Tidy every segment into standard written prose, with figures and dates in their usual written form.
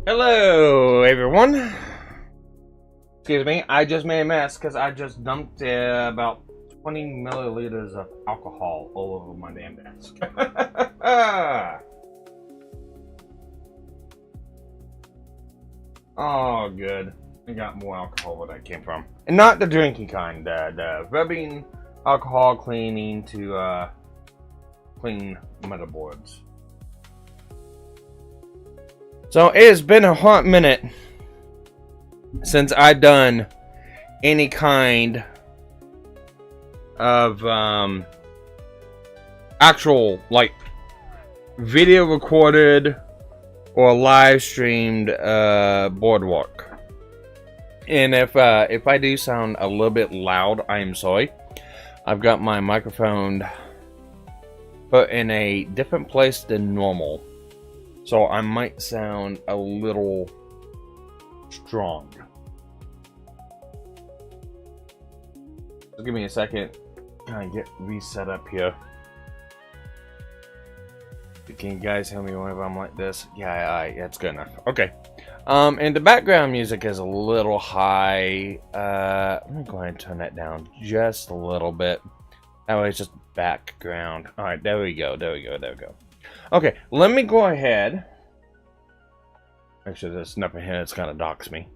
Hello, everyone. Excuse me, I just made a mess because I just dumped about 20 milliliters of alcohol all over my damn desk. Oh, good. I got more alcohol where that came from. And not the drinking kind, the rubbing alcohol cleaning to clean motherboards. So it has been a hot minute since I done any kind of actual like video recorded or live streamed boardwalk. And if I do sound a little bit loud, I am sorry. I've got my microphone put in a different place than normal, so I might sound a little strong. Just give me a second. Kind of get reset up here. Can you guys hear me whenever I'm like this? Yeah, that's good enough. Okay. And the background music is a little high. I'm gonna go ahead and turn that down just a little bit. That way it's just background. Alright, there we go. There we go. Okay, let me go ahead. Actually, there's nothing here that's gonna dox me.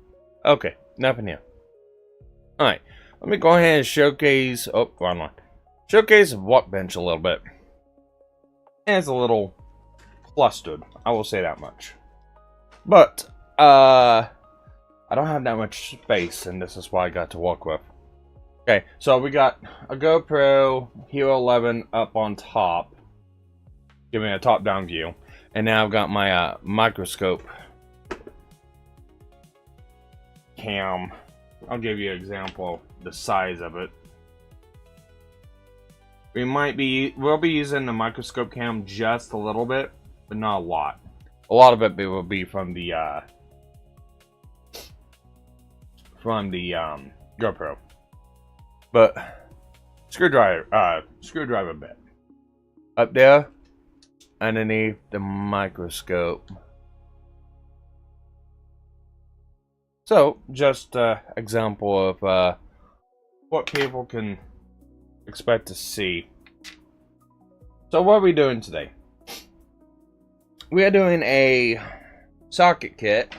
Okay, nothing here. Alright, let me go ahead and showcase. Oh, wrong one. Showcase the workbench a little bit. And it's a little clustered, I will say that much. But, I don't have that much space, and this is what I got to work with. Okay, so we got a GoPro Hero 11 up on top, giving a top-down view. And now I've got my microscope cam. I'll give you an example of the size of it. We'll be using the microscope cam just a little bit, but not a lot. A lot of it will be from the GoPro. But screwdriver bit up there underneath the microscope. So just example of what people can expect to see. So what are we doing today? We are doing a socket kit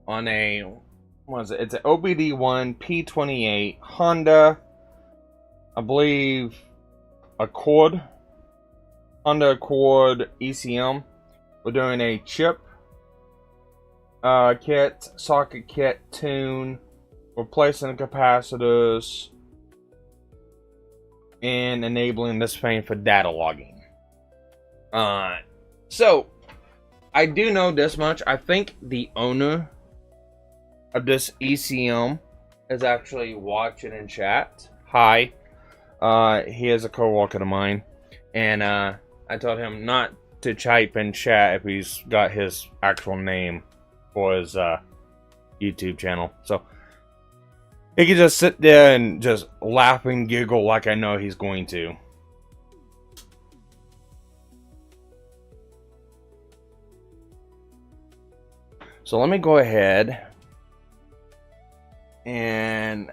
on a, what is it? It's an OBD1 P28 Honda, I believe, Honda Accord ECM. We're doing a chip kit, socket kit, tune, replacing the capacitors, and enabling this thing for data logging. So I do know this much. I think the owner of this ECM is actually watching in chat. Hi. He is a co-worker of mine, and I told him not to type in chat if he's got his actual name for his YouTube channel. So he can just sit there and just laugh and giggle like I know he's going to. So let me go ahead and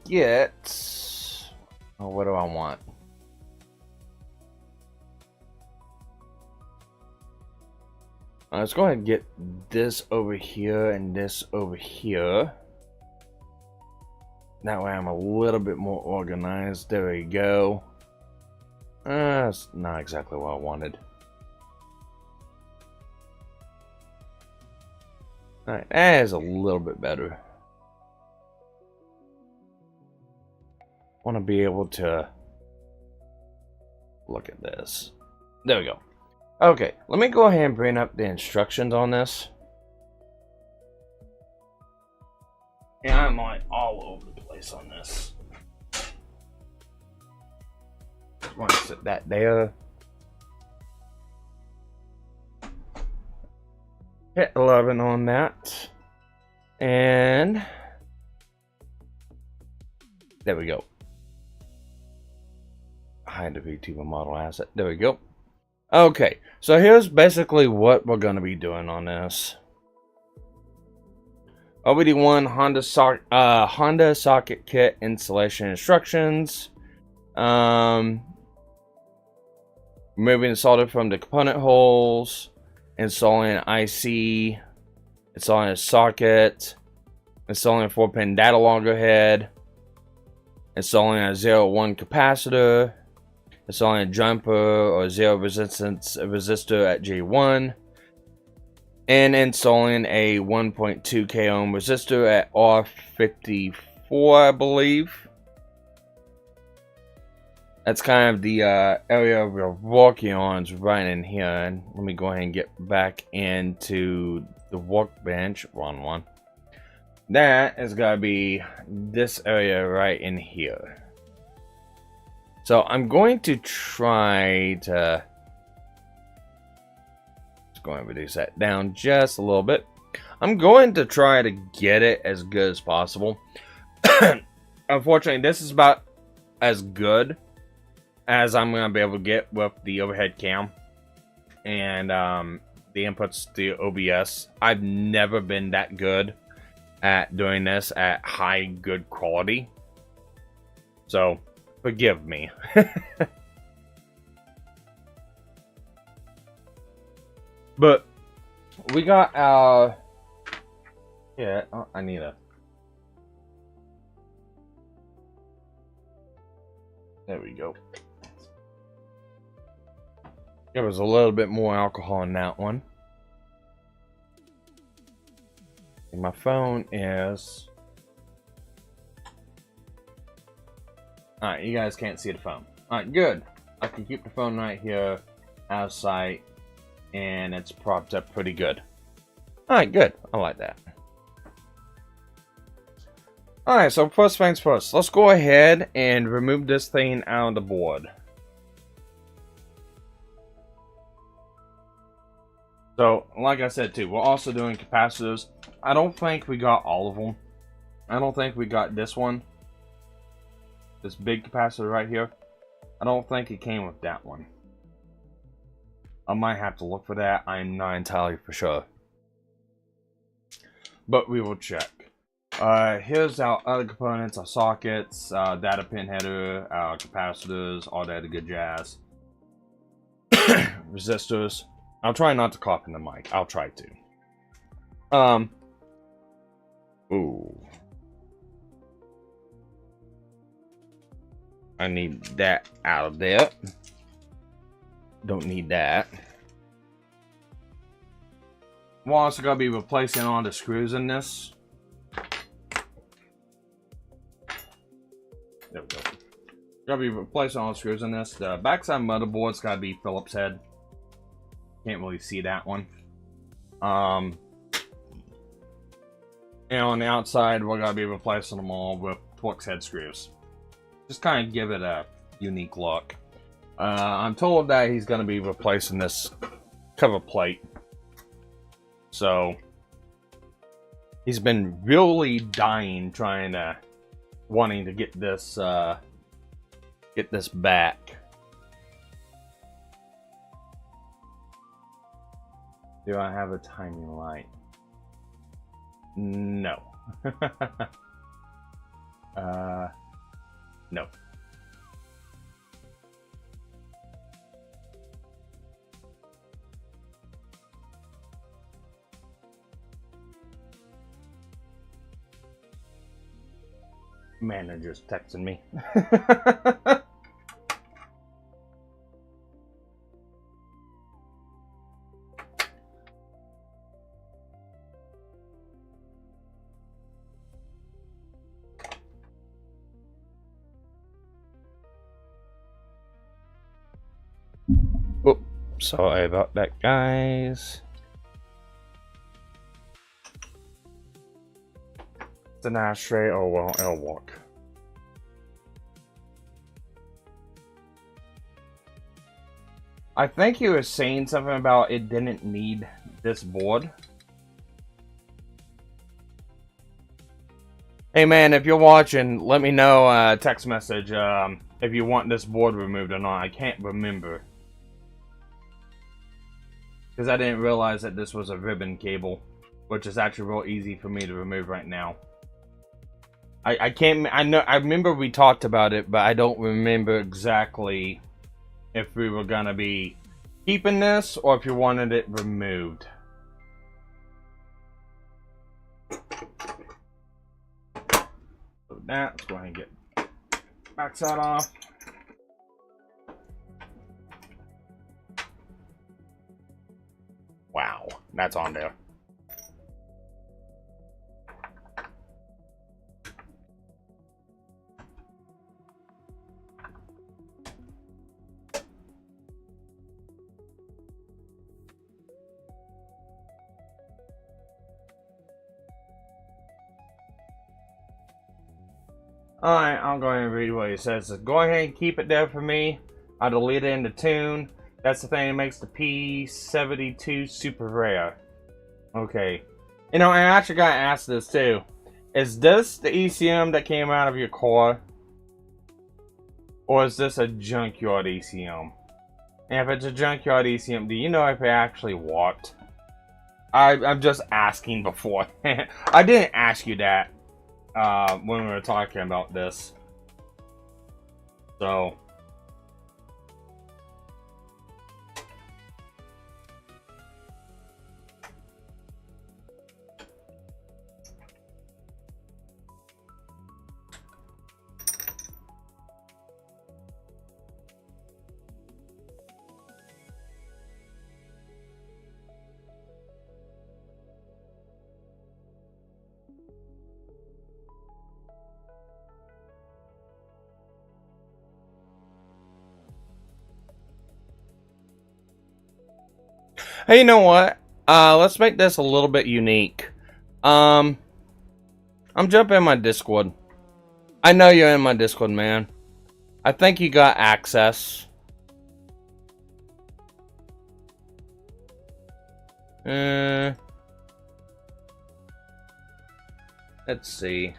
get... Oh, what do I want? Let's go ahead and get this over here and this over here. That way I'm a little bit more organized. There we go. That's not exactly what I wanted. Alright, that is a little bit better. Want to be able to look at this. There we go. Okay, let me go ahead and bring up the instructions on this. Yeah, I'm like all over the place on this. Want to set that there. Hit 11 on that. And there we go. Hide the VTuber model asset. There we go. Okay, so here's basically what we're going to be doing on this. OBD1 Honda socket kit installation instructions. Removing the solder from the component holes, installing an IC, installing a socket, installing a 4-pin data logger head, installing a 0-1 capacitor, installing a jumper or zero resistance resistor at J1, and installing a 1.2 k ohm resistor at R54, I believe. That's kind of the area we're working on, is right in here. And let me go ahead and get back into the workbench. Wrong one. That is going to be this area right in here. So I'm going to try to just go and reduce that down just a little bit. I'm going to try to get it as good as possible. Unfortunately, this is about as good as I'm going to be able to get with the overhead cam and the inputs to OBS. I've never been that good at doing this at high good quality, so forgive me. But we got our I need a there we go. There was a little bit more alcohol in that one. And my phone is... Alright, you guys can't see the phone. Alright, good. I can keep the phone right here out of sight, and it's propped up pretty good. Alright, good. I like that. Alright, so first things first. Let's go ahead and remove this thing out of the board. So, like I said too, we're also doing capacitors. I don't think we got all of them. I don't think we got this one. This big capacitor right here. I don't think it came with that one. I might have to look for that. I'm not entirely for sure. But we will check. Here's our other components, our sockets, data pin header, our capacitors, all that good jazz. Resistors. I'll try not to cough in the mic. I'll try to. Ooh. I need that out of there. Don't need that. We're also going to be replacing all the screws in this. There we go. Going to be replacing all the screws in this. The backside motherboard's got to be Phillips head. Can't really see that one. And on the outside, we're going to be replacing them all with Torx head screws. Just kind of give it a unique look. I'm told that he's going to be replacing this cover plate. So, he's been really dying wanting to get this back. Do I have a timing light? No. No. Manager's texting me. Oh, sorry about that, guys. It's an ashtray. Oh well, it'll walk. I think he was saying something about it didn't need this board. Hey man, if you're watching, let me know, text message, if you want this board removed or not. I can't remember. Because I didn't realize that this was a ribbon cable. which is actually real easy for me to remove right now. I can't, I remember we talked about it, but I don't remember exactly if we were gonna be keeping this or if you wanted it removed. So that, let's go ahead and get backside off. Wow, that's on there. Alright, I'll go ahead and read what it says. Go ahead and keep it there for me. I'll delete it into tune. That's the thing that makes the P72 super rare. Okay. You know, I actually got asked this too. Is this the ECM that came out of your core? Or is this a junkyard ECM? And if it's a junkyard ECM, do you know if it actually worked? I'm just asking before. I didn't ask you that when we were talking about this. So... Hey, you know what? Let's make this a little bit unique. I'm jumping in my Discord. I know you're in my Discord, man. I think you got access. Let's see.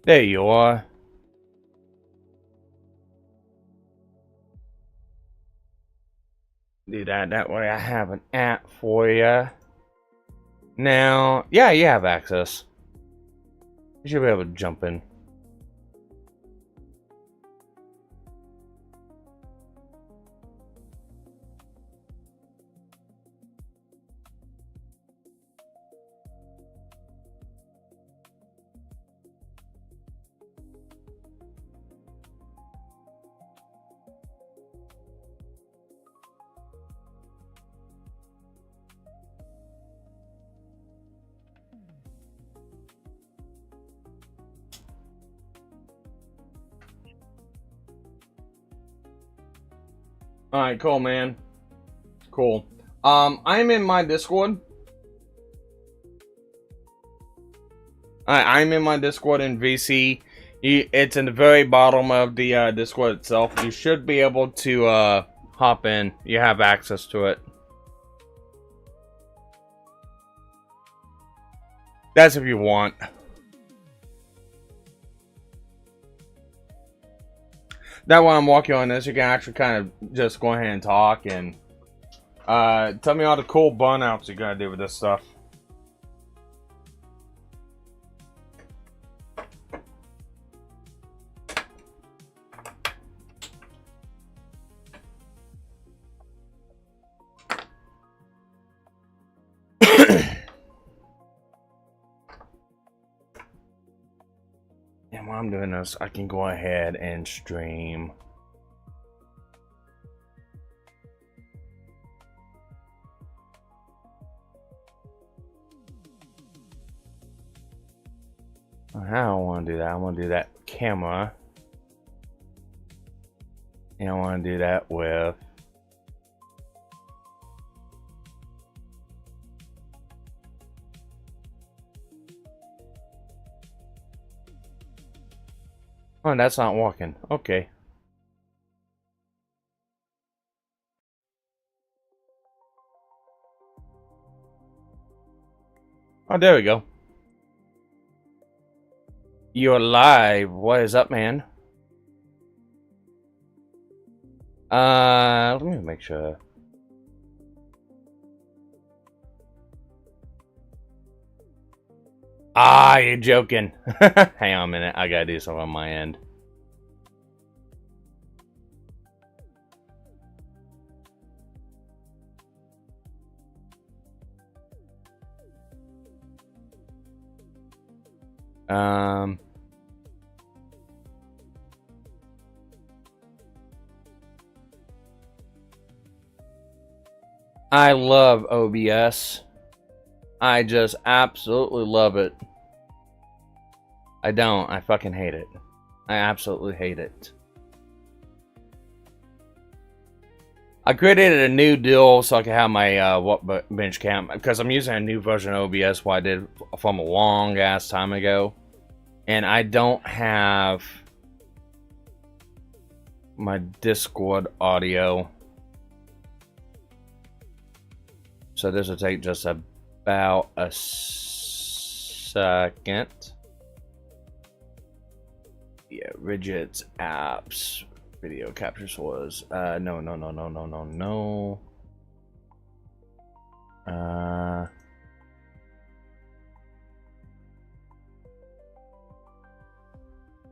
There you are. Do that way. I have an app for you. Now, yeah, you have access. You should be able to jump in. Alright, cool, man. Cool. I'm in my Discord. I'm in my Discord in VC. It's in the very bottom of the Discord itself. You should be able to hop in. You have access to it. That's if you want. That while I'm walking on this, you can actually kind of just go ahead and talk and tell me all the cool burnouts you're gonna do with this stuff. And while I'm doing this, I can go ahead and stream. I don't want to do that. I want to do that camera. And I want to do that with... Oh, that's not working. Okay. Oh, there we go. You're live. What is up, man? Let me make sure. Ah, you're joking. Hang on a minute. I gotta do something on my end. I love OBS. I just absolutely love it. I don't. I fucking hate it. I absolutely hate it. I created a new deal so I can have my bench cam because I'm using a new version of OBS what I did from a long ass time ago, and I don't have my Discord audio, so this will take just about a second. Yeah, widgets, apps, video capture source. No.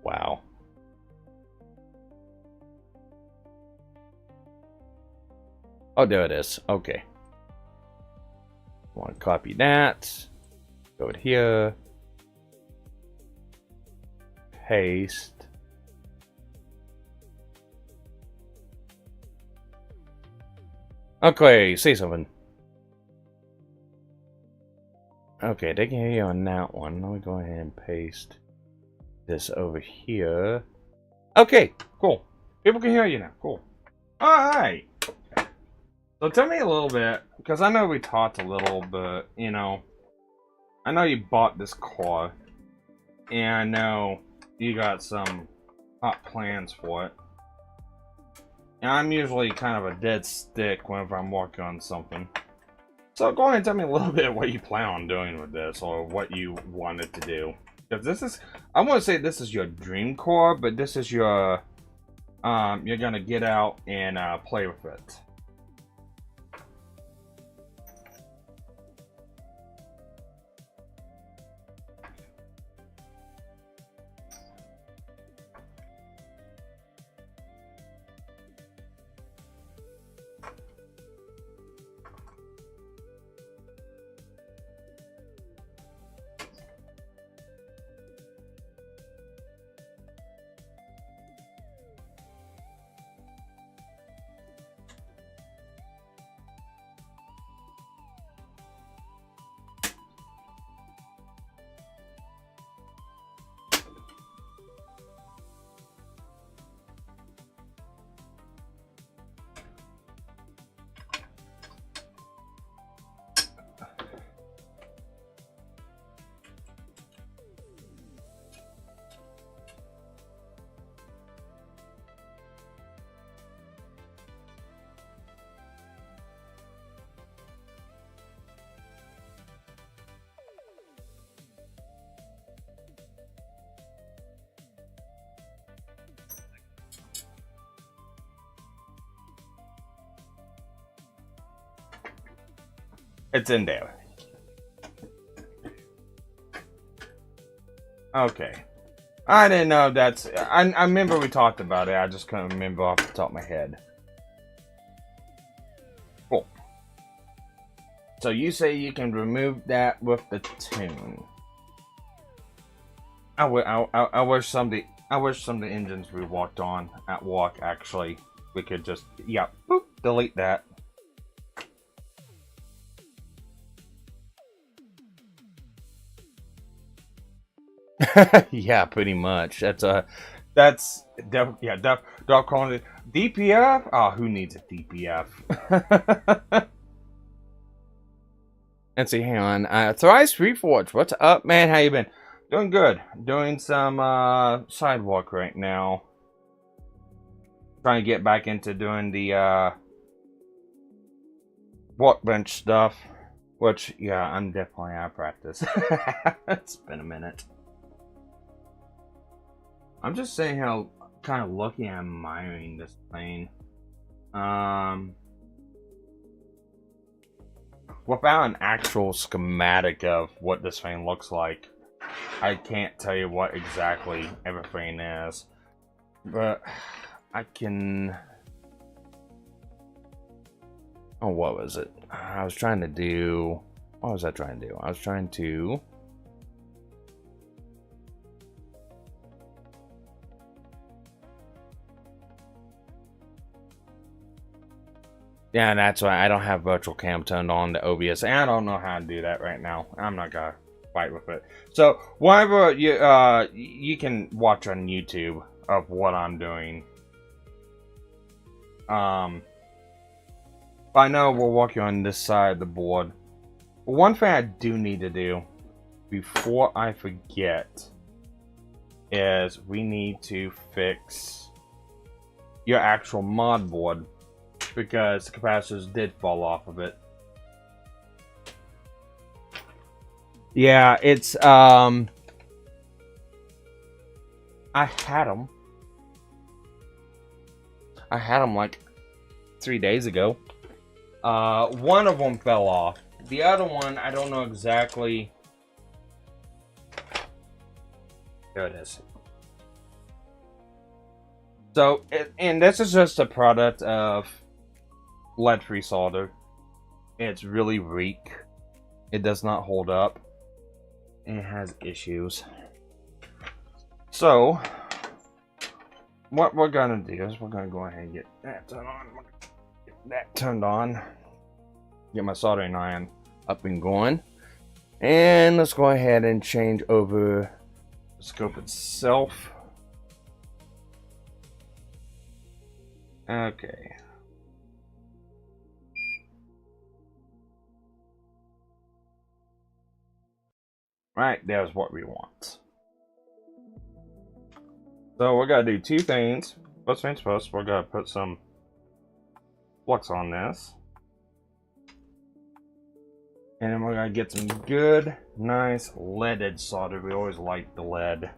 Wow. Oh, there it is. Okay. Want to copy that. Go it here. Paste. Okay, say something. Okay, they can hear you on that one. Let me go ahead and paste this over here. Okay, cool. People can hear you now. Cool. Alright. So tell me a little bit, because I know we talked a little bit, you know. I know you bought this car, and I know you got some hot plans for it. And I'm usually kind of a dead stick whenever I'm working on something. So go ahead and tell me a little bit what you plan on doing with this, or what you wanted to do. Because this is, I want to say this is your dream car, but this is your, you're gonna get out and play with it. It's in there. Okay. I didn't know that's... I remember we talked about it. I just couldn't remember off the top of my head. Cool. So you say you can remove that with the tune. I wish some of the engines we walked on at walk actually we could just boop, delete that. Yeah, pretty much. Dark calling it DPF. Oh, who needs a DPF? Let's see, hang on. Thrice Reforged, what's up, man? How you been? Doing good. Doing some sidewalk right now. Trying to get back into doing the workbench stuff. Which, yeah, I'm definitely out of practice. It's been a minute. I'm just saying how kind of lucky I'm admiring this thing. Without an actual schematic of what this thing looks like, I can't tell you what exactly everything is. But I can... Oh, what was it? I was trying to do... What was I trying to do? I was trying to... Yeah, and that's why I don't have virtual cam turned on to OBS. And I don't know how to do that right now. I'm not gonna fight with it. So, whatever you can watch on YouTube of what I'm doing. I know we're working on this side of the board. But one thing I do need to do before I forget is we need to fix your actual mod board, because the capacitors did fall off of it. Yeah, it's I had them like 3 days ago. One of them fell off. The other one, I don't know exactly. There it is. So, and this is just a product of lead-free solder. It's really weak. It does not hold up. And it has issues. So, what we're gonna do is we're gonna go ahead and get that turned on. Get that turned on. Get my soldering iron up and going. And let's go ahead and change over the scope itself. Okay. Right, there's what we want. So we're gonna do two things. First things first, we're gonna put some flux on this. And then we're gonna get some good, nice leaded solder. We always like the lead.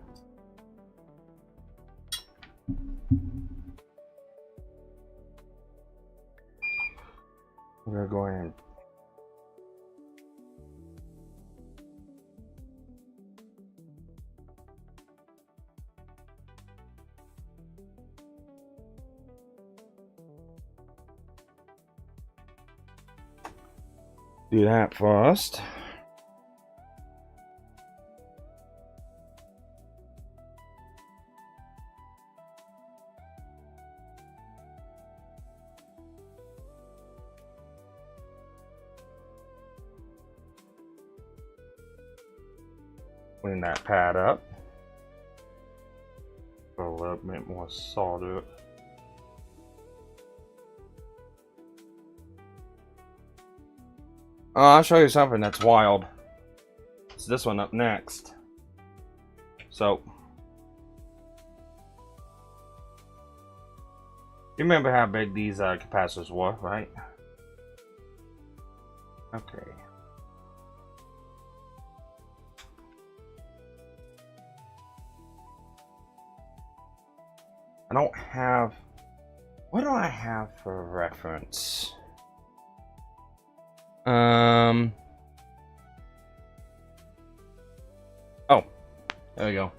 We're gonna go ahead and do that first. Clean that pad up. Put a little bit more solder. I'll show you something that's wild. It's this one up next. So, you remember how big these capacitors were, right? Okay. I don't have... What do I have for reference? Oh, there we go.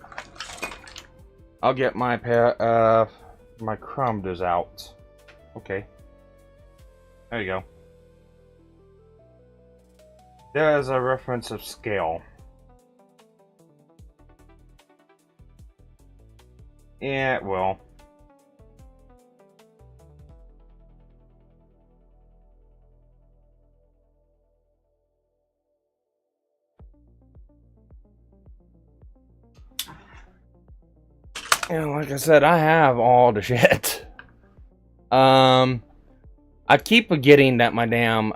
I'll get my pair of my chrometers out. Okay. There you go. There is a reference of scale. Yeah, well. Yeah, like I said, I have all the shit. I keep forgetting that my damn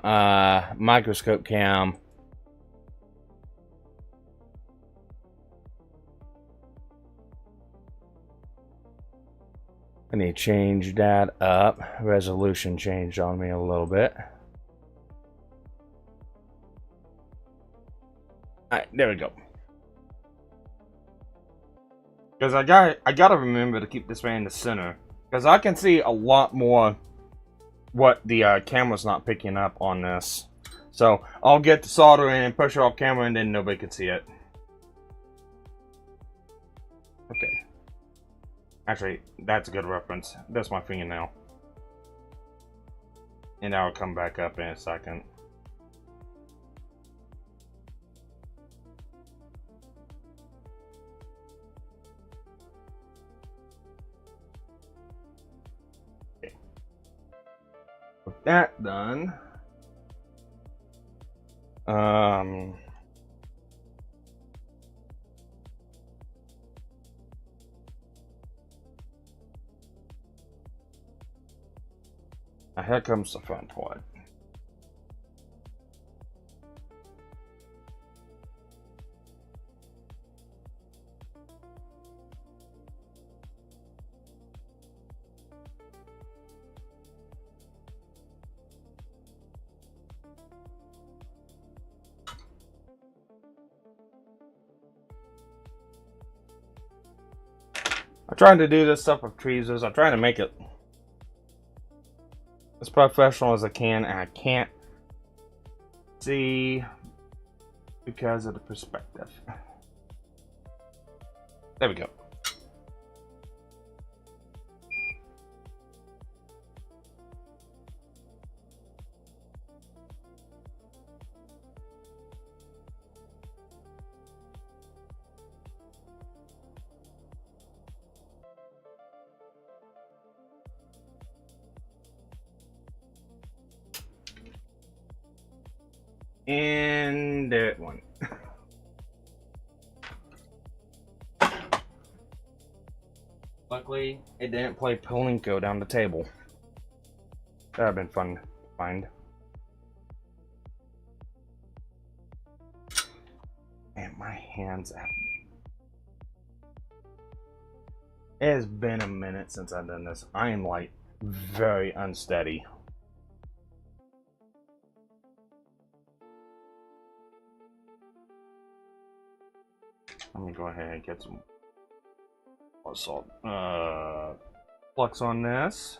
microscope cam I need to change that up. Resolution changed on me a little bit. there we go. Because I gotta remember to keep this fan in the center, because I can see a lot more what the camera's not picking up on this. So I'll get the solder in and push it off camera, and then nobody can see it. Okay. Actually, that's a good reference. That's my fingernail. And I'll come back up in a second. Okay. With that done, now here comes the front part. I'm trying to do this stuff with tweezers. I'm trying to make it as professional as I can, and I can't see because of the perspective. There we go. And there it went. Luckily, it didn't play Palinko down the table. That would have been fun to find. And my hands have... It has been a minute since I've done this. I am like very unsteady. Let me go ahead and get some salt flux on this,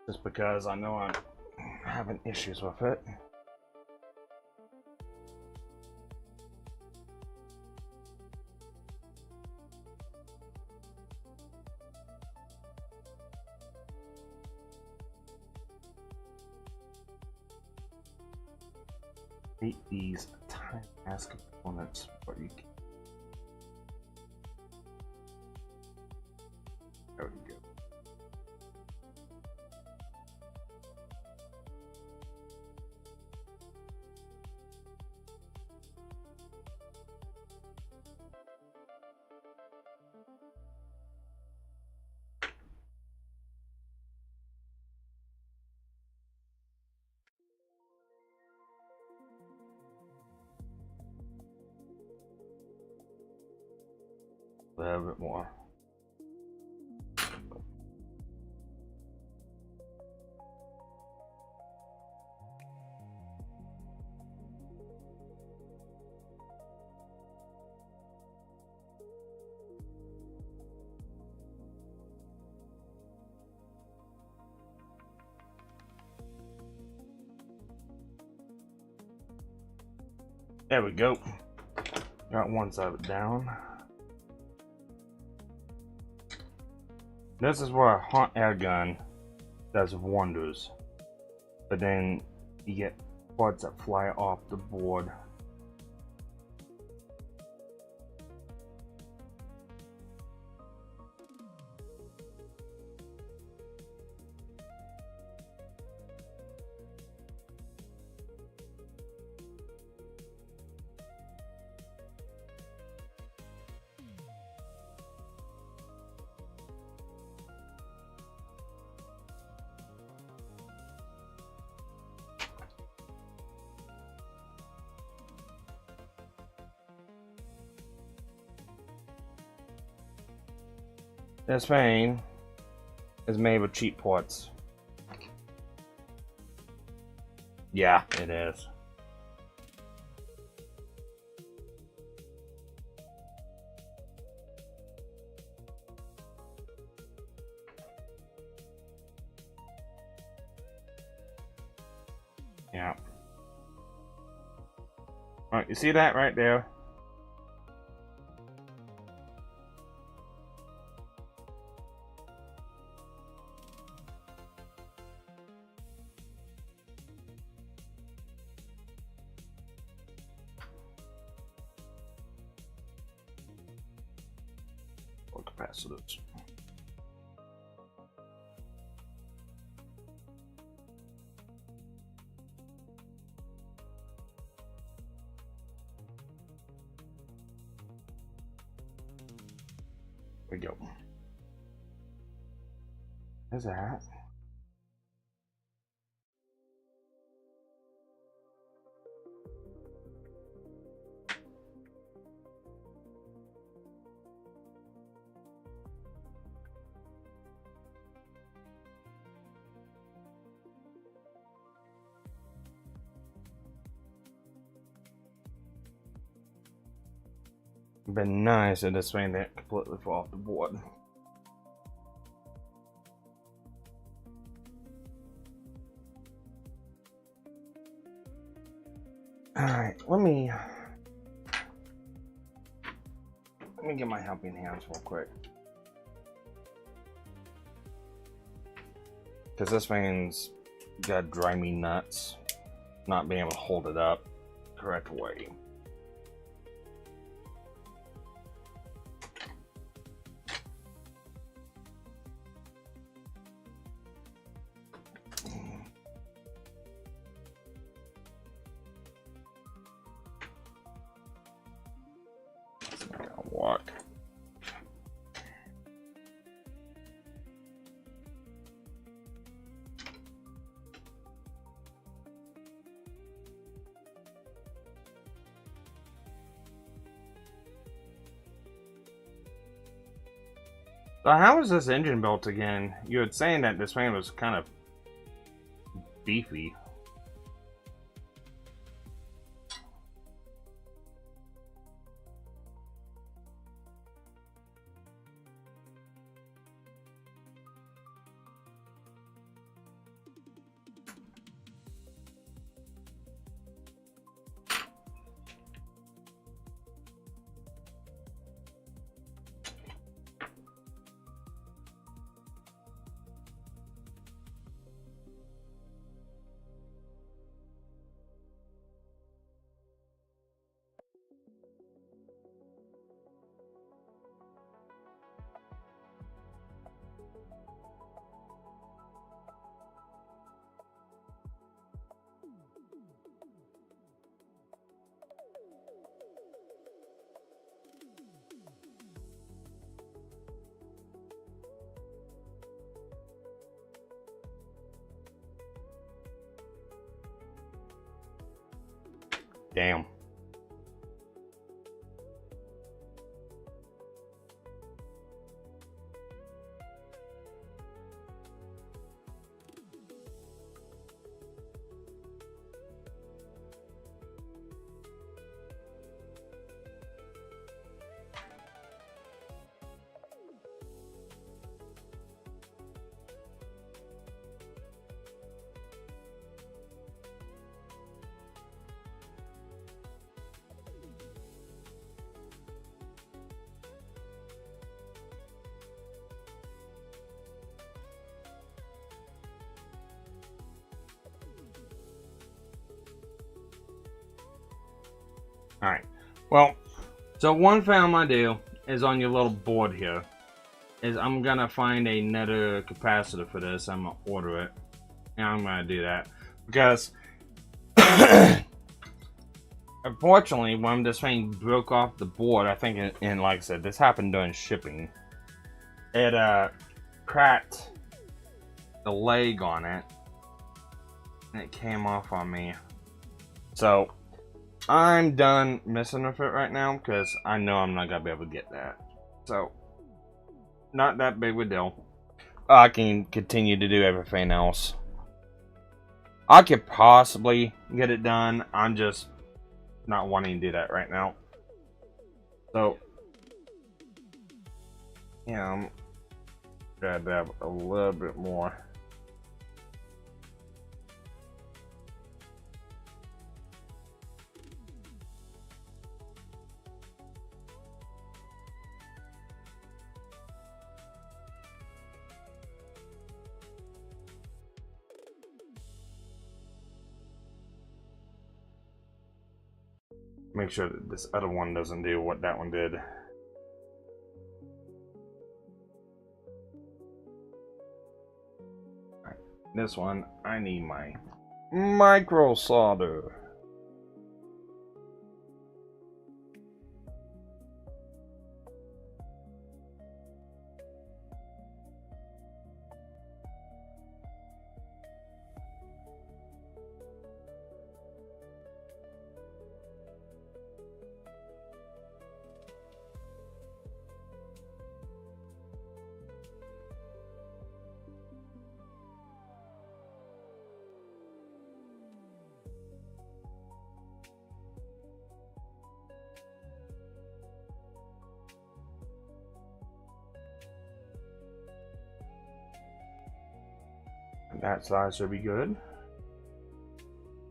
just because I know I'm having issues with it. Hate these tiny ass components, but you can. There we go. A little bit more. There we go. Got one side of it down. This is where a hot air gun does wonders. But then you get parts that fly off the board. This fan is made with cheap parts. Yeah, it is. Alright, you see that right there? Or capacitors. We go. There's that. Been nice if this thing didn't completely fall off the board. Alright, let me get my helping hands real quick. Cause this thing's gotta drive me nuts not being able to hold it up the correct way. Walk. So how is this engine built again? You were saying that this thing was kind of beefy. Damn. Alright, well, so one thing I'm gonna do is on your little board here, is I'm gonna find another capacitor for this. I'm gonna order it, and I'm gonna do that, because unfortunately, when this thing broke off the board, I think, and like I said, this happened during shipping, it cracked the leg on it, and it came off on me. So I'm done messing with it right now because I know I'm not gonna be able to get that. So, not that big of a deal. I can continue to do everything else. I could possibly get it done. I'm just not wanting to do that right now. So, yeah, I'm gonna grab a little bit more. Make sure that this other one doesn't do what that one did. Alright, this one, I need my micro solder. That side should be good.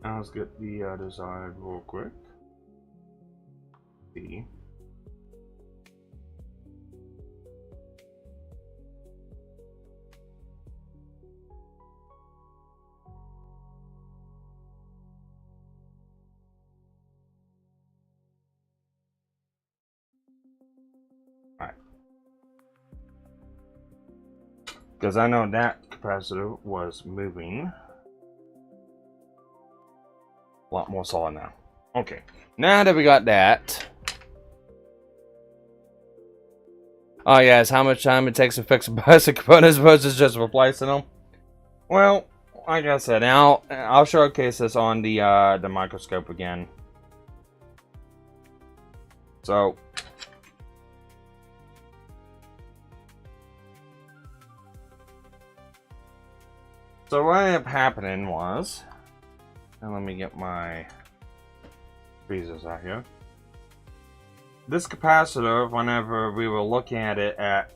Now let's get the other side real quick. See. Alright. Because I know that capacitor was moving. A lot more solid now. Okay, now that we got that. Oh yes, how much time it takes to fix a basic components versus just replacing them? Well, like I said, now I'll showcase this on the microscope again. So. So what ended up happening was, and let me get my freezers out here. This capacitor, whenever we were looking at it at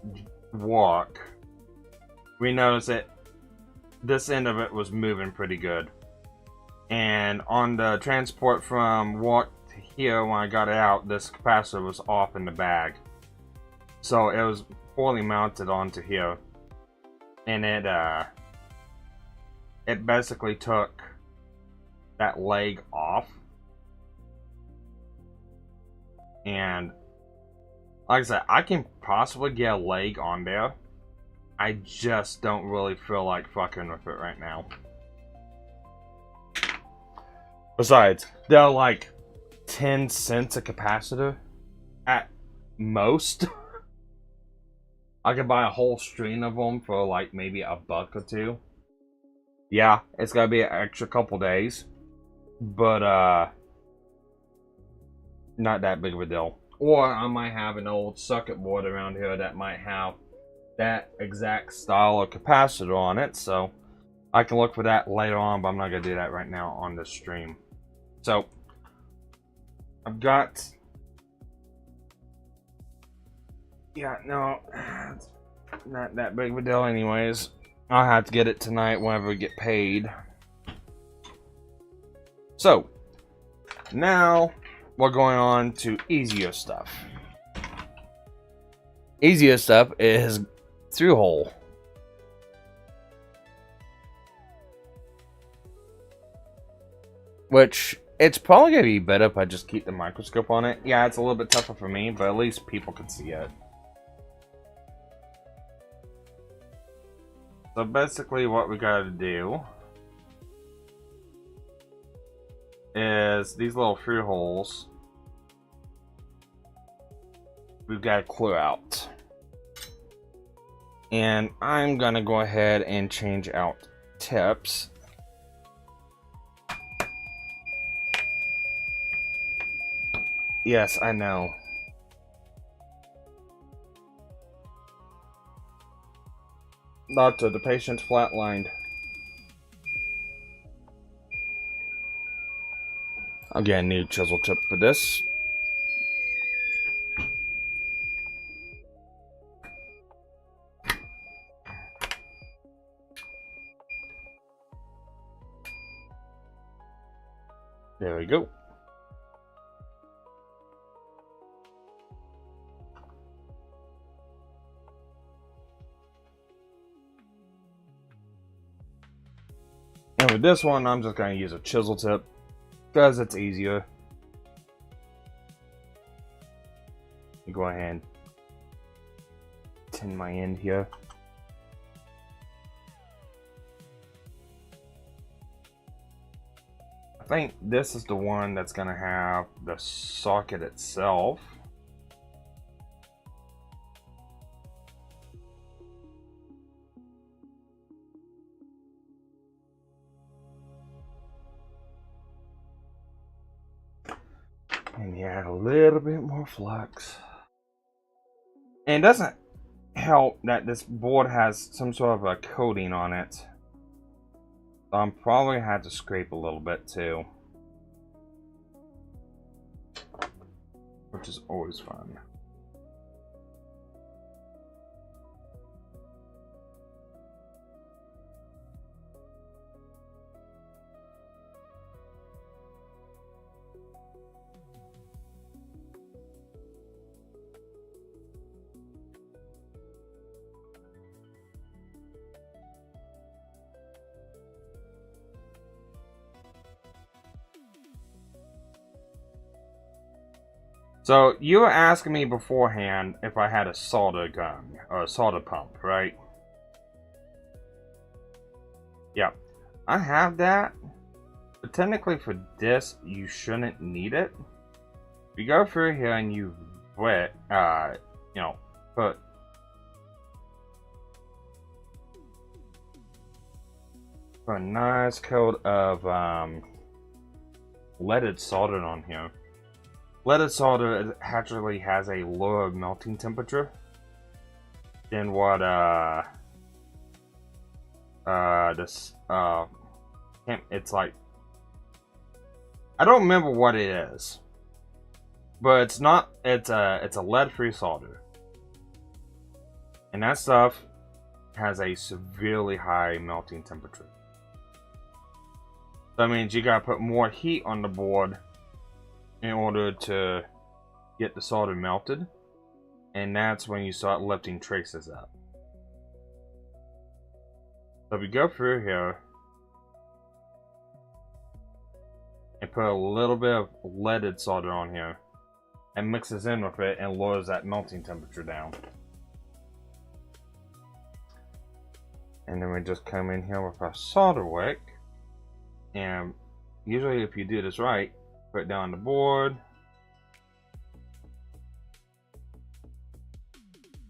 walk, we noticed that this end of it was moving pretty good. And on the transport from walk to here, when I got it out, this capacitor was off in the bag. So it was poorly mounted onto here. And it basically took that leg off, and like I said, I can possibly get a leg on there. I just don't really feel like fucking with it right now. Besides, they're like 10 cents a capacitor at most. I could buy a whole string of them for like maybe $1 or $2. Yeah, it's gotta be an extra couple days, but not that big of a deal. Or I might have an old circuit board around here that might have that exact style of capacitor on it, so I can look for that later on, but I'm not gonna do that right now on the stream. So I've got, yeah, no, it's not that big of a deal anyways. I'll have to get it tonight whenever we get paid. So, now we're going on to easier stuff. Easier stuff is through hole. Which, it's probably going to be better if I just keep the microscope on it. Yeah, it's a little bit tougher for me, but at least people can see it. So basically what we gotta do is these little through holes we've got to clear out. And I'm gonna go ahead and change out tips. Yes, I know. Doctor, the patient's flatlined. Again, new chisel tip for this. There we go. And with this one, I'm just going to use a chisel tip because it's easier. Go ahead and tin my end here. I think this is the one that's gonna have the socket itself. And you add a little bit more flux. And it doesn't help that this board has some sort of a coating on it. So I'm probably gonna have to scrape a little bit too. Which is always fun. So you were asking me beforehand if I had a solder gun or a solder pump, right? Yep, I have that, but technically for this you shouldn't need it. You go through here and you put a nice coat of leaded solder on here. Leaded solder actually has a lower melting temperature than what it's like, I don't remember what it is, but it's a lead-free solder, and that stuff has a severely high melting temperature. That means you gotta put more heat on the board in order to get the solder melted, and that's when you start lifting traces up. So we go through here and put a little bit of leaded solder on here and mixes in with it and lowers that melting temperature down. And then we just come in here with our solder wick, and usually if you do this right, put it down the board.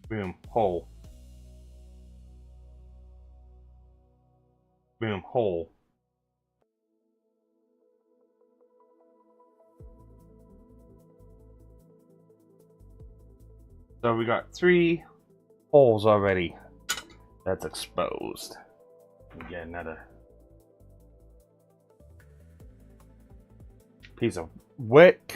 Boom, hole. Boom, hole. So we got 3 holes already that's exposed. We get another piece of wick.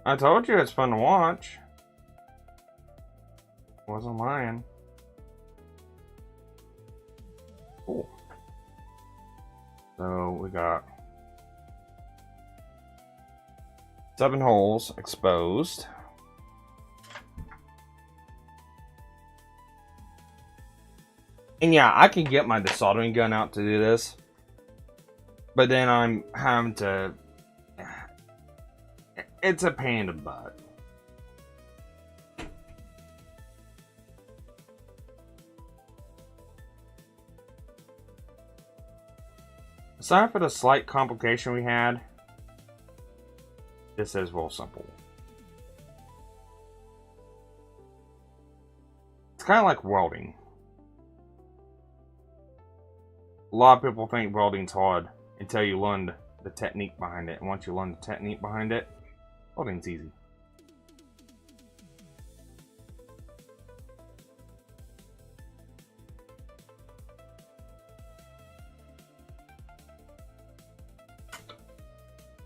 I told you it's fun to watch. Wasn't lying. Cool. So we got 7 holes exposed. And yeah, I can get my desoldering gun out to do this, but then I'm having to. It's a pain in the butt. Aside for the slight complication we had, this is real simple. It's kind of like welding. A lot of people think welding's hard until you learn the technique behind it. And once you learn the technique behind it, welding's easy.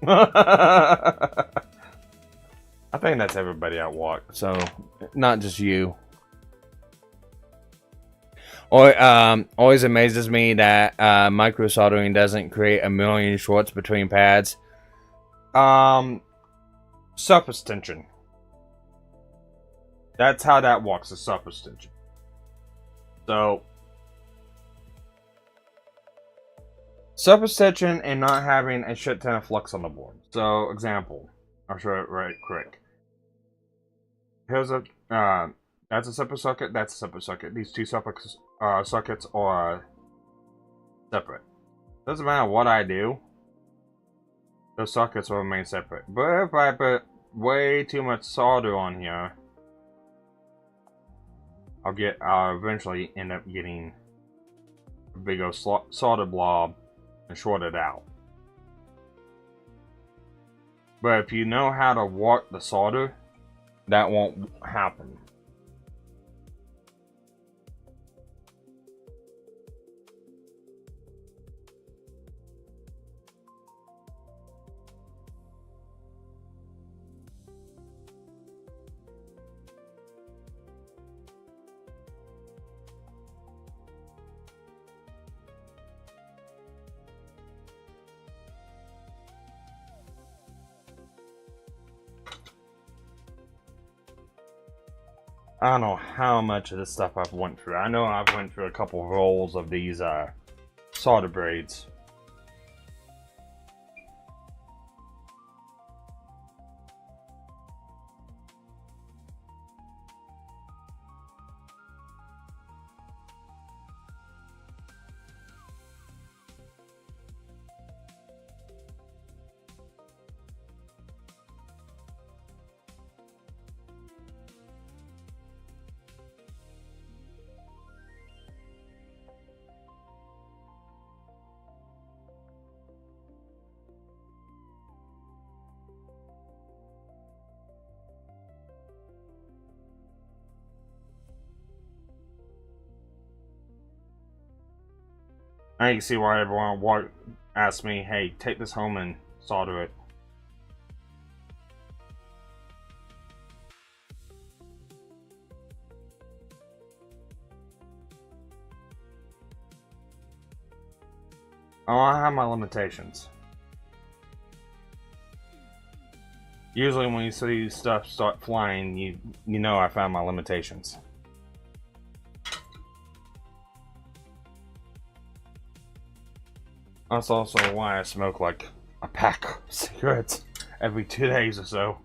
I think that's everybody at walk, so not just you. Always amazes me that micro soldering doesn't create a million shorts between pads. Surface tension. That's how that works, the surface tension. So, surface tension and not having a shit ton of flux on the board. So, example. I'll show it right quick. Here's a, that's a separate circuit, that's a separate circuit. These two separate circuits are separate. Doesn't matter what I do, those circuits will remain separate. But if I put way too much solder on here, I'll eventually end up getting a big old solder blob and short it out. But if you know how to work the solder, that won't happen. I don't know how much of this stuff I've went through. I know I've went through a couple rolls of these solder braids. Now you can see why everyone asks me, hey, take this home and solder it. Oh, I have my limitations. Usually when you see stuff start flying, you know I found my limitations. That's also why I smoke like a pack of cigarettes every 2 days or so.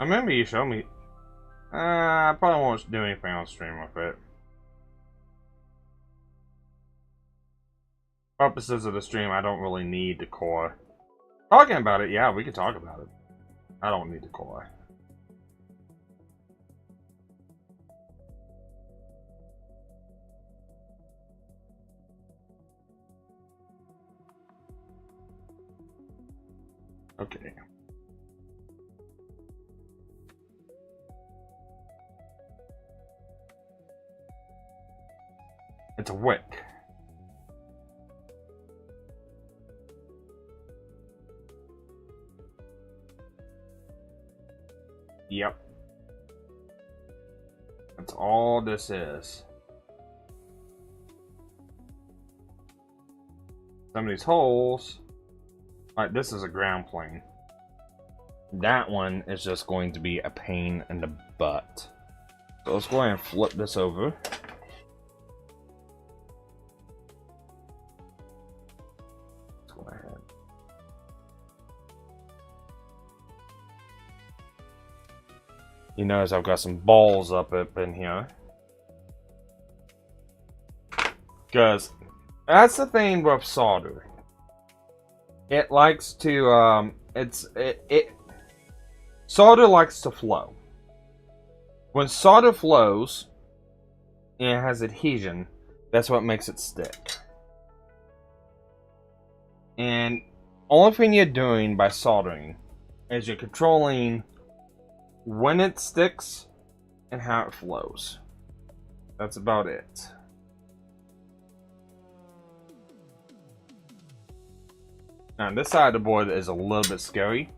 I remember you showed me. I probably won't do anything on stream with it. Purposes of the stream, I don't really need the core. Talking about it, yeah, we can talk about it. I don't need the core. Okay. It's a wick. Yep. That's all this is. Some of these holes, like this is a ground plane. That one is just going to be a pain in the butt. So let's go ahead and flip this over. Let's go ahead. You notice I've got some balls up in here. Because that's the thing with solder. It likes to, solder likes to flow. When solder flows, and it has adhesion, that's what makes it stick. And only thing you're doing by soldering is you're controlling when it sticks and how it flows. That's about it. Now this side of the board is a little bit scary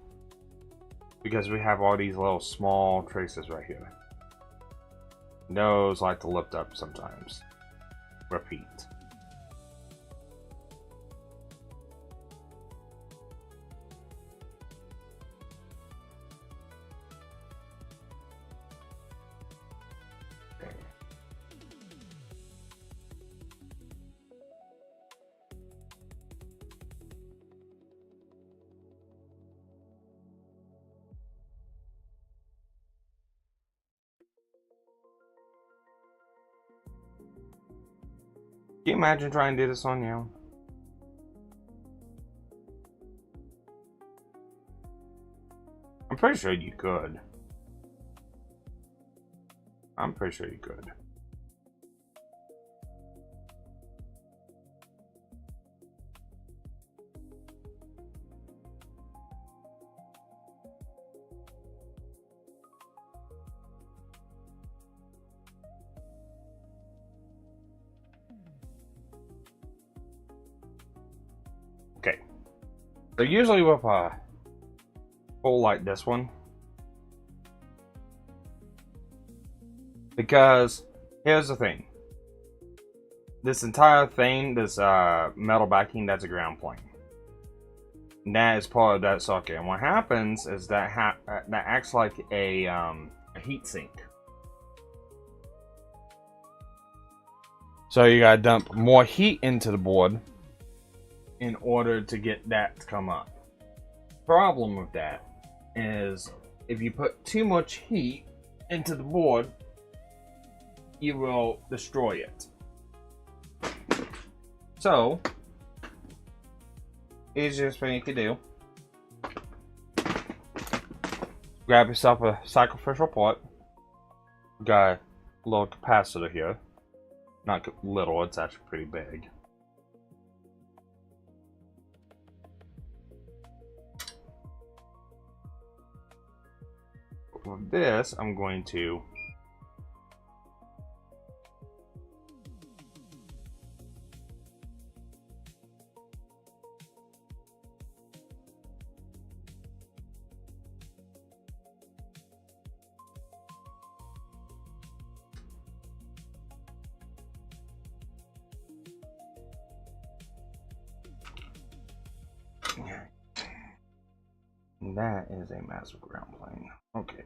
because we have all these little small traces right here. Those like to lift up sometimes. Repeat. Can you imagine trying to do this on your own? I'm pretty sure you could. I'm pretty sure you could. Okay. So usually with a hole like this one, because here's the thing, this entire thing, this metal backing, that's a ground plane, and that is part of that socket. And what happens is that that acts like a heat sink. So you gotta dump more heat into the board in order to get that to come up. Problem with that is if you put too much heat into the board, you will destroy it. So, easiest thing you can do, grab yourself a sacrificial pot. Got a little capacitor here. Not little, it's actually pretty big. With this, I'm going to that is a massive ground plane. Okay.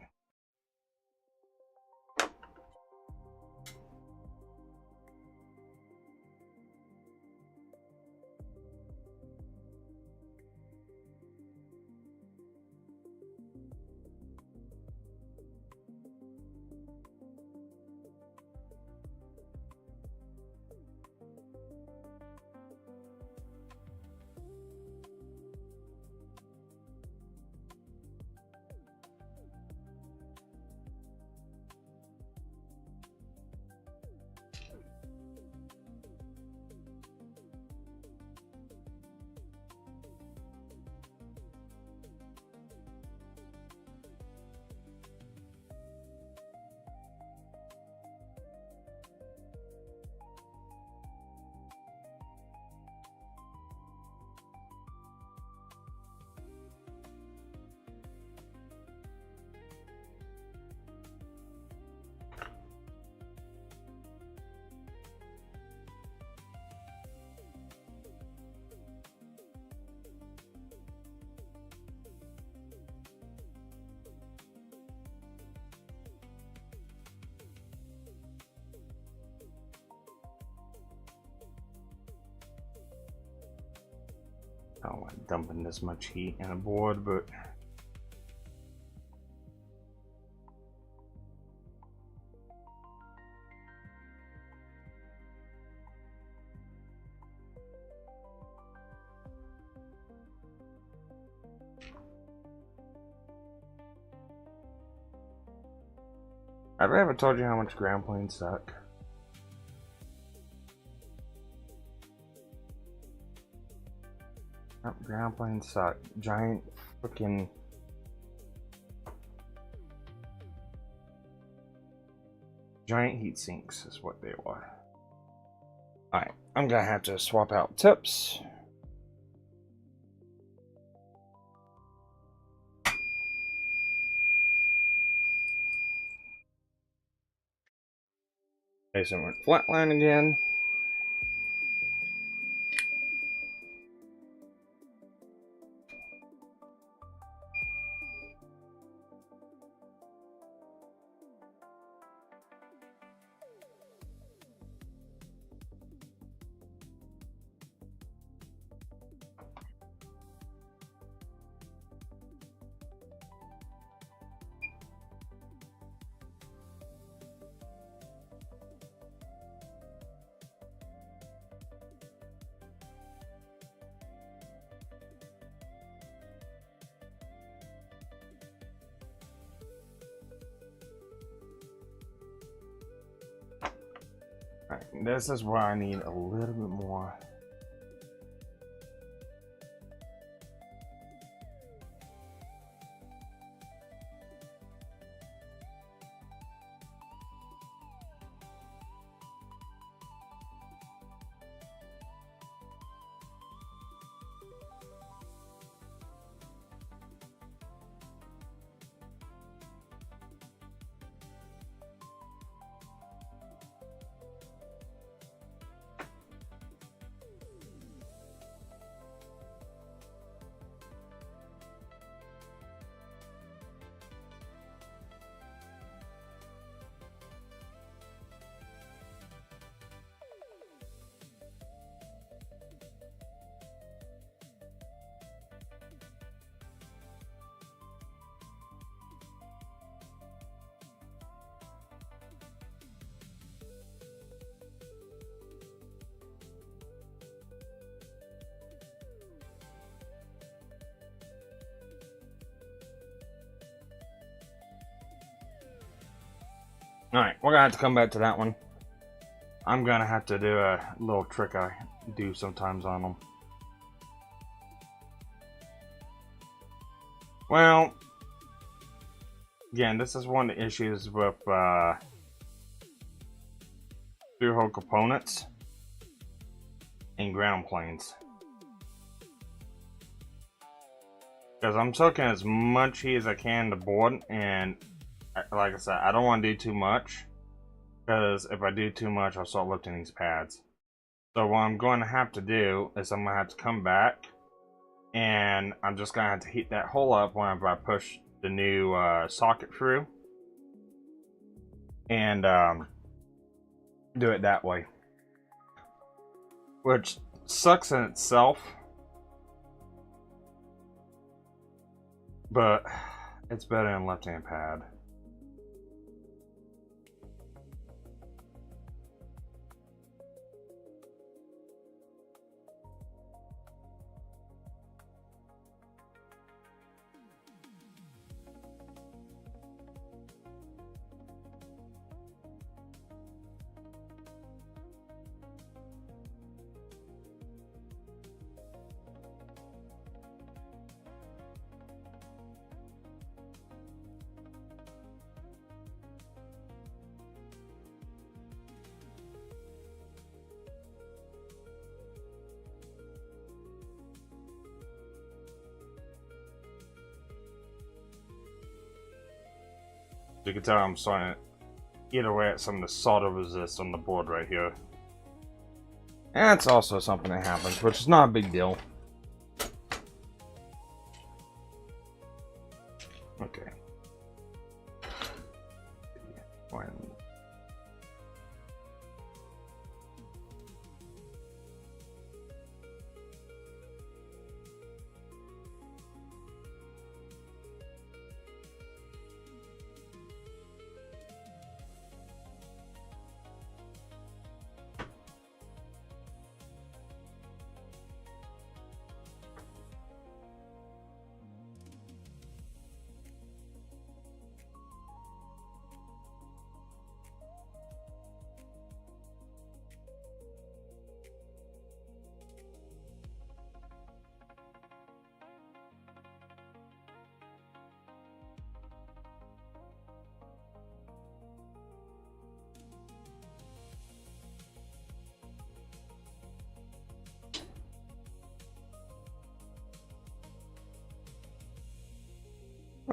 I don't like dumping this much heat in a board, but have I ever told you how much ground planes suck? Ground planes suck. Giant freaking giant heat sinks is what they are. Alright, I'm gonna have to swap out tips. Basement went flatline again. Alright, this is where I need a little bit more. Alright, we're gonna have to come back to that one. I'm gonna have to do a little trick I do sometimes on them. Well, again, this is one of the issues with through-hole components and ground planes. Because I'm soaking as much heat as I can to board, and like I said, I don't want to do too much, because if I do too much, I'll start lifting these pads. So what I'm going to have to do is I'm going to have to come back, and I'm just going to have to heat that hole up whenever I push the new socket through, and do it that way. Which sucks in itself, but it's better than left-hand pad. You can tell I'm starting to eat away at some of the solder resist on the board right here. And that's also something that happens, which is not a big deal. Okay.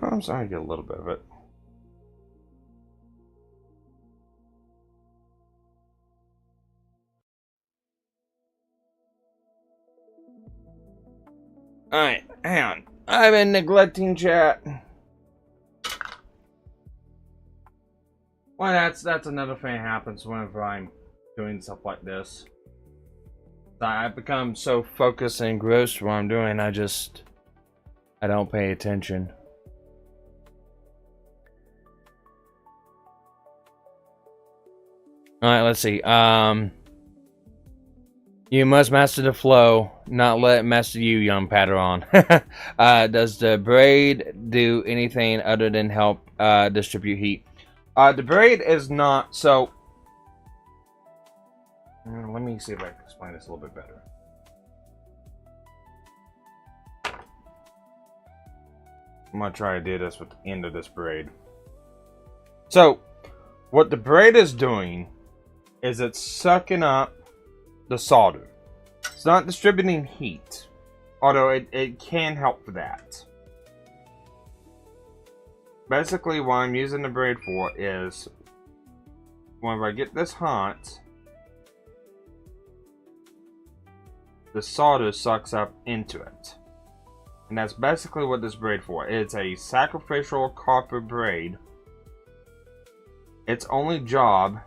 I'm starting to get a little bit of it. Alright, hang on. I've been neglecting chat. Well, that's another thing that happens whenever I'm doing stuff like this. I become so focused and engrossed with what I'm doing, I don't pay attention. Alright, let's see. You must master the flow, not let it master you, young Padawan. Does the braid do anything other than help distribute heat? The braid is not, so... let me see if I can explain this a little bit better. I'm gonna try to do this with the end of this braid. So, what the braid is doing is it's sucking up the solder. It's not distributing heat, although it can help for that. Basically, what I'm using the braid for is whenever I get this hot, the solder sucks up into it. And that's basically what this braid for. It's a sacrificial copper braid. Its only job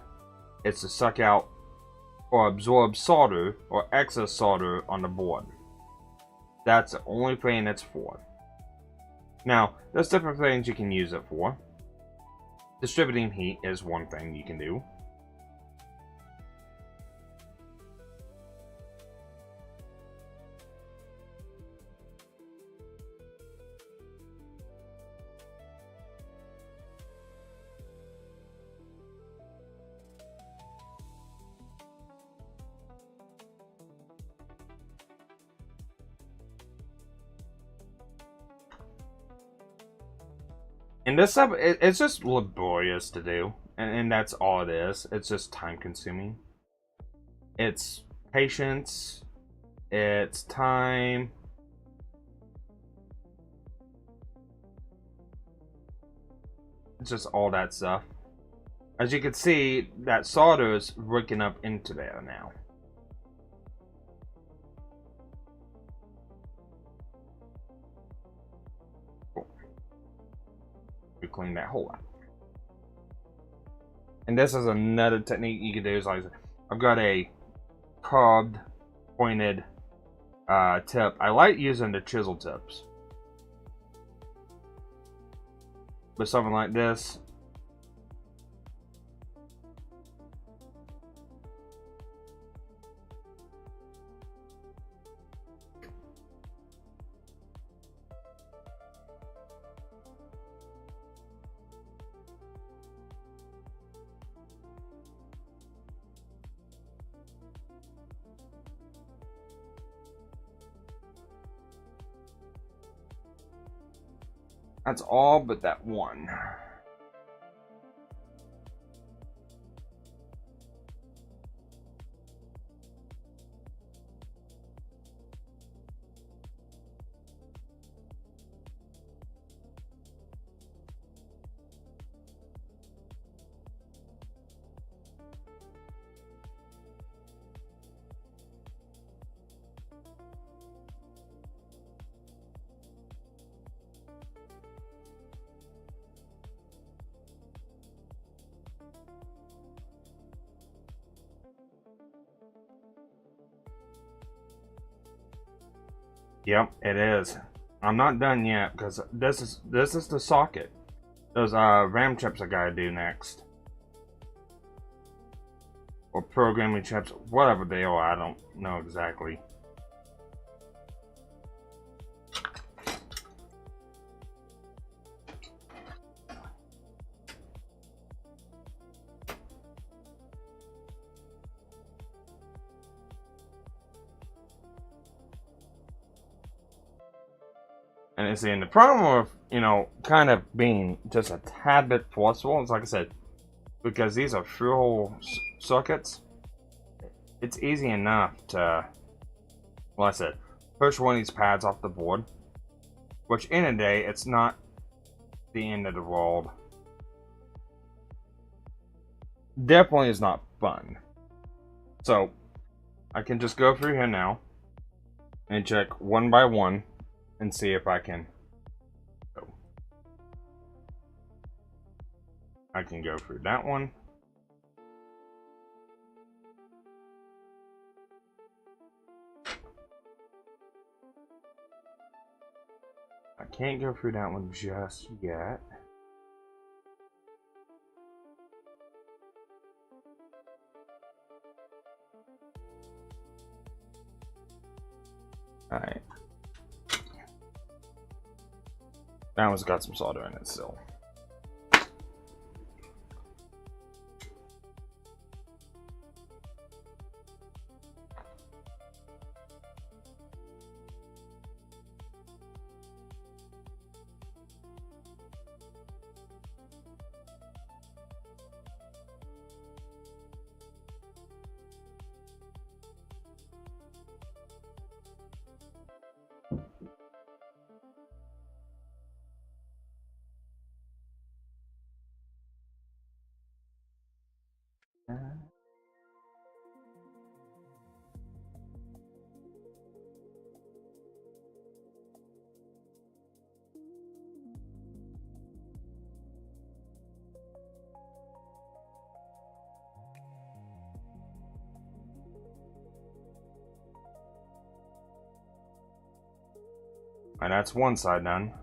is to suck out or absorb solder or excess solder on the board. That's the only thing it's for. Now, there's different things you can use it for. Distributing heat is one thing you can do. And this stuff, it's just laborious to do. And that's all it is. It's just time consuming. It's patience. It's time. It's just all that stuff. As you can see, that solder is working up into there now. Clean that hole out. And this is another technique you can do. Is like, I've got a carved, pointed tip. I like using the chisel tips, but something like this, that's all but that one. Yep, it is. I'm not done yet because this is the socket. Those RAM chips I gotta do next, or programming chips, whatever they are. I don't know exactly. And it's in the problem of, you know, kind of being just a tad bit forceful. It's like I said, because these are through-hole sockets, it's easy enough to, well, I said, push one of these pads off the board. Which, in a day, it's not the end of the world. Definitely is not fun. So, I can just go through here now and check one by one and see if I can. Oh, I can go through that one. I can't go through that one just yet. Alright. That one's got some solder in it still. And that's one side done.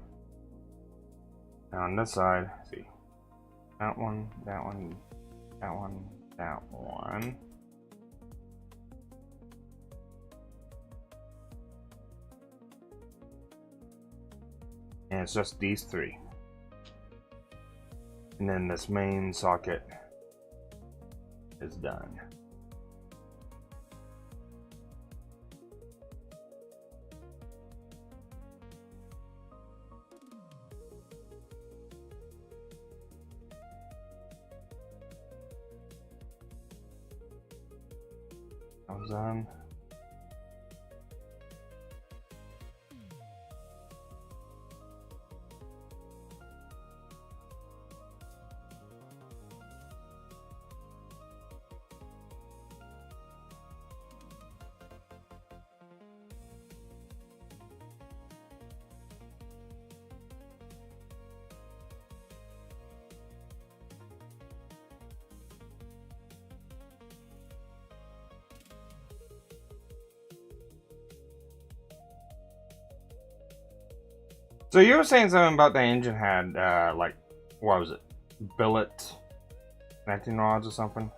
Now on this side, see, that one, that one, that one, that one. And it's just these three. And then this main socket is done. Comes on. So you were saying something about the engine had, like, what was it? Billet connecting rods or something?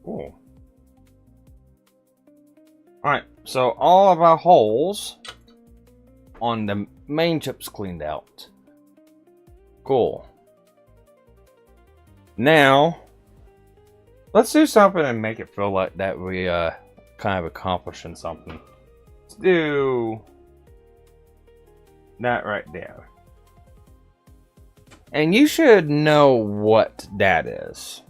Cool. Alright, so all of our holes on the main chips cleaned out. Cool. Now, let's do something and make it feel like that we kind of accomplishing something. Let's do that right there. And you should know what that is.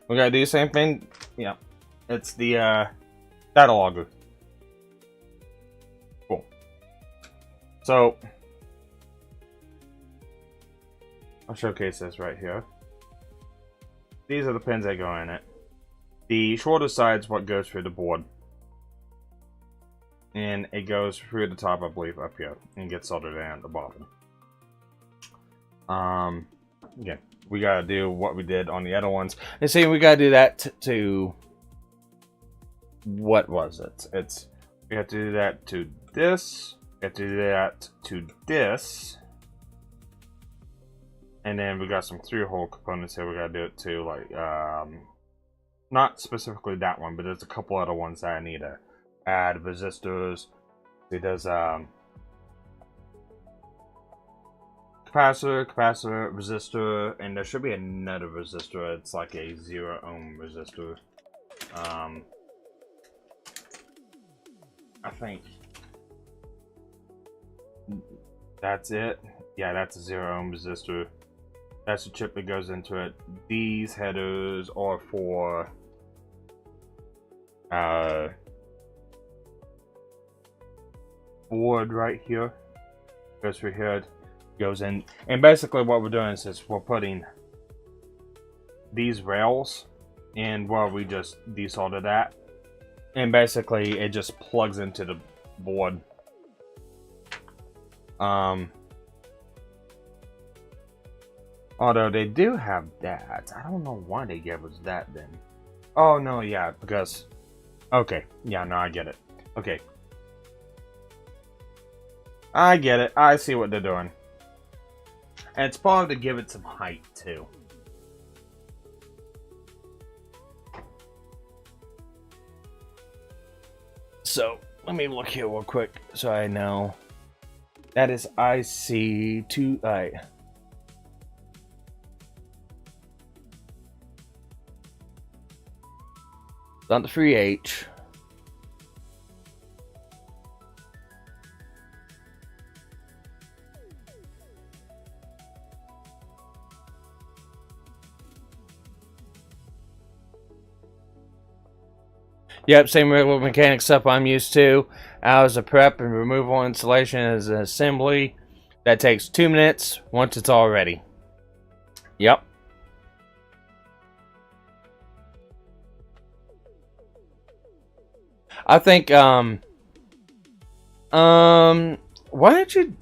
We gotta do the same thing. Yeah, it's the data logger. So I'll showcase this right here. These are the pins that go in it. The shorter side is what goes through the board. And it goes through the top, I believe, up here. And gets soldered down at the bottom. Again, we gotta do what we did on the other ones. And see, we gotta do that to... What was it? We have to do that to this. We have to do that to this. And then we got some 3-hole components here. We gotta do it to, like, not specifically that one, but there's a couple other ones that I need to add resistors. See, there's capacitor, resistor, and there should be another resistor. It's like a 0 ohm resistor. I think that's it. Yeah, that's a 0 ohm resistor. That's the chip that goes into it. These headers are for board right here. Goes through here, goes in, and basically what we're doing is we're putting these rails in where we just desoldered that, and basically it just plugs into the board. Although they do have that. I don't know why they gave us that then. Oh, no, yeah, because... Okay, yeah, no, I get it. Okay. I get it. I see what they're doing. And it's probably to give it some height, too. So, let me look here real quick so I know. That is IC2... Not the 3H. Yep, same regular mechanic stuff I'm used to. Hours of prep and removal installation as an assembly. That takes 2 minutes once it's all ready. Yep. I think, why don't you...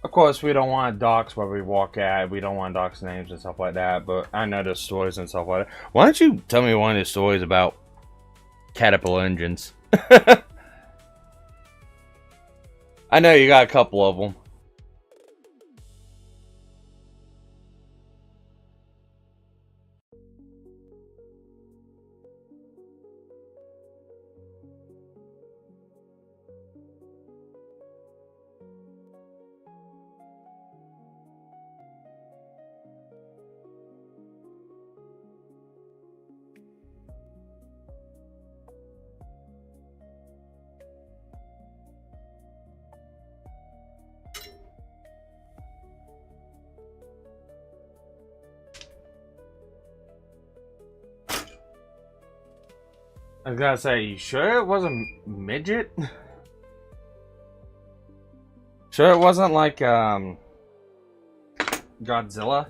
Of course, we don't want docs where we walk at. We don't want docs names and stuff like that, but I know there's stories and stuff like that. Why don't you tell me one of the stories about Caterpillar engines? I know you got a couple of them. I was gonna say, you sure it wasn't midget? Sure it wasn't like, Godzilla?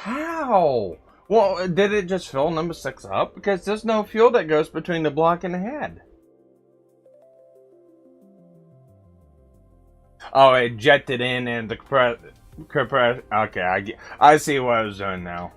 How? Well, did it just fill number 6 up? Because there's no fuel that goes between the block and the head. Oh, it jetted in and the compressor. Okay, I see what I was doing now.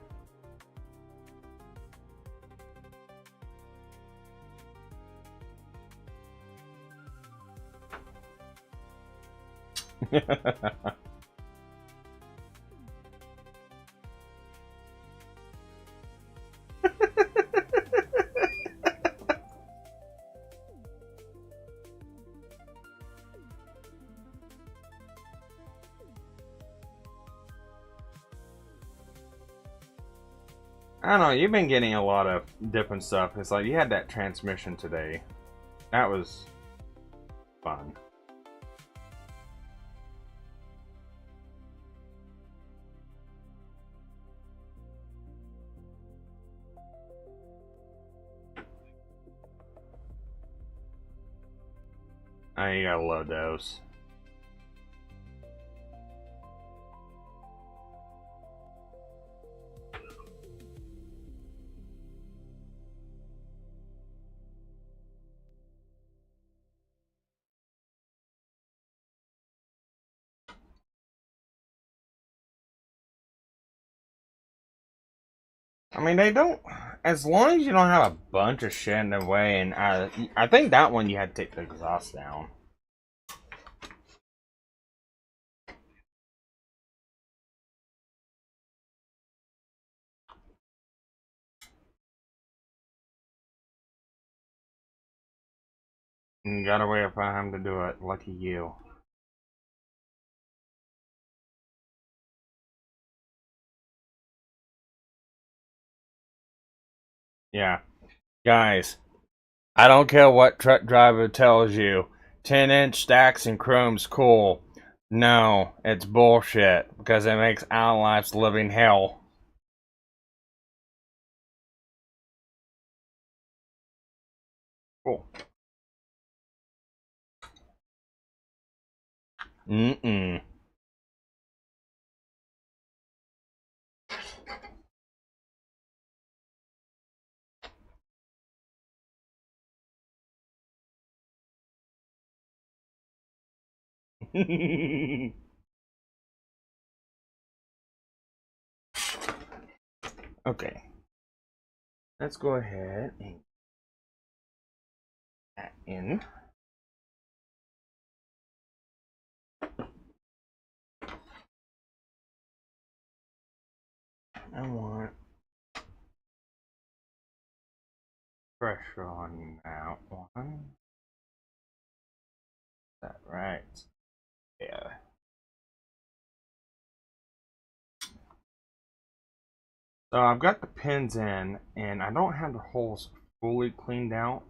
I don't know, you've been getting a lot of different stuff. It's like you had that transmission today. That was fun. You gotta load those. I mean, they don't. As long as you don't have a bunch of shit in the way, and I think that one you had to take the exhaust down. You gotta wait for him to do it. Lucky you. Yeah. Guys, I don't care what truck driver tells you. 10-inch stacks and chrome's cool. No, it's bullshit. Because it makes our lives living hell. Cool. Mm-mm. Okay. Let's go ahead and add in. I want pressure on that one. Is that right? Yeah. So I've got the pins in, and I don't have the holes fully cleaned out.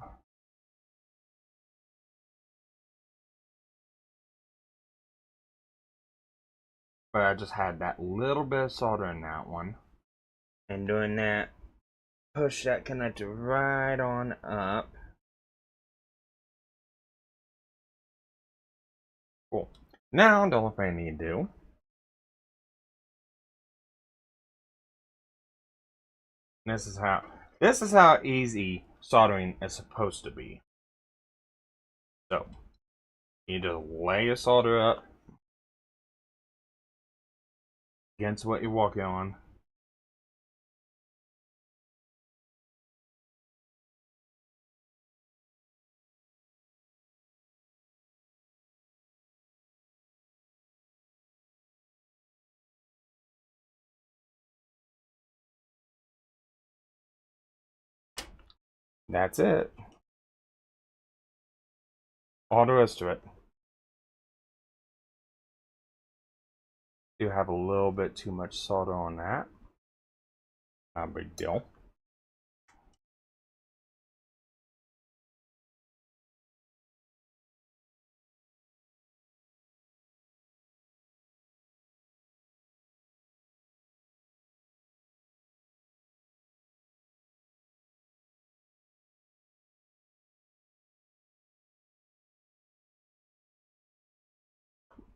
But I just had that little bit of solder in that one. And doing that, push that connector right on up. Cool. Now, the only thing I need to do this is how easy soldering is supposed to be. So you just lay your solder up against what you're working on. That's it. All there is to it. You have a little bit too much solder on that. Not a big deal.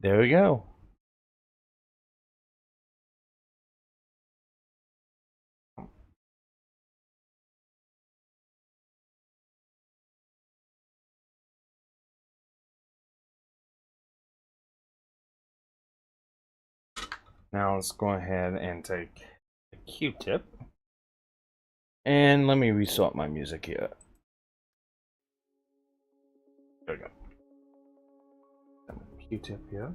There we go. Now let's go ahead and take a Q-tip. And let me resort my music here. There we go. Q-tip here.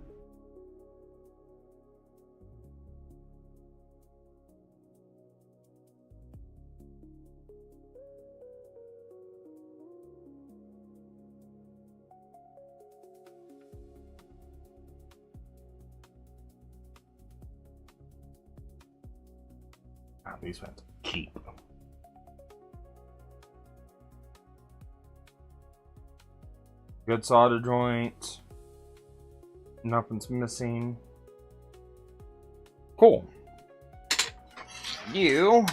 these fans keep. Good solder joint. Nothing's missing. Cool. You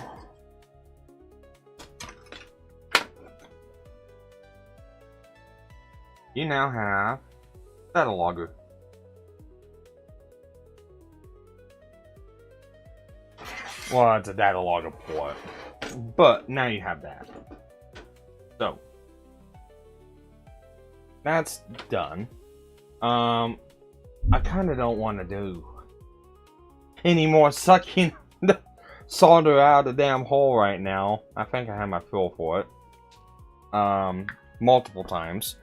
now have data logger. Well, it's a data logger port, but now you have that. So that's done. I kind of don't want to do any more sucking the solder out of the damn hole right now. I think I have my fill for it multiple times.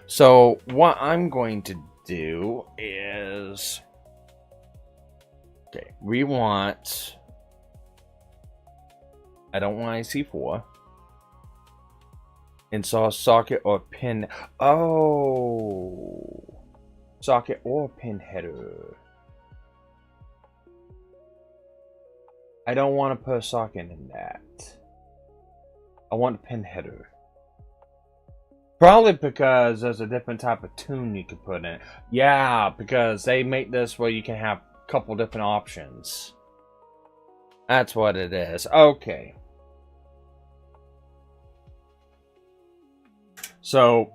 So what I'm going to do is, okay, we want, I don't want IC4. Install socket or pin. Oh, socket or pin header. I don't want to put a socket in that. I want a pin header. Probably because there's a different type of tune you can put in. Yeah, because they make this where you can have a couple different options. That's what it is. Okay. So,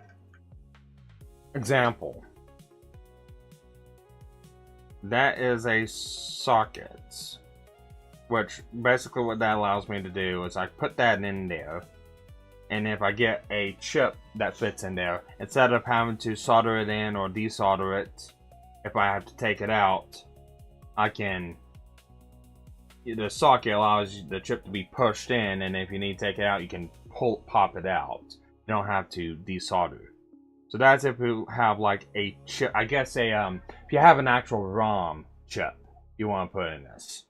example. That is a socket. Which, basically what that allows me to do is I put that in there. And if I get a chip that fits in there, instead of having to solder it in or desolder it, if I have to take it out, I can, the socket allows the chip to be pushed in, and if you need to take it out, you can pop it out. You don't have to desolder. So that's if you have like a chip, I guess if you have an actual ROM chip you want to put in this.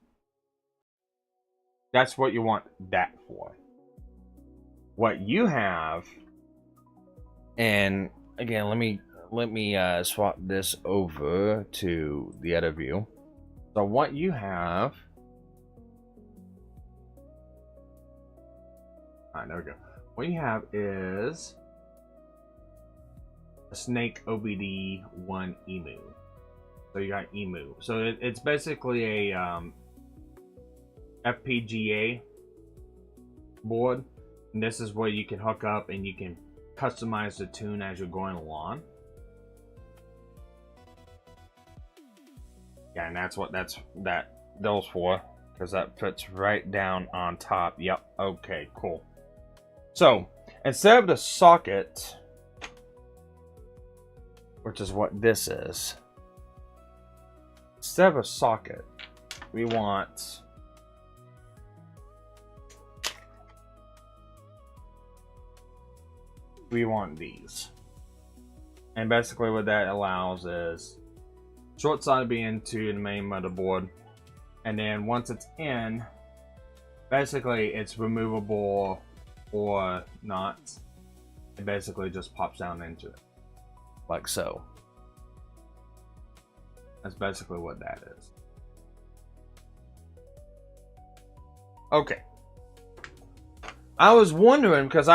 That's what you want that for. What you have, and again, let me swap this over to the other view. So what you have, all right, there we go. What you have is a Snake OBD1 Emu. So you got Emu. So it's basically a FPGA board. And this is where you can hook up and you can customize the tune as you're going along. Yeah, and that's what those for, because that fits right down on top. Yep. Okay, cool. So instead of the socket, which is what this is, instead of a socket, we want these. And basically what that allows is short side be into the main motherboard, and then once it's in, basically it's removable or not. It basically just pops down into it like so. That's basically what that is. Okay. I was wondering because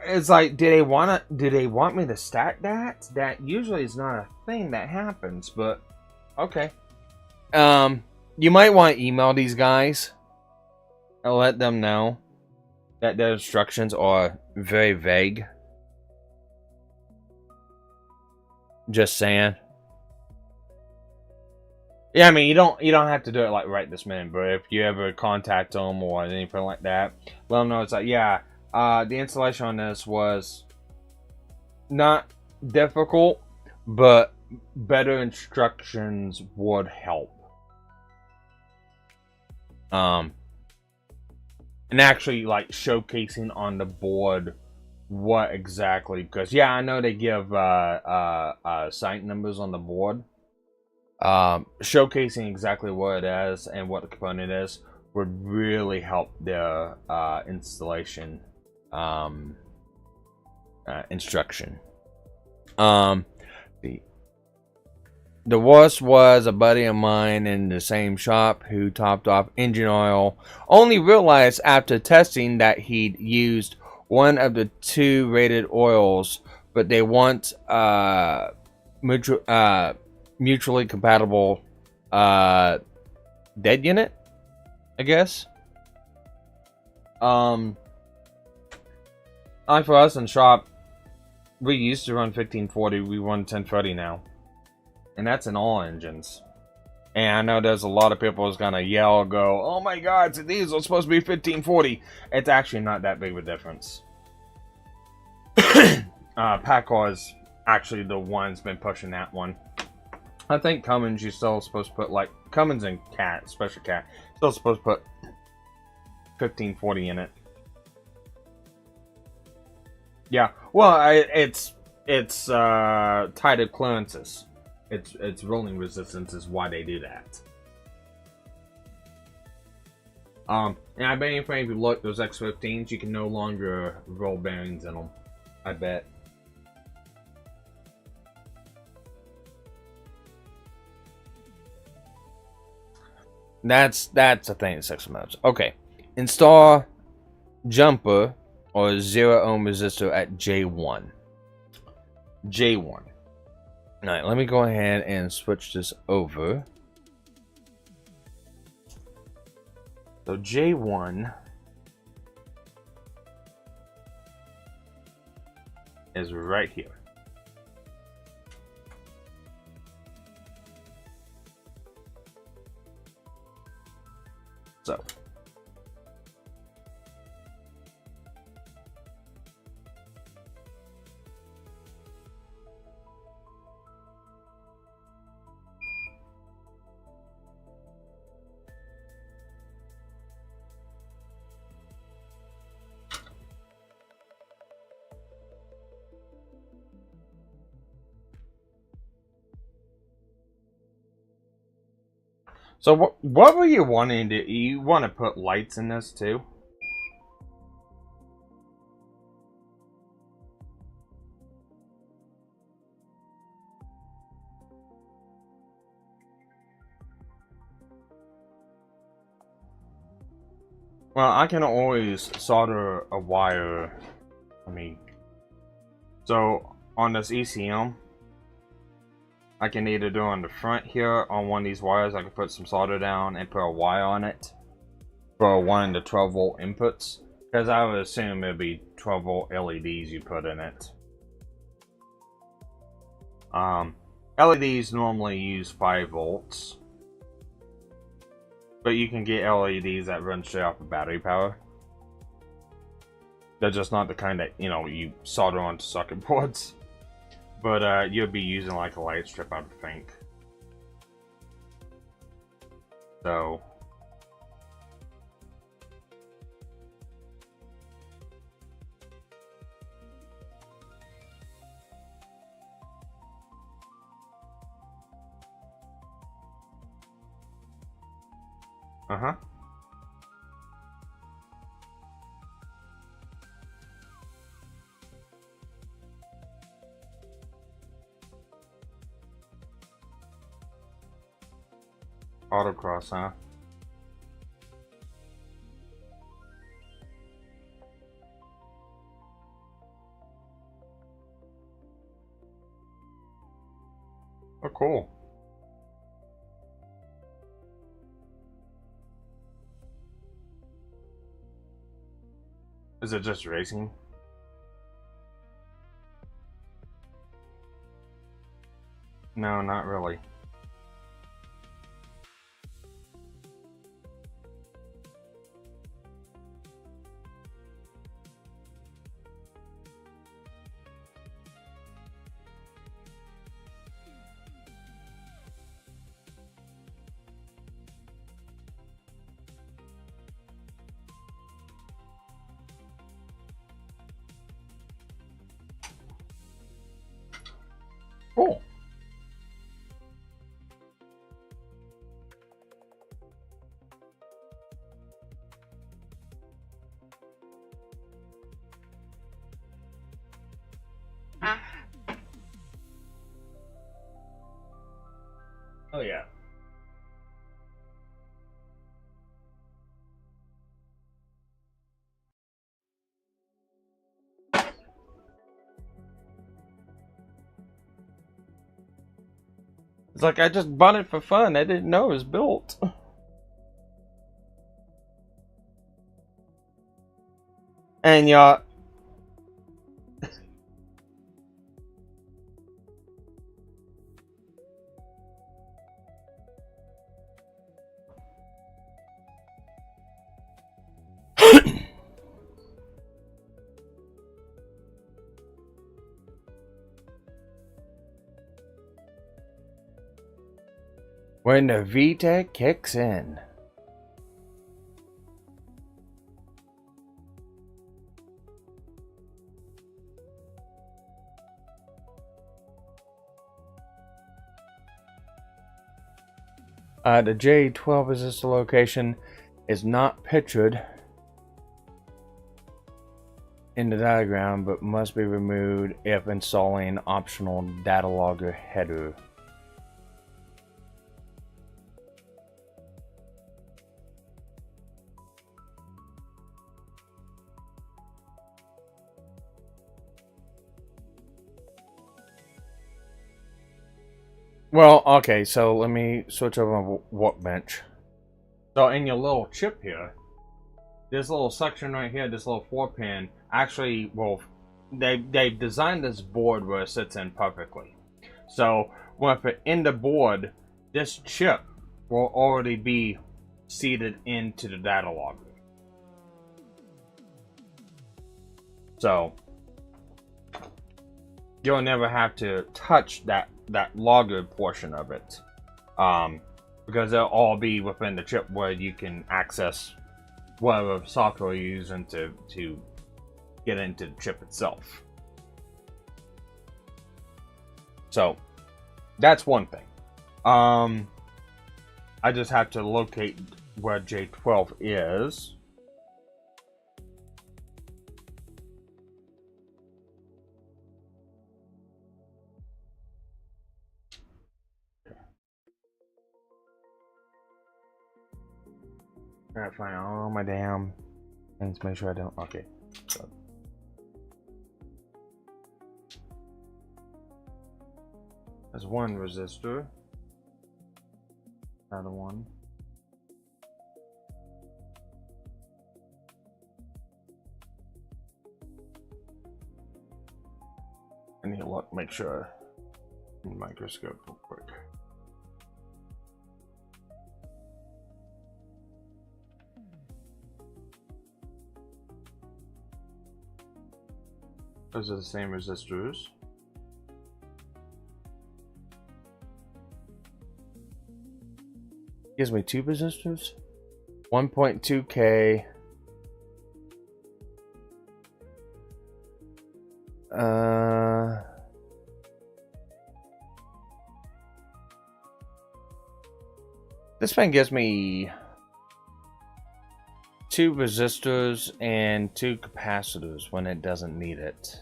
it's like, do they want me to stack that? That usually is not a thing that happens, but okay. You might want to email these guys and let them know that their instructions are very vague. Just saying. Yeah, I mean, you don't have to do it like right this minute, but if you ever contact them or anything like that, let them know it's like, yeah, the installation on this was not difficult, but better instructions would help. And actually, like, showcasing on the board what exactly, because yeah, I know they give site numbers on the board. Showcasing exactly what it is and what the component is would really help their installation instruction. The worst was a buddy of mine in the same shop who topped off engine oil. Only realized after testing that he'd used one of the two rated oils, but they want mutually compatible dead unit, I guess. Like for us in shop, we used to run 1540, we run 1030 now. And that's in all engines. And I know there's a lot of people who's gonna yell, go, oh my god, it's a diesel, it's supposed to be 1540. It's actually not that big of a difference. Packard is actually the one's been pushing that one. I think Cummins, you're still supposed to put, like, Cummins and Cat, Special Cat, still supposed to put 1540 in it. Yeah, well, it's tighter clearances. It's rolling resistance is why they do that. And I bet if you look, those X15s, you can no longer roll bearings in them. I bet. That's the thing. 6 modes. Okay, install jumper or 0 ohm resistor at J1. J1. Alright, let me go ahead and switch this over. So J1 is right here. So what were you wanting to... You want to put lights in this too? Well, I can always solder a wire. So on this ECM, I can either do on the front here on one of these wires, I can put some solder down and put a wire on it for one of the 12 volt inputs, because I would assume it'd be 12 volt LEDs you put in it. LEDs normally use 5 volts, but you can get LEDs that run straight off of battery power. They're just not the kind that, you know, you solder onto socket boards. But you'll be using like a light strip, I would think. So autocross, huh? Oh, cool. Is it just racing? No, not really. Cool. Oh yeah. It's like I just bought it for fun. I didn't know it was built. And y'all, when the VTEC kicks in. The J12 resistor location is not pictured in the diagram, but must be removed if installing optional data logger header. Well, okay, so let me switch over my workbench. So in your little chip here, this little section right here, this little 4-pin, actually, well, they've designed this board where it sits in perfectly. So when it's in the board, this chip will already be seated into the data logger. So you'll never have to touch that logger portion of it, because they'll all be within the chip where you can access whatever software you're using to get into the chip itself. So that's one thing. I just have to locate where J12 is. Gotta find all my damn things to make sure I don't. Okay. So. There's one resistor. Another one. I need to look, make sure. Microscope real quick. Those are the same resistors. Gives me two resistors. 1.2K. This thing gives me two resistors and two capacitors when it doesn't need it.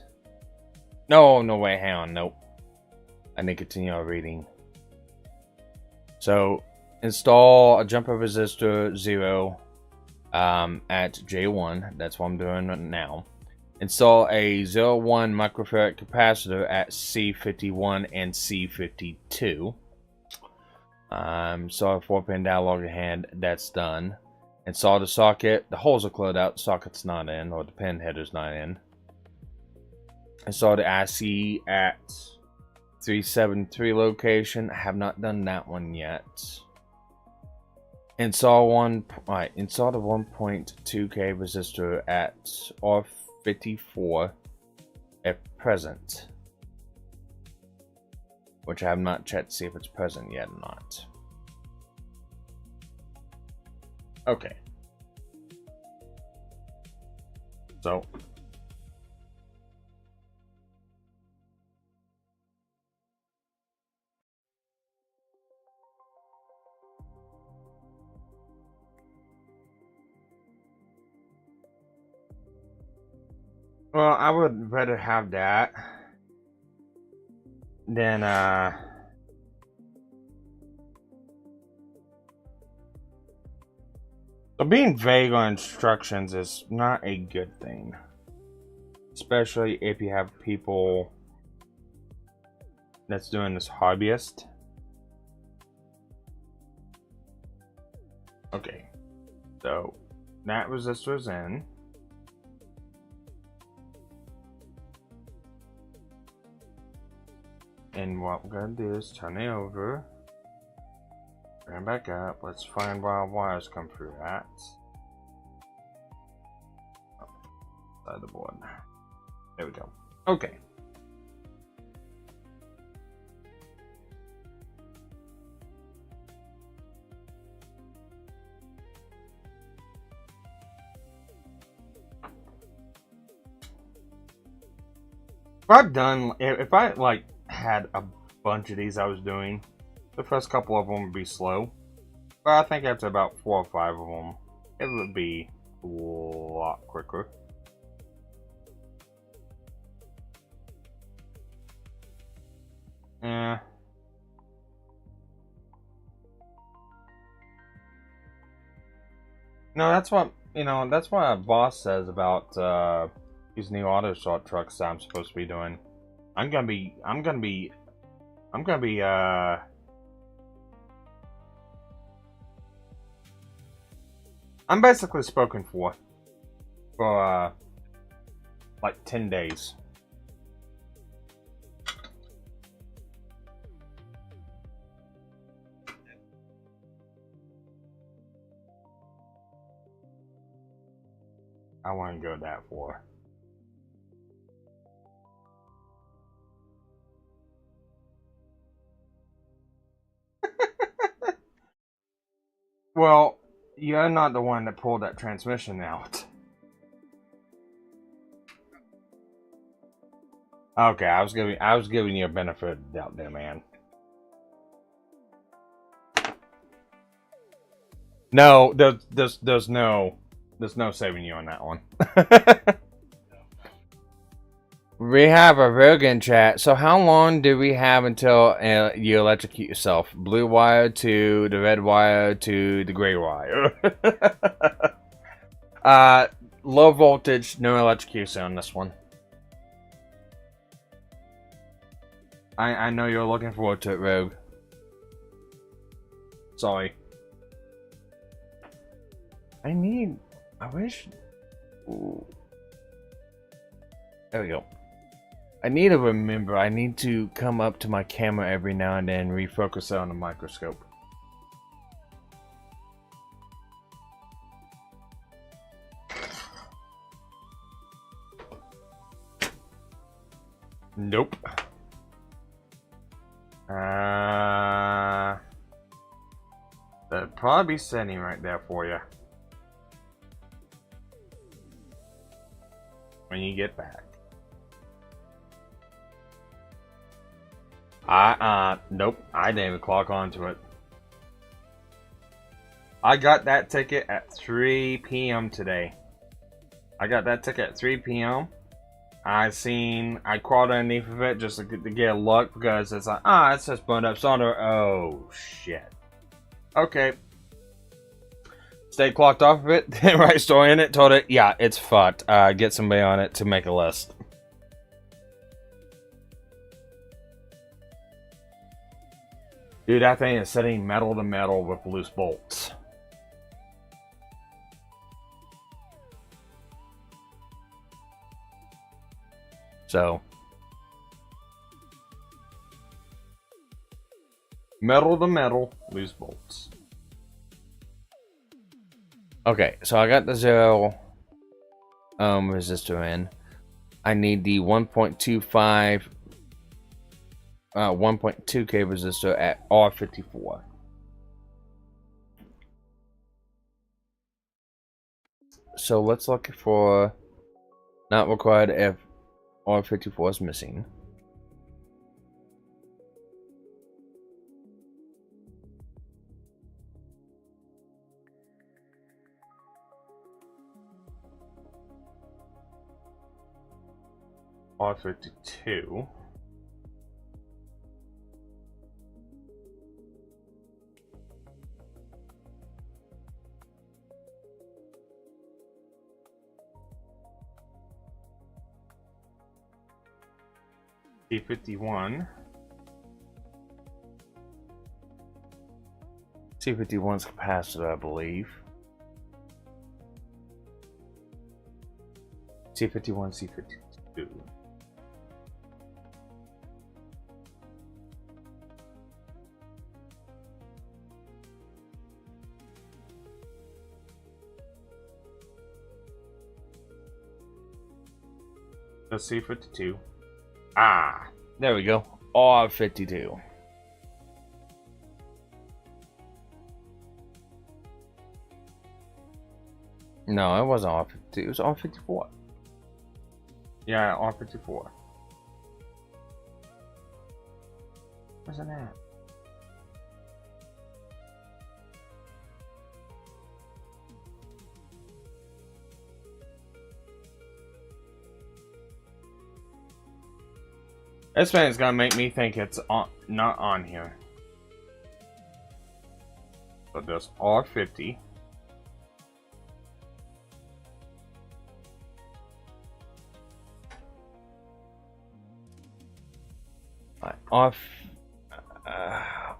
No way, hang on, nope. I need to continue our reading. So, install a jumper resistor 0 at J1. That's what I'm doing now. Install a 0.1 microfarad capacitor at C51 and C52. Install a 4-pin data logger hand. That's done. Install the socket. The holes are closed out. The socket's not in, or the pin header's not in. Install the IC at 373 location. I have not done that one yet. Install the 1.2K resistor at R54 if present, which I have not checked to see if it's present yet or not. Okay. So well, I would rather have that than So being vague on instructions is not a good thing. Especially if you have people that's doing this hobbyist. Okay. So that resistor's in. And what we're gonna do is turn it over. Bring it back up. Let's find where our wires come through that. Side the board. There we go. Okay. If I like had a bunch of these I was doing, the first couple of them would be slow, but I think after about 4 or 5 of them, it would be a lot quicker. Yeah. No, that's what, that's what our boss says about these new auto sort trucks that I'm supposed to be doing. I'm basically spoken for like 10 days. I wouldn't go that far. Well, you're not the one that pulled that transmission out. Okay, I was giving you a benefit of the doubt there, man. No, there's no saving you on that one. We have a Rogan chat. So how long do we have until you electrocute yourself? Blue wire to the red wire to the gray wire. Low voltage, no electrocution on this one. I know you're looking forward to it, Rogue. Sorry. I wish... Ooh. There we go. I need to remember, I need to come up to my camera every now and then, refocus it on the microscope. Nope. That'd probably be setting right there for you. When you get back. Nope. I didn't even clock onto it. I got that ticket at 3 p.m. today. I got that ticket at 3 p.m. I crawled underneath of it just to get a look because it's like, it's just burned up solder. Oh, shit. Okay. Stay clocked off of it. Then right store in it. Told it, yeah, it's fucked. Get somebody on it to make a list. Dude, that thing is setting metal to metal with loose bolts. So, metal to metal, loose bolts. Okay, so I got the 0 resistor in. I need the 1.25 1.2K resistor at R54. So let's look for not required if R54 is missing. R52. C51. C51's capacitor, I believe. C51, C52. Let's see, 52. Ah, there we go. R52. No, it wasn't R52. It was R54. Yeah, R54. Where's it at? This man is gonna make me think it's not on here. But there's R50.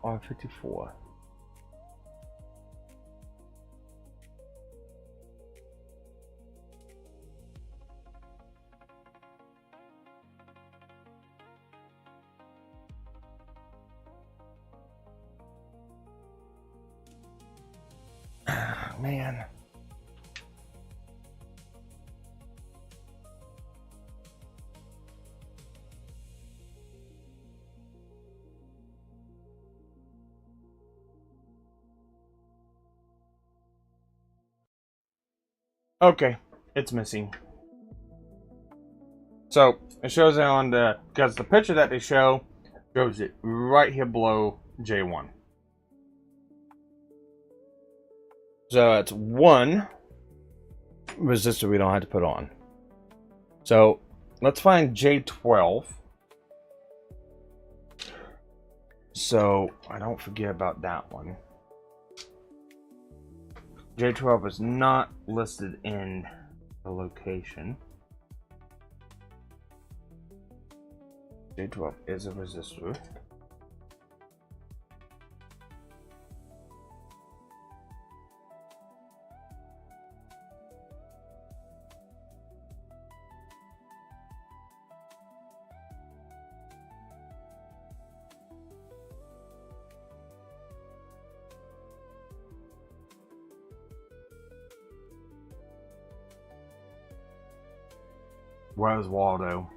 R54. Man. Okay, it's missing. So it shows it on the, because the picture that they shows it right here below J1. So it's one resistor we don't have to put on. So let's find J12. So I don't forget about that one. J12 is not listed in the location. J12 is a resistor. Where's Waldo?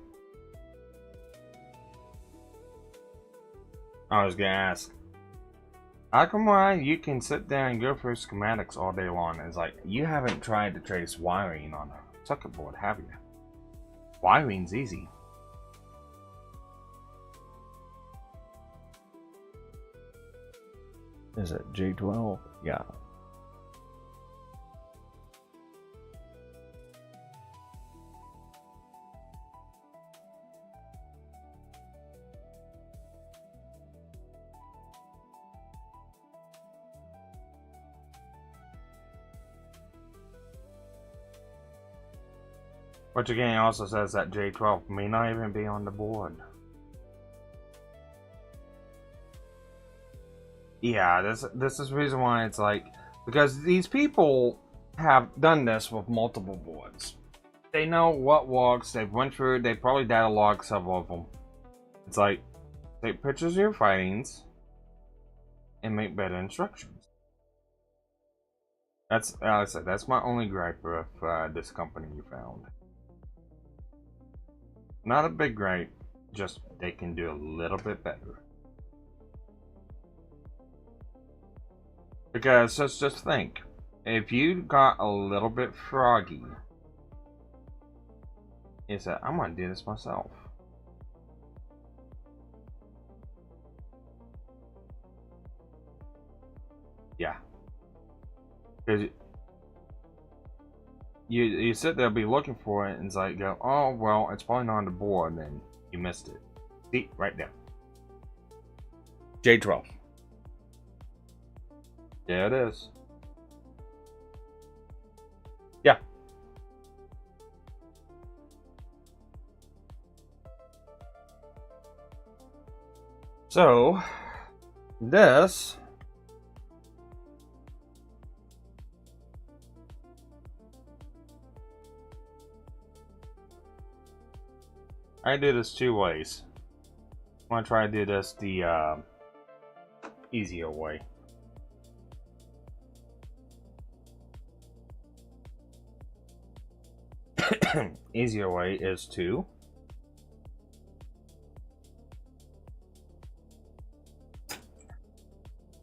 I was gonna ask, how come you can sit there and go through schematics all day long? It's like, you haven't tried to trace wiring on a circuit board, have you? Wiring's easy. Is it J12? Yeah. Which again also says that J12 may not even be on the board. Yeah, this is the reason why it's like, because these people have done this with multiple boards. They know what works, they've went through, they probably data logged several of them. It's like, take pictures of your findings and make better instructions. That's, like I said, that's my only gripe with this company you found. Not a big gripe, just they can do a little bit better. Because just think, if you got a little bit froggy, you said, I'm gonna do this myself. Yeah. Because you sit there, be looking for it, and it's like, go, oh, well, it's probably not on the board, and then you missed it. See, right there. J12. Yeah, it is. Yeah. So, this I do this two ways. I want to try to do this the easier way. Easier way is to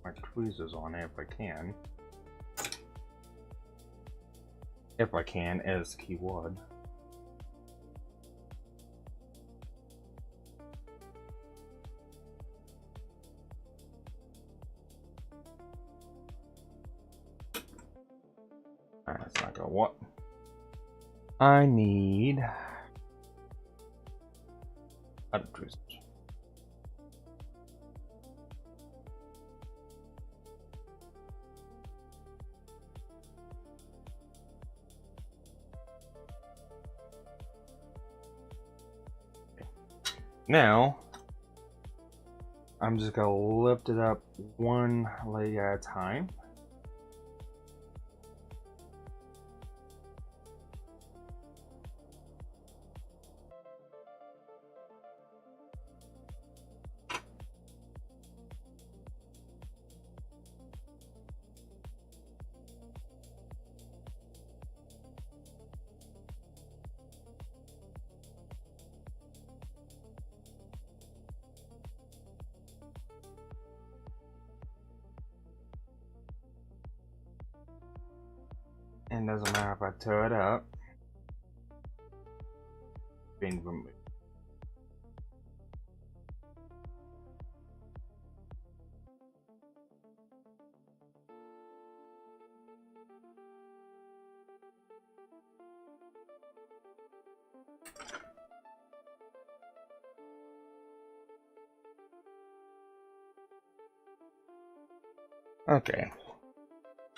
my tweezers on it if I can. If I can is the key word. Alright, that's not gonna what? I need other tweezers. Now, I'm just gonna lift it up one leg at a time. And doesn't matter if I tear it up. Being removed. Okay.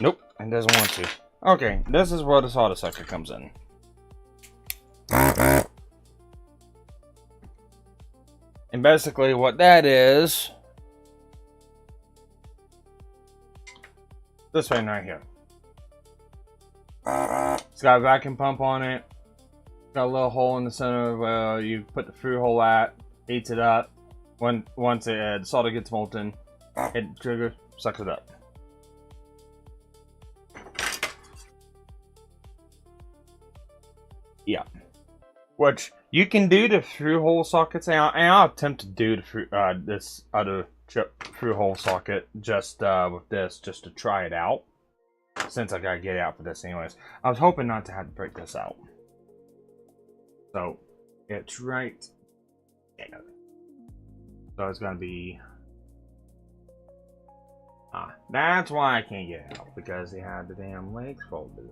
Nope, it doesn't want to. Okay, this is where the solder sucker comes in. And basically what that is, this thing right here. It's got a vacuum pump on it. Got a little hole in the center where you put the through hole at, heats it up. Once the solder gets molten, hit the trigger, sucks it up. Yeah, which you can do the through hole sockets, and I'll attempt to do the this other chip through hole socket just with this, just to try it out. Since I gotta get it out for this anyways, I was hoping not to have to break this out. So it's right there. So it's gonna be. That's why I can't get it out, because they had the damn legs folded.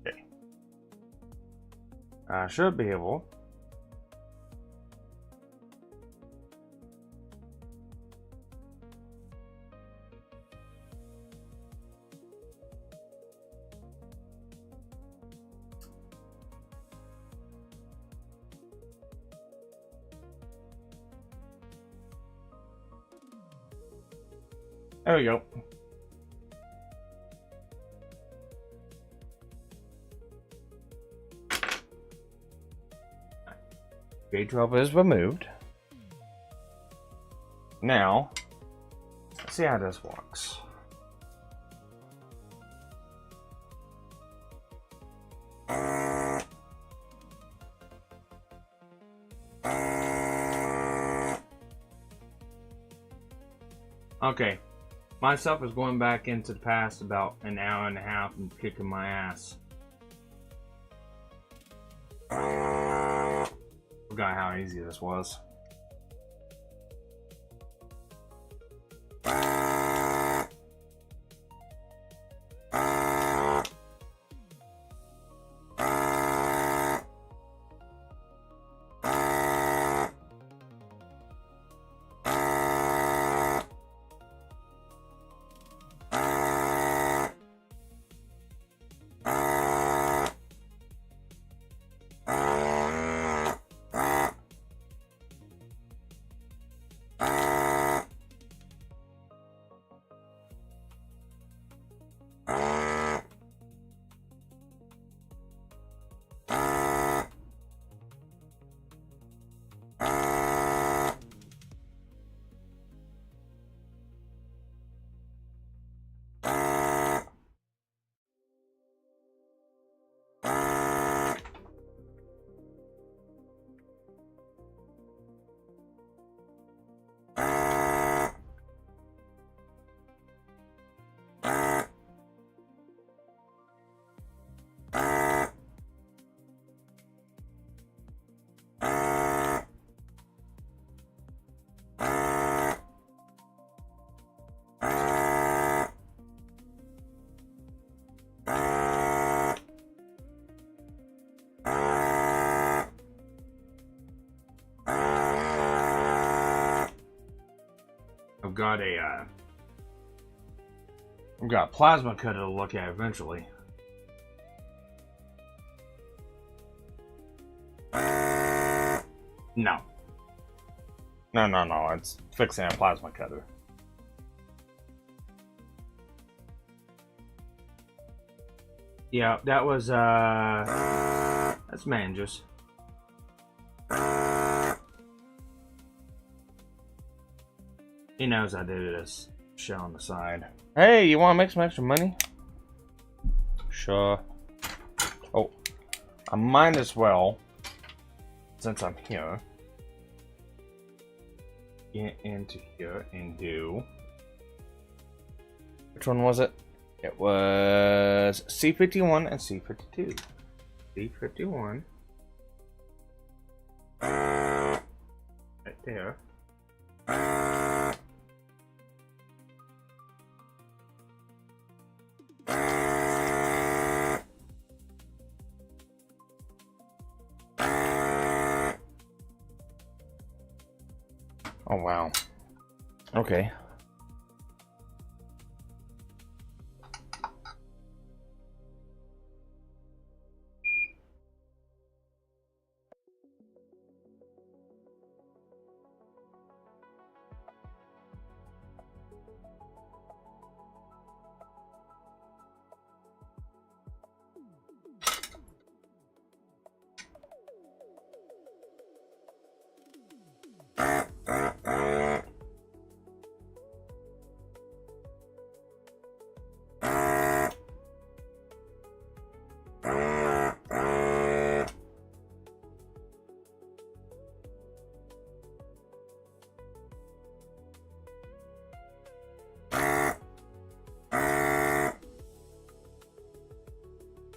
Okay. I should be able. There we go. Gauge valve is removed. Now, let's see how this works. Okay. Myself is going back into the past about an hour and a half and kicking my ass. Forgot how easy this was. I've got a plasma cutter to look at eventually. No. No. It's fixing a plasma cutter. Yeah, that was, that's Manjus. He knows I did this show on the side. Hey, you want to make some extra money? Sure. Oh, I might as well, since I'm here, get into here and do... Which one was it? It was C51 and C52. C51. Right there. Oh, wow. Okay.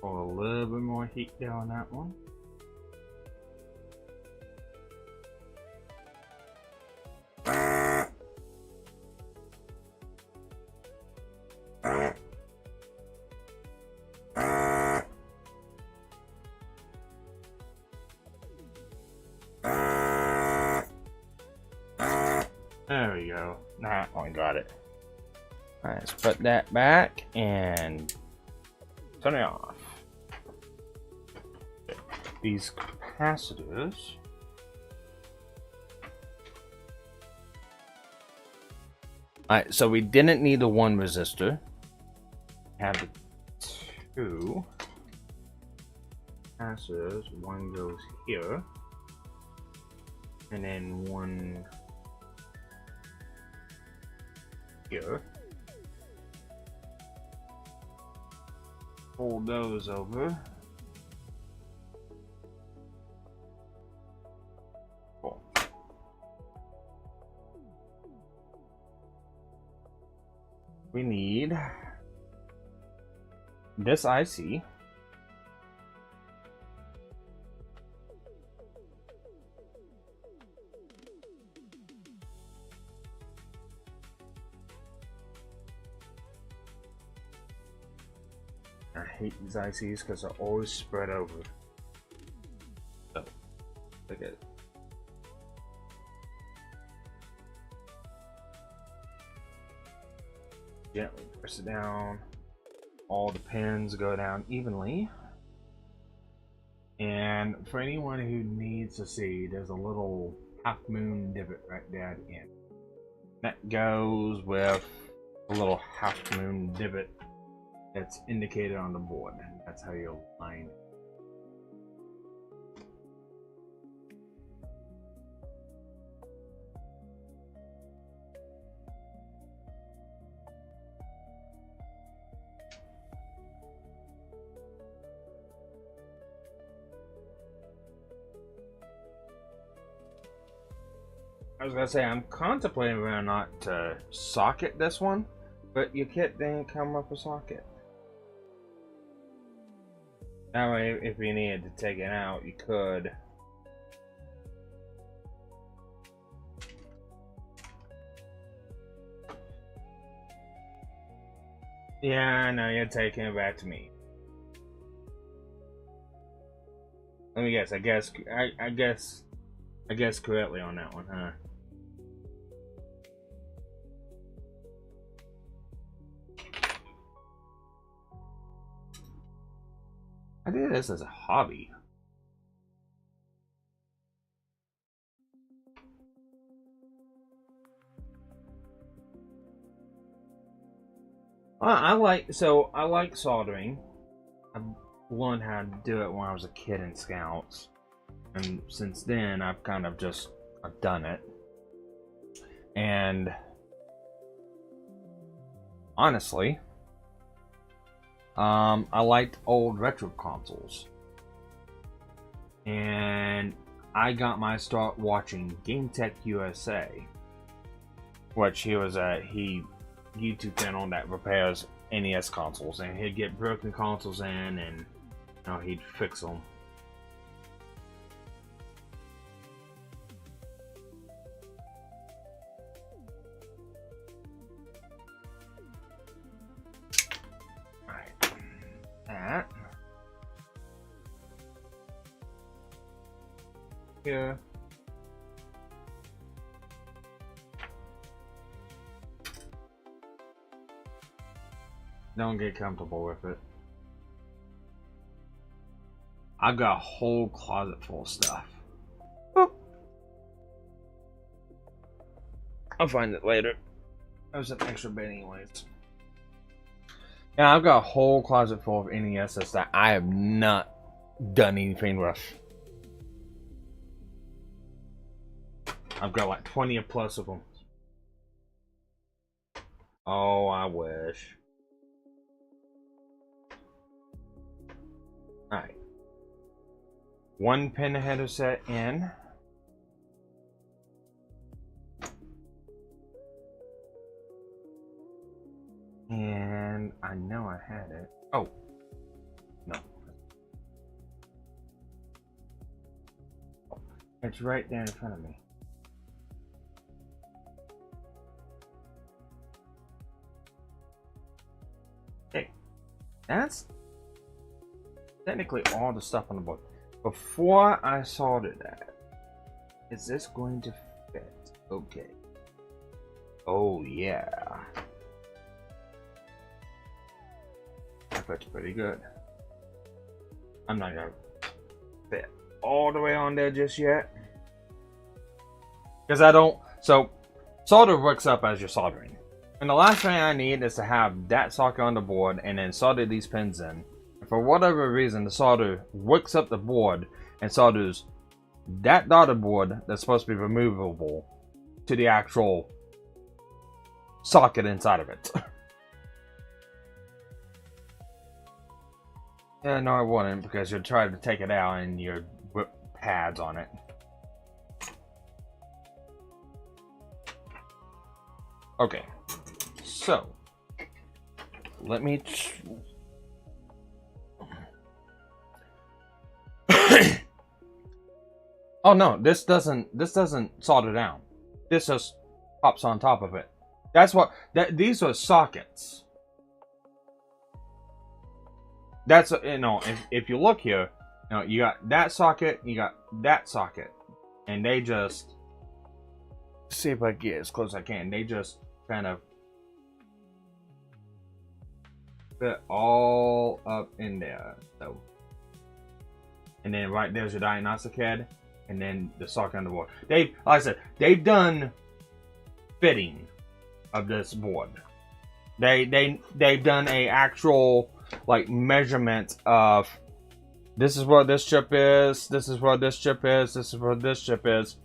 Pour a little bit more heat down that one. There we go. Nah, I got it. Alright, let's put that back and turn it off. These capacitors. Alright, so we didn't need the one resistor. Had the two capacitors. One goes here. And then one here. Fold those over. Cool. We need this IC. I hate these ICs because they're always spread over. So, look at it. Gently press it down. All the pins go down evenly. And for anyone who needs to see, there's a little half moon divot right there at the end. That goes with a little half moon divot that's indicated on the board. That's how you'll line it. I was gonna say, I'm contemplating whether or not to socket this one, but your kit didn't come up with socket. That way, if you needed to take it out, you could. Yeah, I know, you're taking it back to me. Let me guess, I guess correctly on that one, huh? I did this as a hobby. I like soldering. I learned how to do it when I was a kid in Scouts, and since then I've kind of just done it. And honestly, I liked old retro consoles, and I got my start watching Game Tech USA, which he YouTube channel that repairs NES consoles, and he'd get broken consoles in, and he'd fix them. Alright, that here. Don't get comfortable with it. I've got a whole closet full of stuff. Boop. I'll find it later. There's an extra bit anyways. Yeah, I've got a whole closet full of NESs that I have not done anything with. I've got like 20 plus of them. Oh, I wish. Alright. One pin header set in. And I know I had it. Oh. No. It's right there in front of me. Hey. That's technically all the stuff on the board. Before I soldered that, is this going to fit? Okay. Oh yeah. That fits pretty good. I'm not gonna fit all the way on there just yet. Because I don't, so solder works up as you're soldering. And the last thing I need is to have that socket on the board and then solder these pins in. For whatever reason, the solder wicks up the board and solders that daughter board that's supposed to be removable to the actual socket inside of it. Yeah, no, I wouldn't, because you'll try to take it out and your whip pads on it. Okay, so let me. Oh no, this doesn't solder down. This just pops on top of it. That's what these are sockets. That's if you look here, you got that socket, you got that socket, and they just, see if I get as close as I can. They just kind of fit all up in there. So, and then right there's your diagnostic head. And then the socket on the board. Like I said, they've done fitting of this board. They've done a actual like measurement of this is where this chip is, this is where this chip is, this is where this chip is,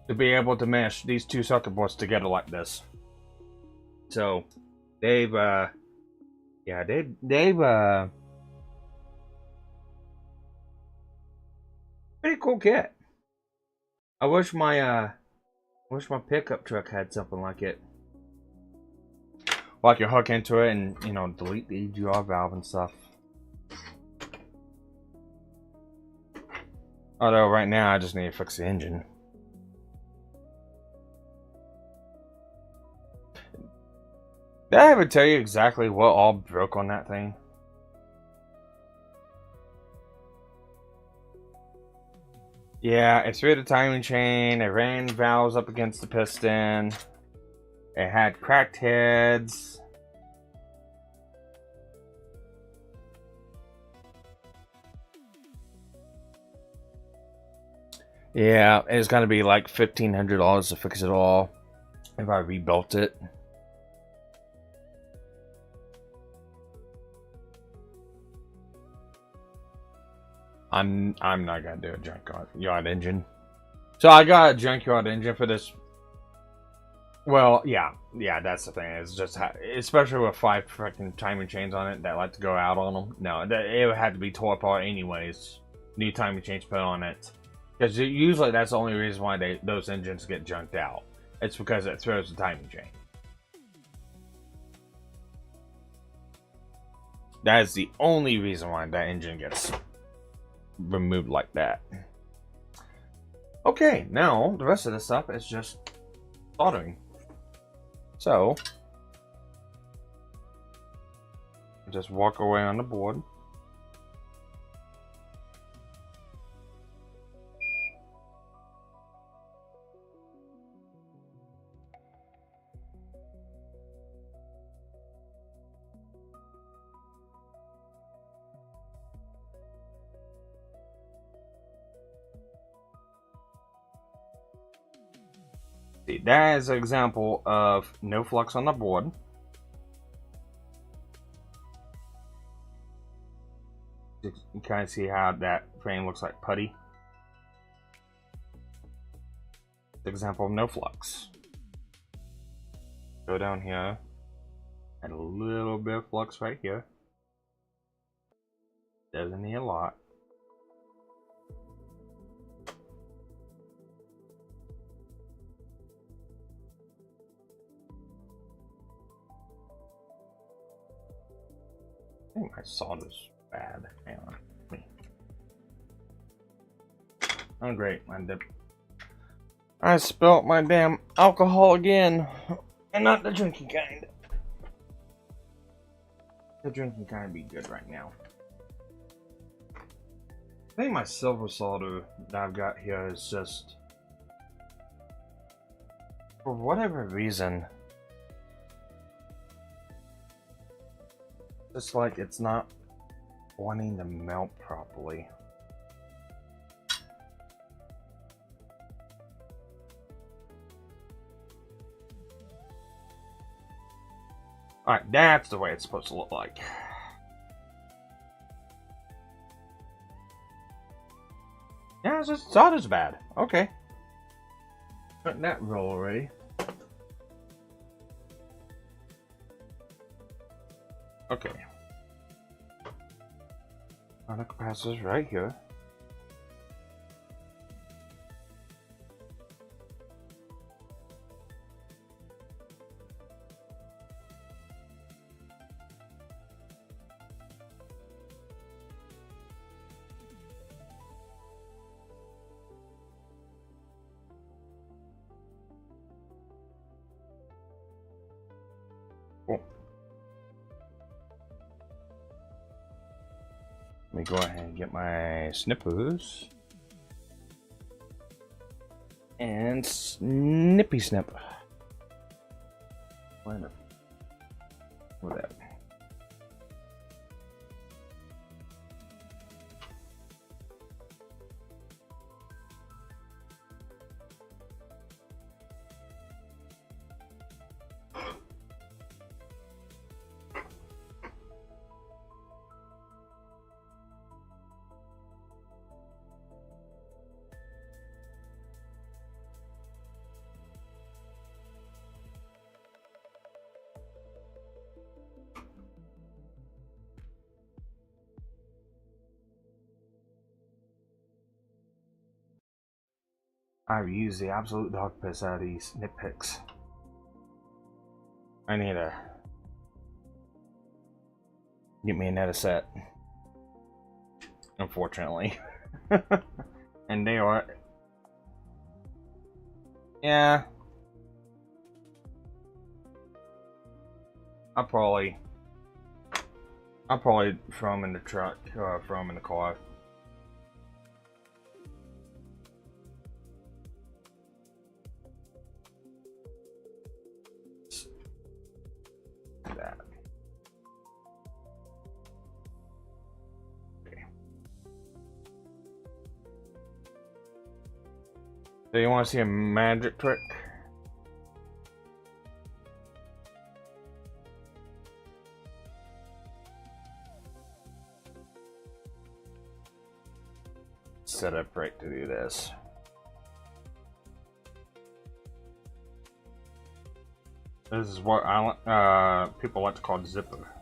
to be able to mesh these two circuit boards together like this. So they've pretty cool kit. I wish my pickup truck had something like it. Well, I can hook into it and delete the EGR valve and stuff. Although right now I just need to fix the engine. Did I ever tell you exactly what all broke on that thing? Yeah, it threw the timing chain, it ran valves up against the piston, it had cracked heads. Yeah, it's gonna be like $1,500 to fix it all if I rebuilt it. I'm not gonna do a junkyard engine. So I got a junkyard engine for this. Well, yeah, that's the thing. It's just especially with 5 freaking timing chains on it that like to go out on them. No, it would have to be tore apart anyways. New timing chains put on it, because usually that's the only reason why those engines get junked out. It's because it throws the timing chain. That is the only reason why that engine gets removed like that. Okay, now the rest of this stuff is just soldering. So just walk away on the board. See, that is an example of no flux on the board. You can kind of see how that frame looks like putty. Example of no flux. Go down here, add a little bit of flux right here. Doesn't need a lot. I think my solder's bad. Hang on. Oh great, my dip. I spilt my damn alcohol again. And not the drinking kind. The drinking kind would be good right now. I think my silver solder that I've got here is just, for whatever reason, just like it's not wanting to melt properly. Alright, that's the way it's supposed to look like. Yeah, it's not as bad. Okay. Got that roll already. Okay. The capacitor's right here. Cool. Let me go ahead and get my snippers. And snippy snip. Line up with that. I've used the absolute dog piss out of these nitpicks. I need to get me another set, unfortunately. And they are, yeah, I'll probably throw them in the truck or throw them in the car. That. Okay. So you want to see a magic trick? Set up right to do this. This is what people like to call zipper.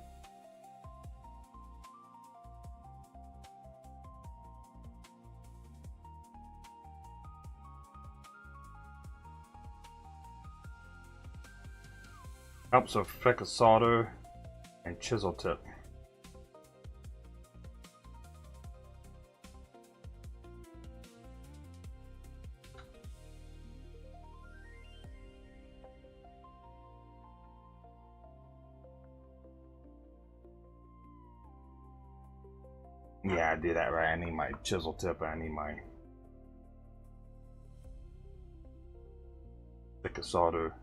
Helps with thicker solder and chisel tip. Yeah, I do that right. I need my chisel tip. I need my thicker solder.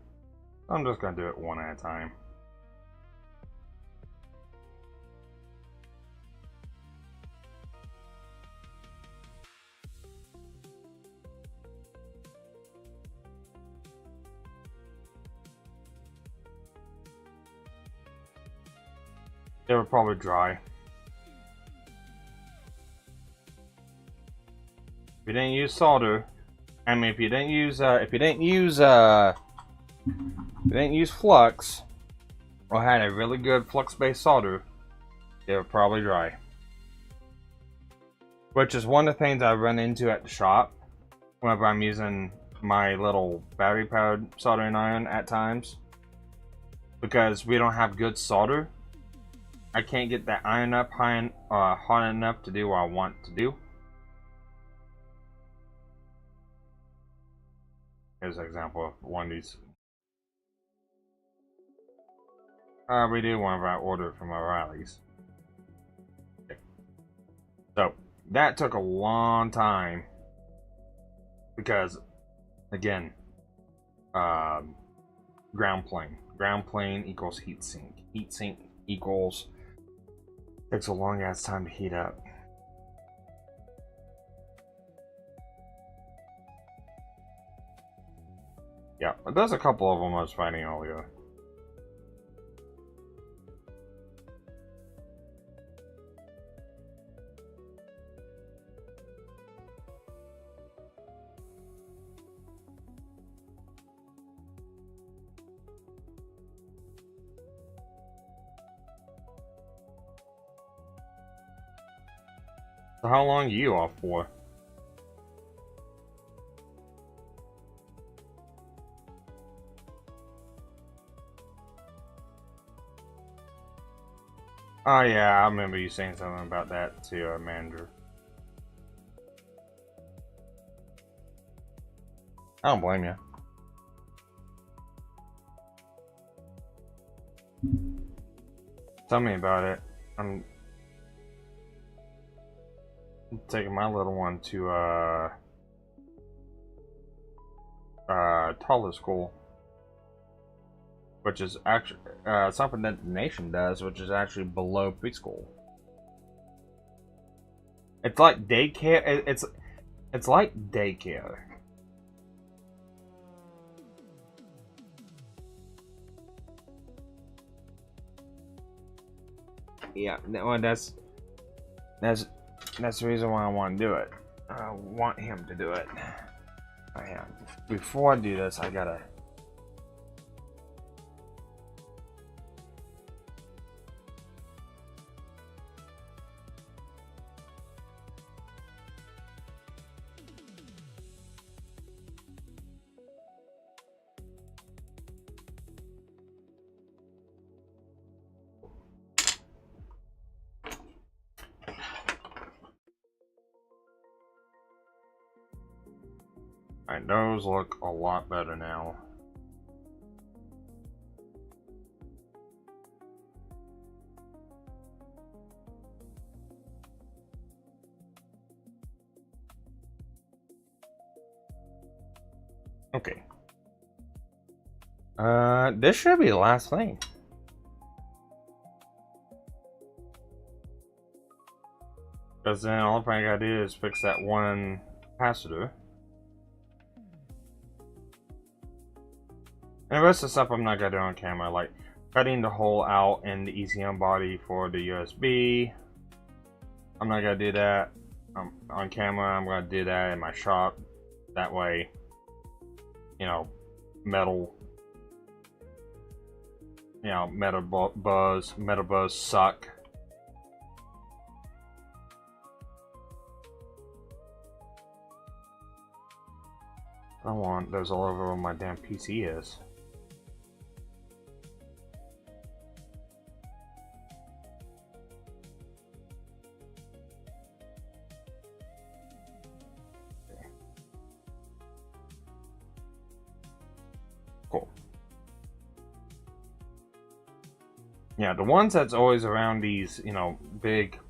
I'm just gonna do it one at a time. It would probably dry. If you didn't use solder, I mean, if you didn't use flux or had a really good flux-based solder, it would probably dry. Which is one of the things I run into at the shop whenever I'm using my little battery-powered soldering iron at times, because we don't have good solder. I can't get that iron up hot enough to do what I want to do. Here's an example of one of these. We do one of our order from O'Reilly's. Okay. So that took a long time because, again, ground plane. Ground plane equals heat sink. Heat sink equals takes a long ass time to heat up. Yeah, but there's a couple of them I was fighting earlier. So how long are you off for? Oh yeah, I remember you saying something about that to your manager. I don't blame you. Tell me about it. I'm taking my little one to toddler school, which is actually something that the nation does, which is actually below preschool. It's like daycare. It's like daycare. Yeah, well, that's the reason why I want to do it. I want him to do it. Before I do this, I gotta. Alright, those look a lot better now. Okay. This should be the last thing. Because then all I gotta do is fix that one capacitor. And the rest of the stuff I'm not gonna do on camera, like cutting the hole out in the ECM body for the USB. I'm not gonna do that on camera. I'm gonna do that in my shop. That way, you know, metal buzz suck. I don't want those all over where my damn PC is. Cool. Yeah, the ones that's always around these, you know, big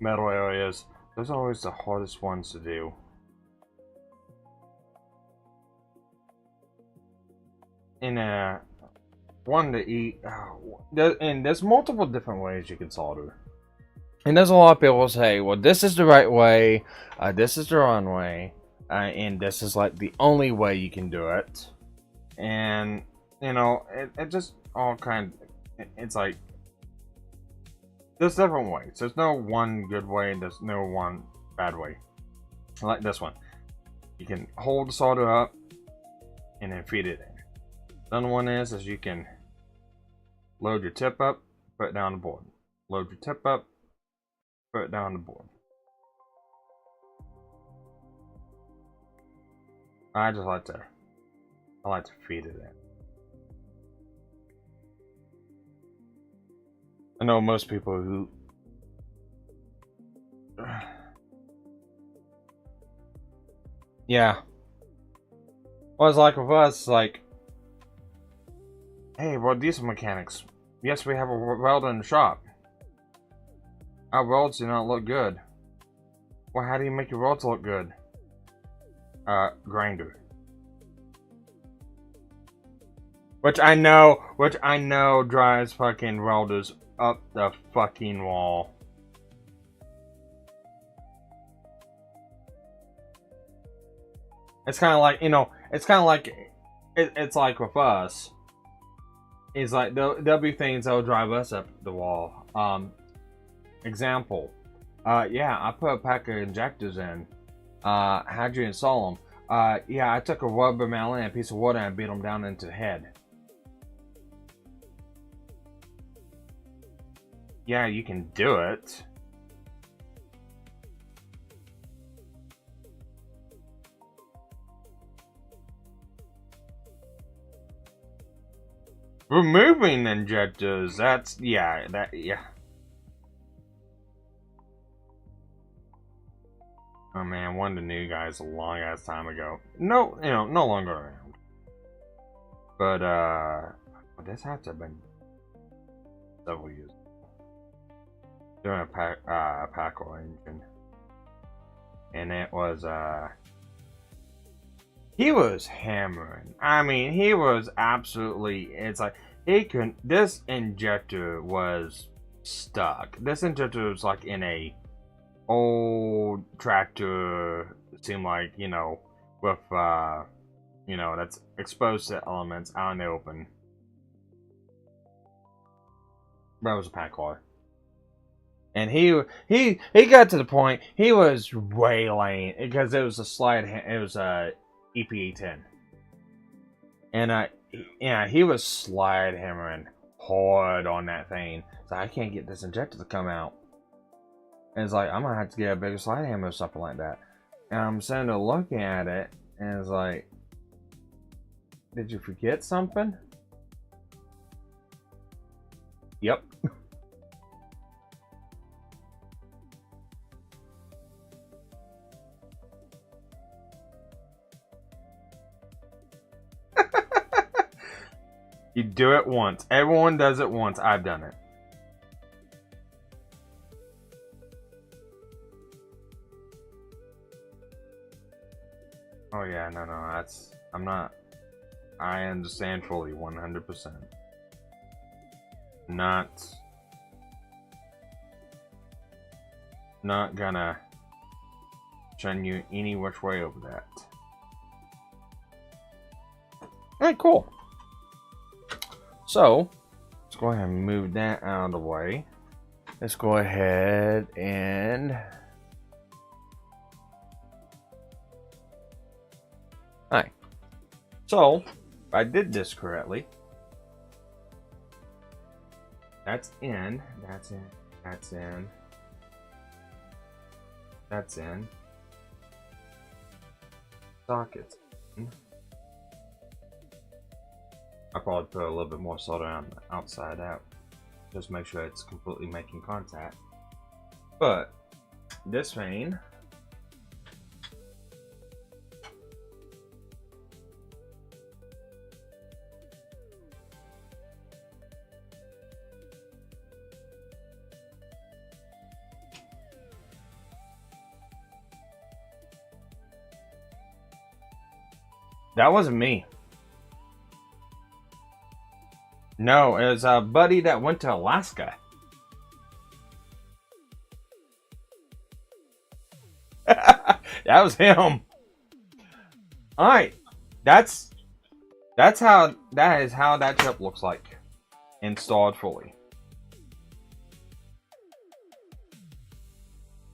metal areas, those are always the hardest ones to do. And one to eat, and there's multiple different ways you can solder. And there's a lot of people say, well, this is the right way, this is the wrong way, and this is like the only way you can do it. And you know, it just all kind of, it's like there's different ways. There's no one good way and there's no one bad way. Like this one, you can hold the solder up and then feed it in. The other one is you can load your tip up, put it down the board. Load your tip up, put it down the board. I like to feed it in. I know most people who yeah. Well, it's like with us, like, hey, we're diesel mechanics. Yes, we have a welder in the shop. Our welds do not look good. Well, how do you make your welds look good? Grinder. Which I know drives fucking welders up the fucking wall. It's kind of like, you know, it's kind of like, it's like with us. It's like, there'll be things that'll drive us up the wall. Example. Yeah, I put a pack of injectors in. How'd you install them? Yeah, I took a rubber mallet and a piece of water and beat them down into the head. Yeah, you can do it. Removing injectors, that's, yeah. Oh man, one of the new guys a long ass time ago. No, you know, no longer around. But, this had to have been several years ago. Doing a Paco engine. And it was, he was hammering. I mean, he was absolutely, it's like, he couldn't, this injector was stuck. This injector was like in a old tractor, it seemed like, you know, with, you know, that's exposed to elements out in the open. That was a pack car. And he got to the point, he was waylaying, because it was a slide, it was a EP10. And, yeah, he was slide hammering hard on that thing. So I can't get this injector to come out. And it's like, I'm gonna have to get a bigger slide hammer or something like that. And I'm sitting there looking at it, and it's like, did you forget something? Yep. You do it once. Everyone does it once. I've done it. Oh yeah, no, that's, I'm not, I understand fully, 100%. Not gonna shun you any which way over that. Alright, cool. So let's go ahead and move that out of the way. Let's go ahead and alright. So if I did this correctly, that's in, that's in, that's in, that's in, sockets in. I'll probably put a little bit more solder on the outside out. Just make sure it's completely making contact. But this vein, that wasn't me. No, it was a buddy that went to Alaska. That was him. Alright. That is how that chip looks like. Installed fully.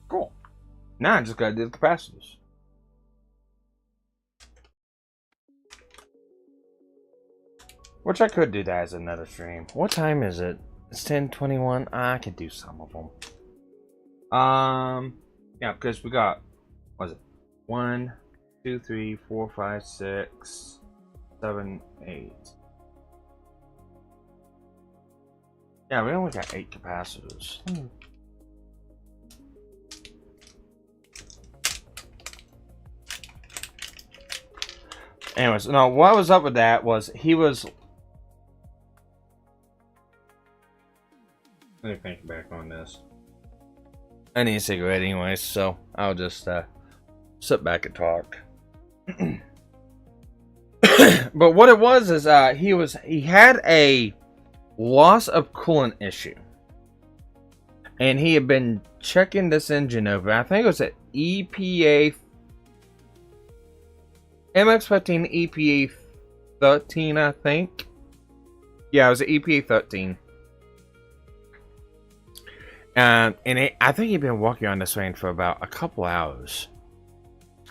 Cool. Now I just gotta do the capacitors. Which I could do that as another stream. What time is it? It's 10:21. I could do some of them. Yeah, because we got, what is it? 1, 2, 3, 4, 5, 6, 7, 8. Yeah, we only got 8 capacitors. Anyways, no, what was up with that was he was. Let me think back on this. I need a cigarette anyway, so I'll just sit back and talk. But what it was is he had a loss of coolant issue, and he had been checking this engine over. I think it was at EPA MX-15 EPA 13, I think. Yeah, it was an EPA 13. I think he'd been working on this thing for about a couple hours.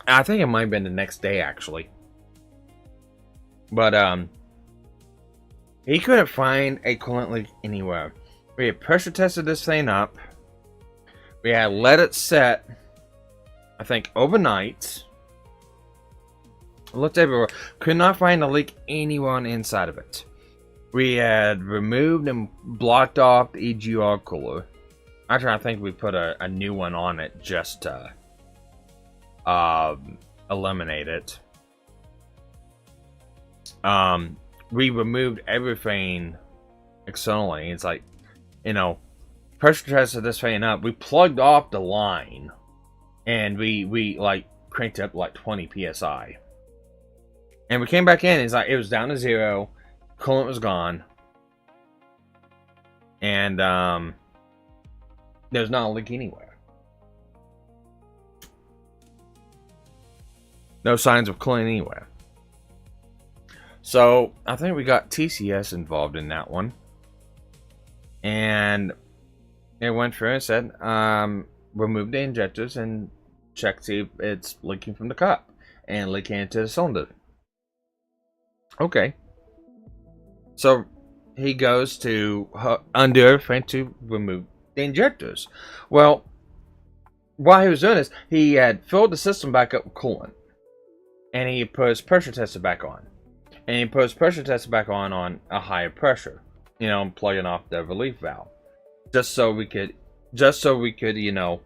I think it might have been the next day, actually. But, he couldn't find a coolant leak anywhere. We had pressure tested this thing up. We had let it set, I think, overnight. Looked everywhere. Could not find a leak anywhere on the inside of it. We had removed and blocked off the EGR cooler. Actually, I think we put a new one on it just to eliminate it. We removed everything externally. It's like, you know, pressure tested this thing up. We plugged off the line, and we like cranked up like 20 psi. And we came back in. It's like it was down to 0. Coolant was gone, and there's not a leak anywhere. No signs of coolant anywhere. So I think we got TCS involved in that one, and it went through and said, remove the injectors and check to see if it's leaking from the cup and leaking into the cylinder. Okay. So he goes to undo everything to remove the injectors. Well, while he was doing this, he had filled the system back up with coolant, and he put his pressure tester back on, and he put his pressure tester back on a higher pressure, you know, plugging off the relief valve, just so we could, you know,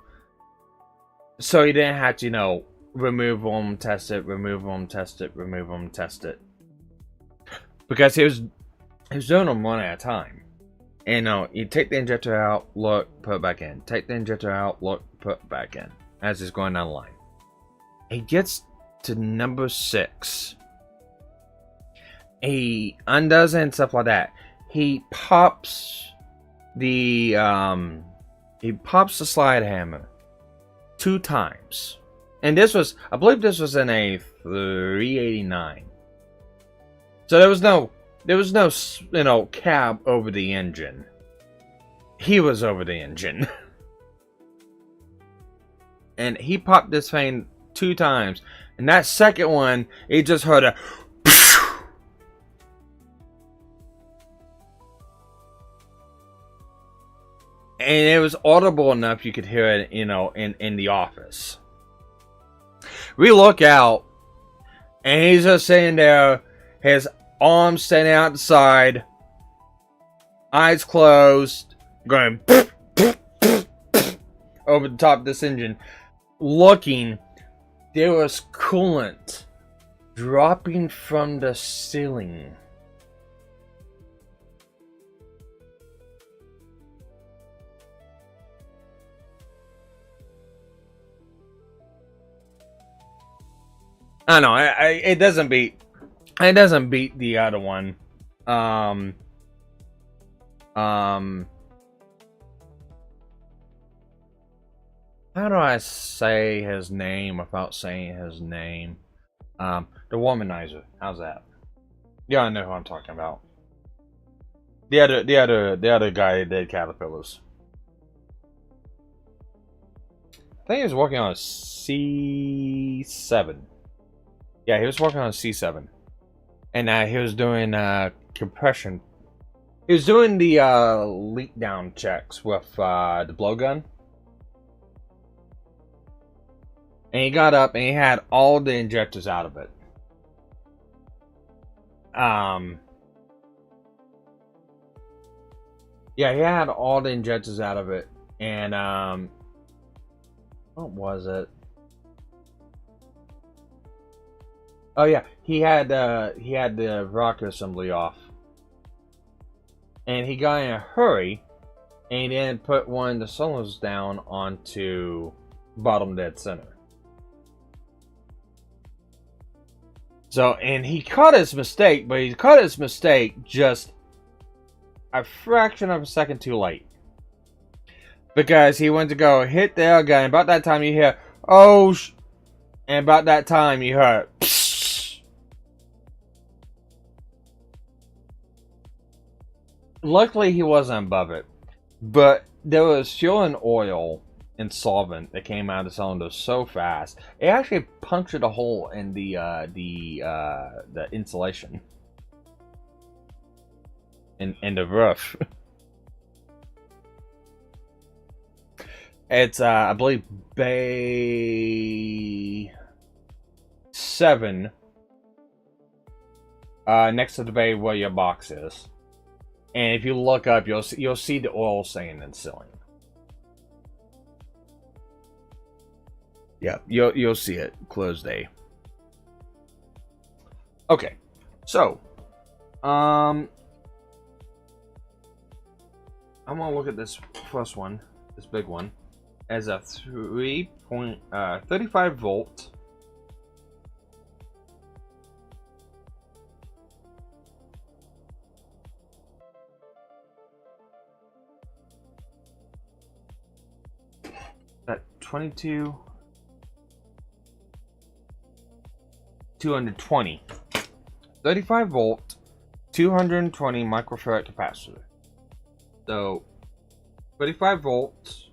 so he didn't have to, you know, remove them, test it, remove them, test it, remove them, test it, because he was doing them one at a time. And you take the injector out, look, put it back in. Take the injector out, look, put it back in. As he's going down the line. He gets to number 6. He undoes it and stuff like that. He pops the slide hammer 2 times. And this was, I believe this was in a 389. So there was no There was no, you know, cab over the engine. He was over the engine. And he popped this thing 2 times. And that second one, he just heard a... And it was audible enough you could hear it, you know, in the office. We look out, and he's just sitting there, his arms standing out the side, eyes closed, going over the top of this engine, looking. There was coolant dropping from the ceiling. I know, it doesn't beat the other one. How do I say his name without saying his name? The Womanizer. How's that? Yeah, I know who I'm talking about. The other guy that did Caterpillars. I think he was working on a C7. Yeah, he was working on a C7. And he was doing compression. He was doing the leak down checks with the blowgun. And he got up and he had all the injectors out of it. Yeah, he had all the injectors out of it. And what was it? Oh yeah, he had the rocker assembly off. And he got in a hurry and he didn't put one of the cylinders down onto bottom dead center. So, and he caught his mistake, but he caught his mistake just a fraction of a second too late. Because he went to go hit the air gun, and about that time you hear, oh, and about that time you heard, psh. Luckily he wasn't above it, but there was fuel and oil and solvent that came out of the cylinder so fast it actually punctured a hole in the insulation in the roof. It's I believe Bay 7 next to the bay where your box is, and if you look up you'll see the oil stain in the ceiling. Yeah, you'll see it. Closed day. Okay, so I'm gonna look at this first one, this big one, as a 35 volt. At 220 35 volt 220 microfarad capacitor. So 35 volts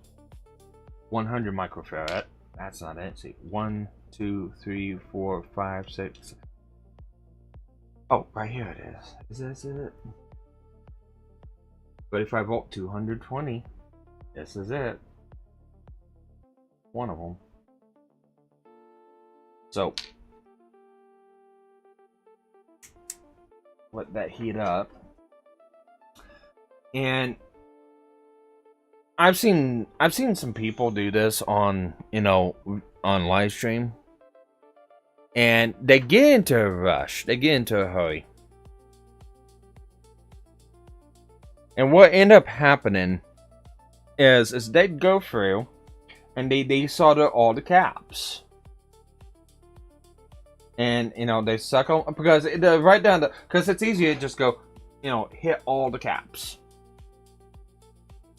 100 microfarad. That's not it. See, 1 2 3 4 5 6. Oh, right here it is. Is this it? 35 volt 220. This is it. One of them. So let that heat up, and I've seen some people do this on, you know, on live stream, and they get into a rush, they get into a hurry, and what end up happening is they go through and they solder all the caps. And, you know, they suck on, because right down the, because it's easier to just go, you know, hit all the caps.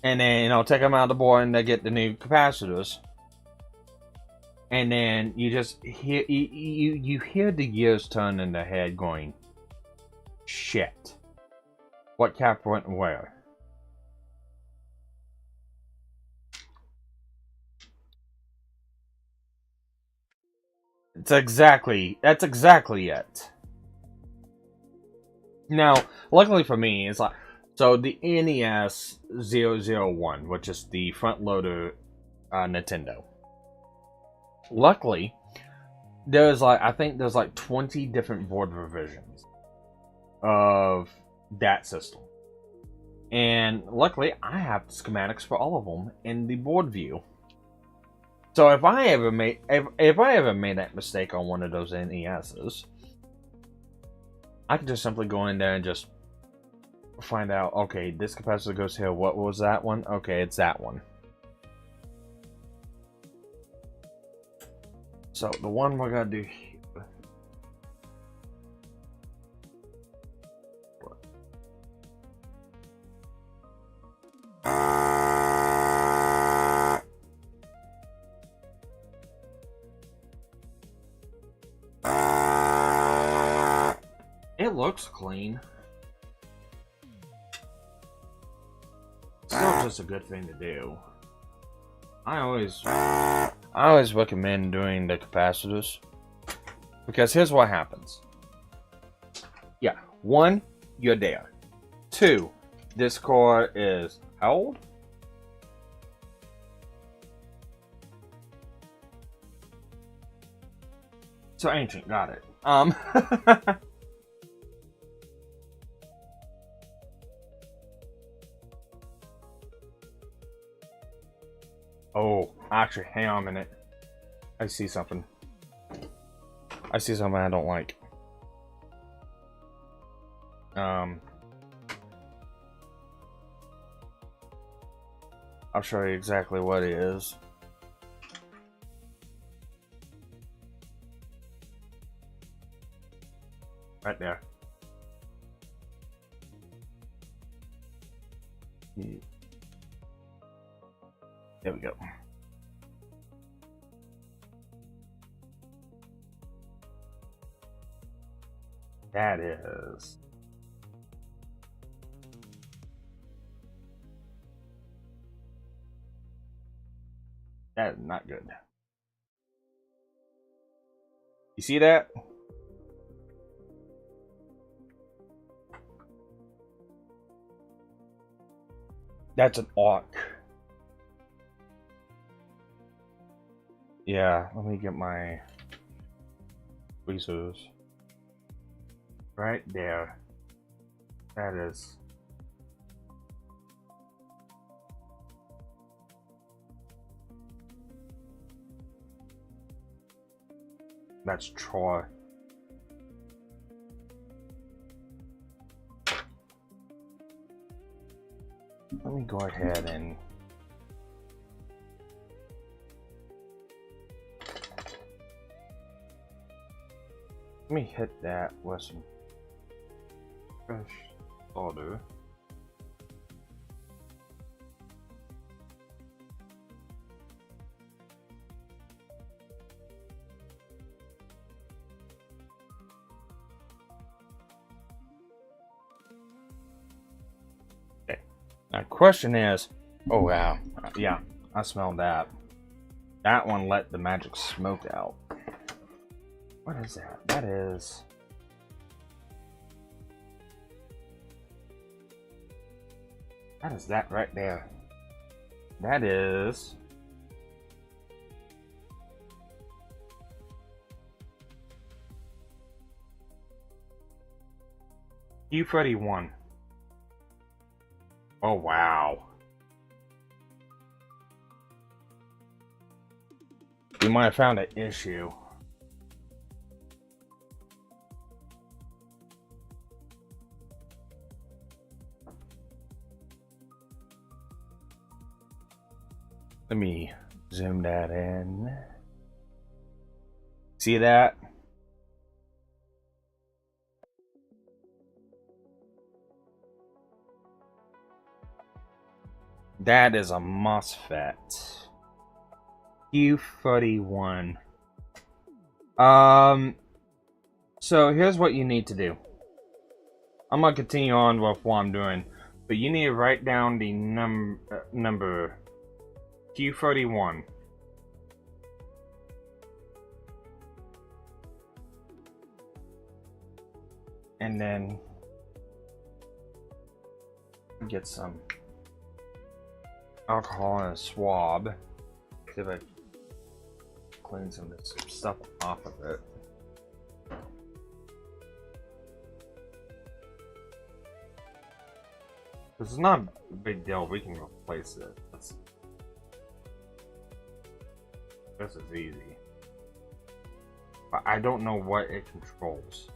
And then, you know, take them out of the board and they get the new capacitors. And then you just hear, you hear the gears turn in the head going, shit. What cap went where? That's exactly it. Now, luckily for me, it's like, so the NES 001, which is the front loader Nintendo. Luckily, there's like, I think there's like 20 different board revisions of that system. And luckily, I have the schematics for all of them in the board view. So if I ever made that mistake on one of those NESs, I could just simply go in there and just find out, okay, this capacitor goes here. What was that one? Okay, it's that one. So the one we're gonna do here. It looks clean. Still just a good thing to do. I always recommend doing the capacitors, because here's what happens. Yeah, 1, you're there. 2, this core is how old? So ancient, got it. Oh, actually, hang on a minute. I see something. I see something I don't like. I'll show you exactly what it is. Right there. There we go. That is not good. You see that? That's an arc. Yeah, let me get my tweezers. Right there. That is. That's Troy. Let me go ahead and let me hit that with some fresh solder. Okay. Now, question is, oh wow, yeah, I smelled that. That one let the magic smoke out. What is that? That is. That is that right there. That is. P28. Oh wow. We might have found an issue. Let me zoom that in. See that? That is a MOSFET. P28. So here's what you need to do. I'm gonna continue on with what I'm doing, but you need to write down the number Q31. And then get some alcohol and a swab. See if I clean some of this stuff off of it. This is not a big deal. We can replace it. This is easy. But I don't know what it controls.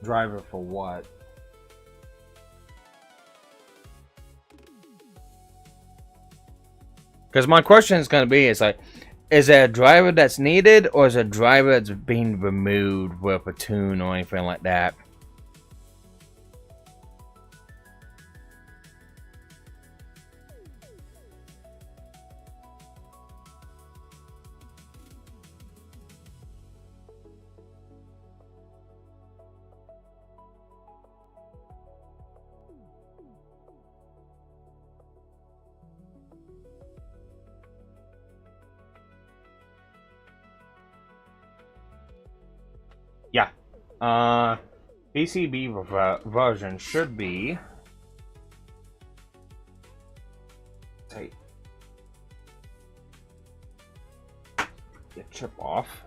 Driver for what? Because my question is going to be, is like, is it a driver that's needed, or is it a driver that's being removed with a tune or anything like that? Yeah. PCB version should be. Take the chip off.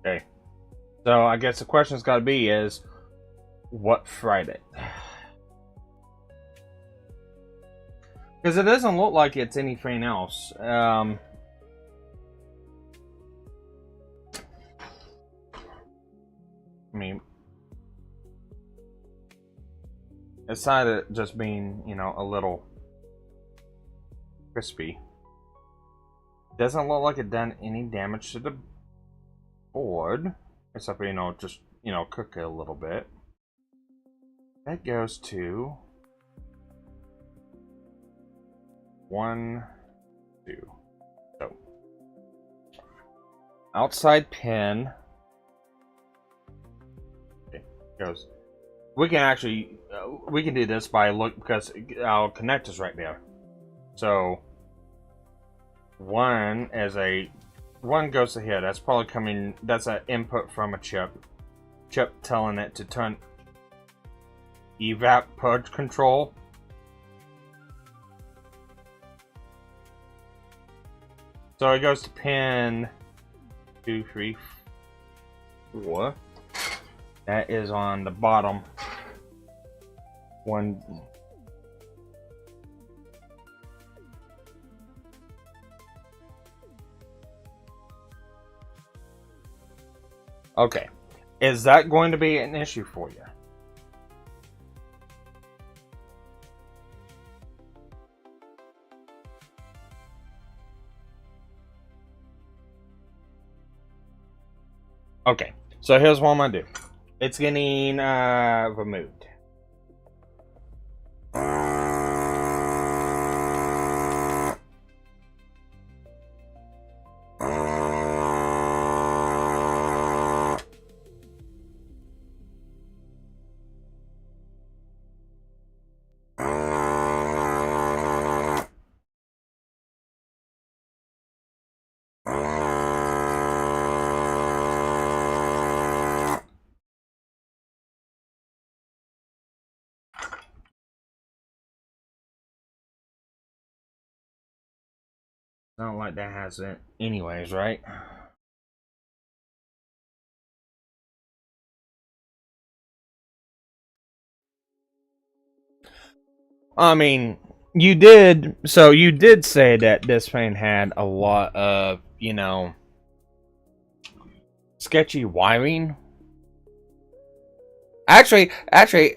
Okay, so I guess the question's got to be is, what fried it? Because it doesn't look like it's anything else. I mean, aside of just being, you know, a little crispy, doesn't look like it done any damage to the board, except for, you know, just, you know, cook it a little bit. That goes to 1, 2. So outside pin. Okay, goes. We can actually we can do this by look, because our connector's right there. So one goes to here. That's probably coming. That's an input from a chip. Chip telling it to turn evap purge control. So it goes to pin 2, 3, 4. That is on the bottom one. Okay, is that going to be an issue for you? Okay, so here's what I'm gonna do. It's getting removed. Not like that has it anyways, right? I mean, you did say that this thing had a lot of, you know, sketchy wiring. Actually,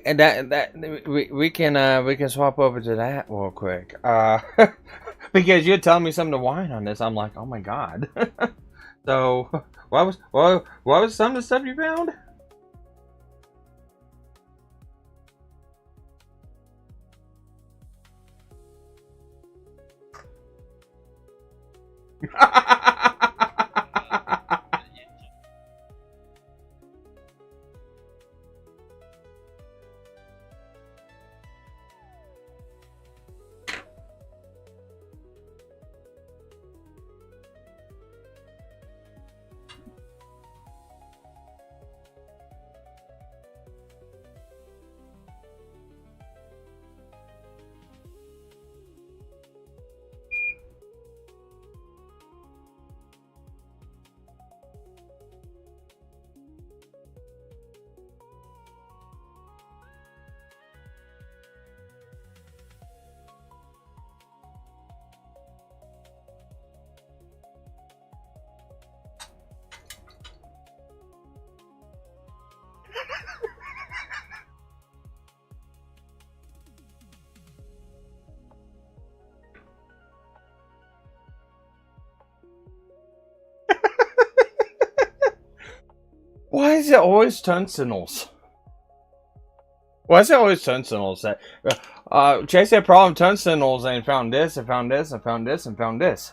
and that we can swap over to that real quick. Because you're telling me something to wine on this, I'm like, oh my god. So, what was some of the stuff you found? Why is it always tungstenals? Why is it always tungstenals? That Chase had problem tungstenals and found this and found this and found this and found this.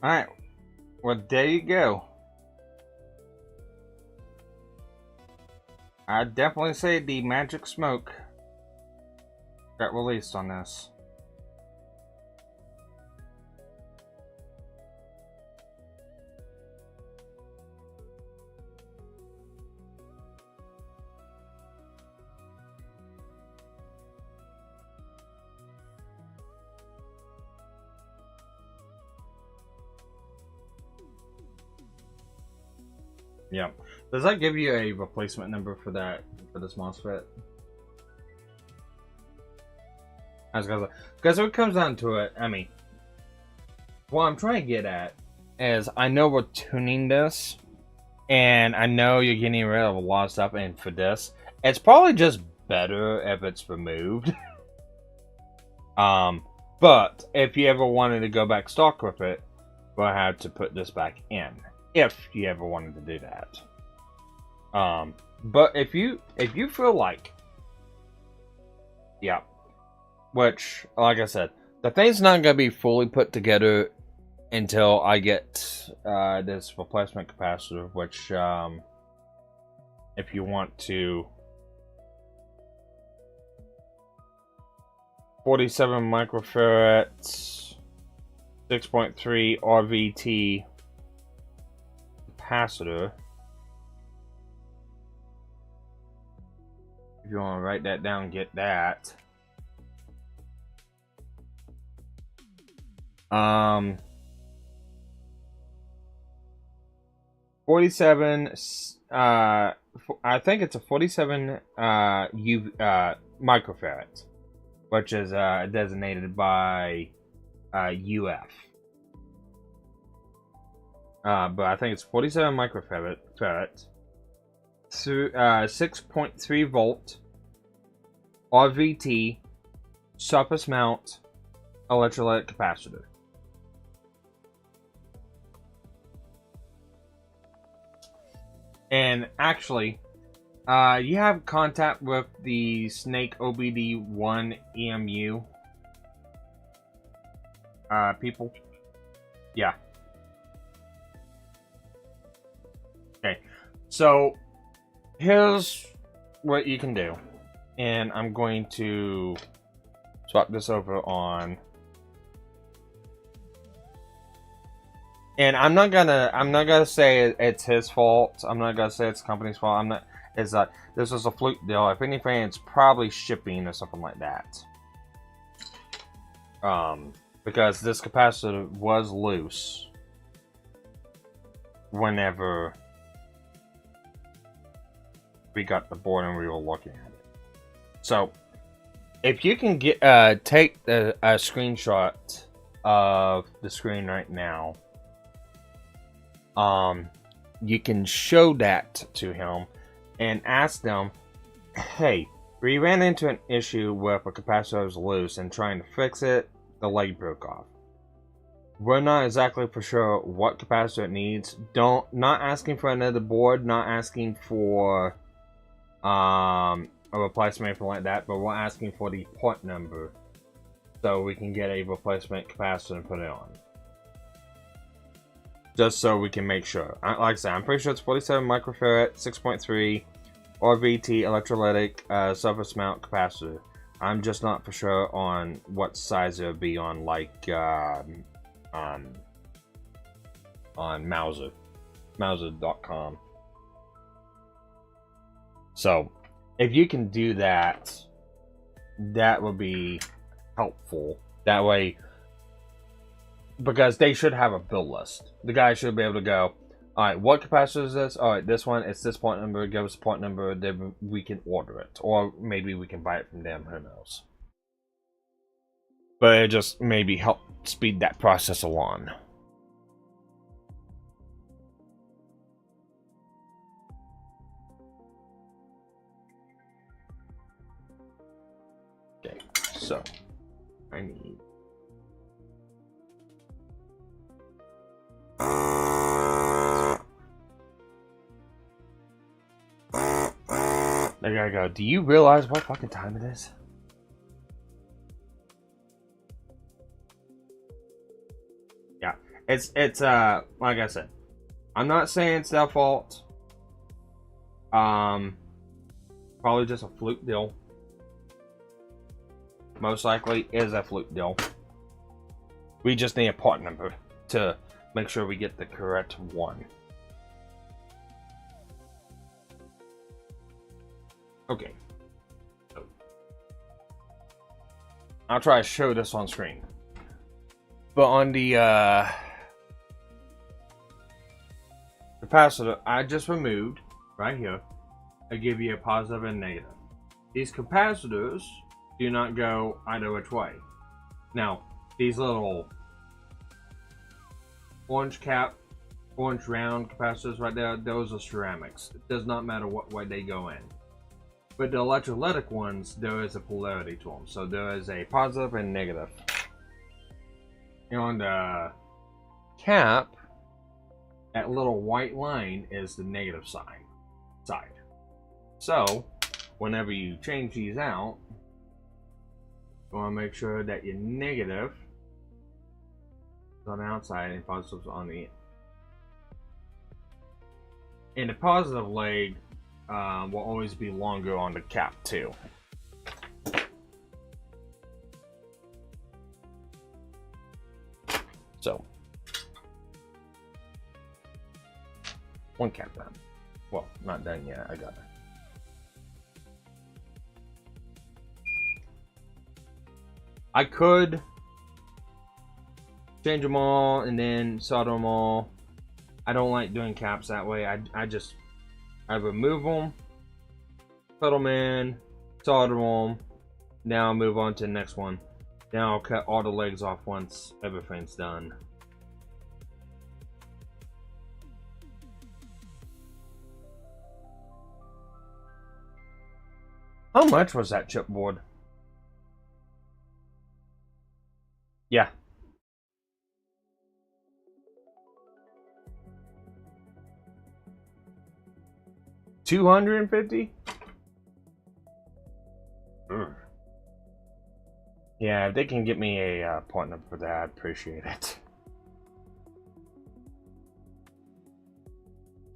Alright, well there you go. I'd definitely say the magic smoke got released on this. Yeah. Does that give you a replacement number for that, for this MOSFET? I was gonna say, because when it comes down to it, I mean, what I'm trying to get at is I know we're tuning this, and I know you're getting rid of a lot of stuff, and for this, it's probably just better if it's removed. But if you ever wanted to go back stock with it, we'll have to put this back in. If you ever wanted to do that. But if you feel like, yeah, which, like I said, the thing's not going to be fully put together until I get this replacement capacitor, which, if you want to, 47 microfarads, 6.3 RVT capacitor. If you want to write that down, get that. 47. I think it's a 47 microfarads, which is designated by UF. But I think it's 47 microfarad through 6.3 volt RVT surface mount electrolytic capacitor. And actually, you have contact with the Snake OBD1 EMU people? Yeah. Okay. So, here's what you can do. And I'm going to swap this over on. And I'm not gonna say it's his fault. I'm not gonna say it's the company's fault. I'm not. It's that this was a fluke deal. If anything, it's probably shipping or something like that. Because this capacitor was loose whenever we got the board and we were looking at it. So, if you can get take a screenshot of the screen right now. You can show that to him and ask them, hey, we ran into an issue with a capacitor was loose and trying to fix it, the leg broke off. We're not exactly for sure what capacitor it needs. Not asking for another board, not asking for a replacement or anything like that, but we're asking for the port number so we can get a replacement capacitor and put it on. Just so we can make sure. Like I said, I'm pretty sure it's 47 microfarad, 6.3 RVT electrolytic surface mount capacitor. I'm just not for sure on what size it would be on, like, on Mauser.com. So, if you can do that, that would be helpful. That way, because they should have a build list. The guy should be able to go, alright, what capacitor is this? Alright, this one, it's this point number, give us a point number, then we can order it. Or maybe we can buy it from them, who knows. But it just maybe help speed that process along. Okay, so I need there you go. Do you realize what fucking time it is? Yeah, it's like I said, I'm not saying it's their fault. Probably just a fluke deal. Most likely is a fluke deal. We just need a part number to make sure we get the correct one. Okay. So, I'll try to show this on screen. But on the capacitor I just removed, right here, I give you a positive and negative. These capacitors do not go either which way. Now, these little orange round capacitors right there, those are ceramics. It does not matter what way they go in. But the electrolytic ones, there is a polarity to them. So there is a positive and negative. And on the cap, that little white line is the negative side. So, whenever you change these out, you want to make sure that your negative is on the outside and positive is on the in. And the positive leg will always be longer on the cap too. So, one cap done. Well, not done yet. I got it. I could change them all and then solder them all. I don't like doing caps that way. I remove them, put them in, solder them, Now I'll move on to the next one. Now I'll cut all the legs off once everything's done. How much was that chipboard? Yeah. $250? Yeah, if they can get me a partner for that, I'd appreciate it.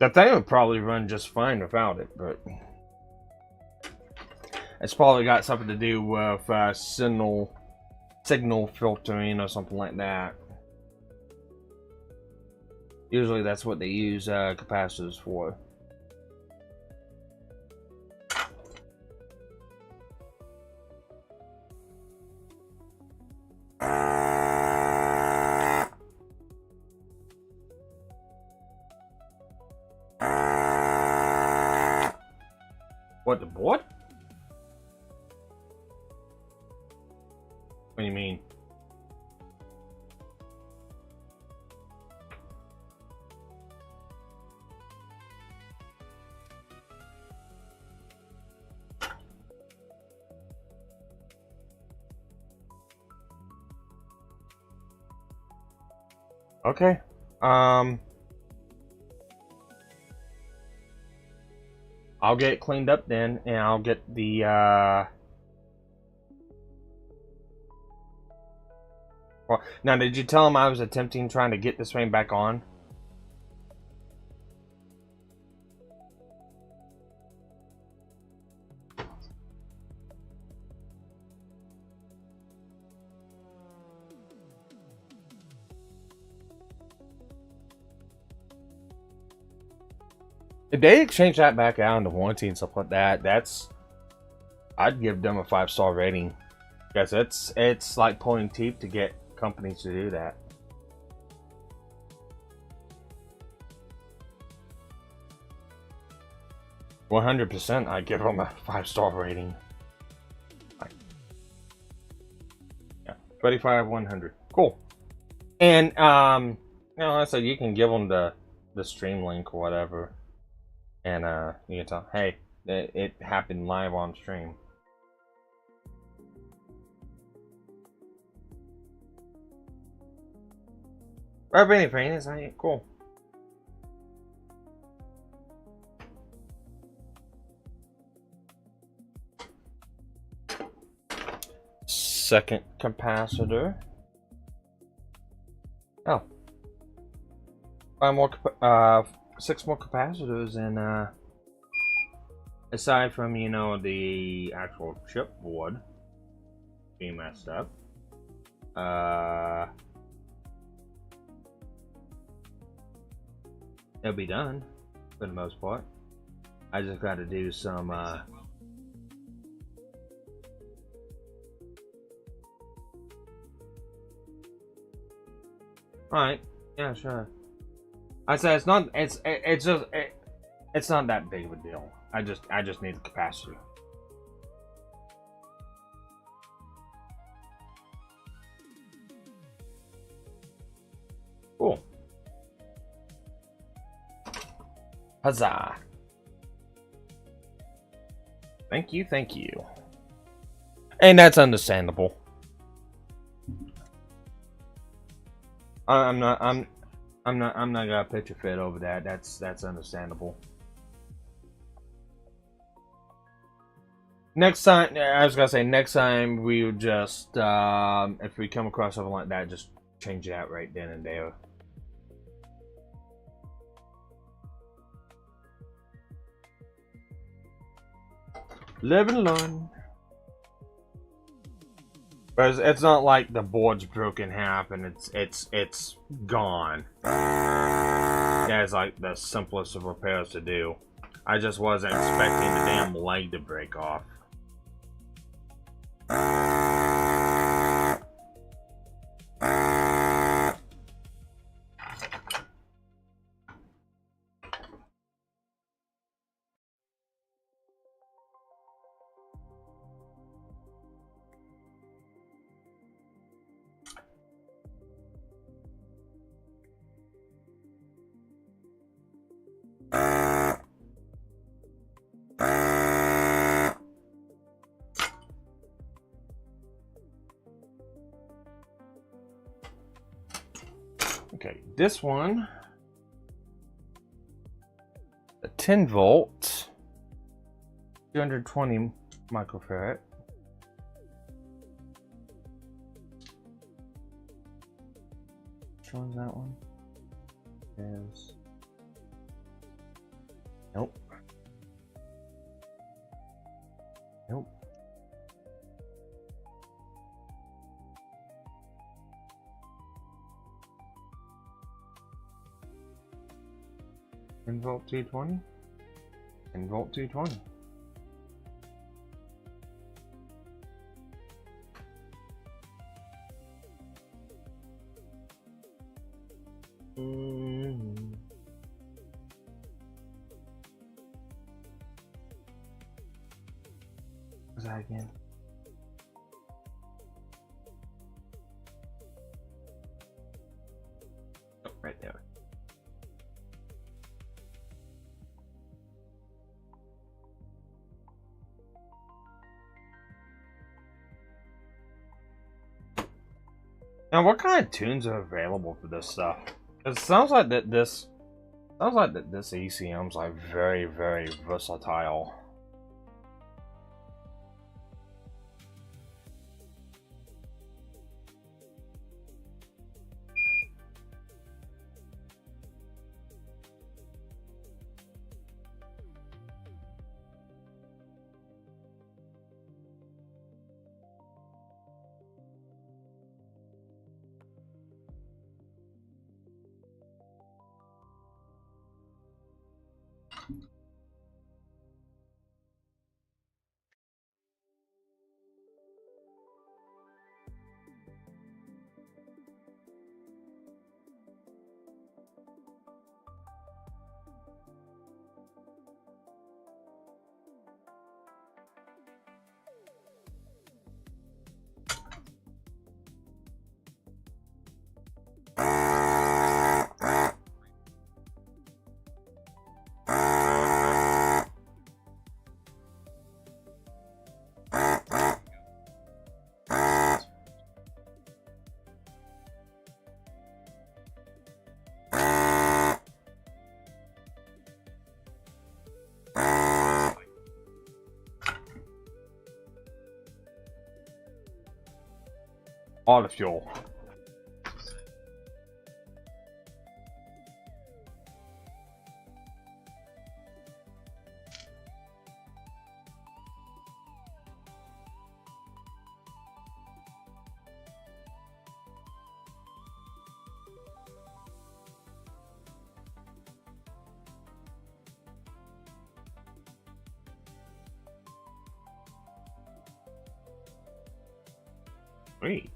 That thing would probably run just fine without it, but it's probably got something to do with signal filtering or something like that. Usually that's what they use capacitors for. What, the board? What do you mean? Okay. I'll get it cleaned up then, and I'll get the well, now, did you tell him I was attempting trying to get this thing back on? If they exchange that back out into warranty and stuff like that, I'd give them a 5-star rating. Because it's like pulling teeth to get companies to do that. %, I'd give them a 5-star rating. Yeah, 25/100. Cool. And like I said, you can give them the stream link or whatever. And you can tell, hey, it happened live on stream. Or anything, it's like, cool. Second capacitor. Oh. 6 more capacitors, and aside from, you know, the actual chipboard being messed up, it'll be done for the most part. I just got to do some alright, yeah, sure. I say it's not it's not that big of a deal. I just need the capacitor. Cool. Huzzah. Thank you, thank you. And that's understandable. I'm not gonna pitch a fit over that. That's understandable. Next time, I was gonna say next time we would just if we come across something like that, just change it out right then and there. Live and learn. But it's not like the board's broken in half and it's gone. Yeah, it's like the simplest of repairs to do. I just wasn't expecting the damn leg to break off. Okay, this one, a 10 volt, 220 microfarad. Which one's that one? Is nope. Nope. Volt 220 and volt 220. What's that again? Oh, right there. Now, what kind of tunes are available for this stuff? It sounds like this ECM's like very, very versatile. All the fuel. Sweet.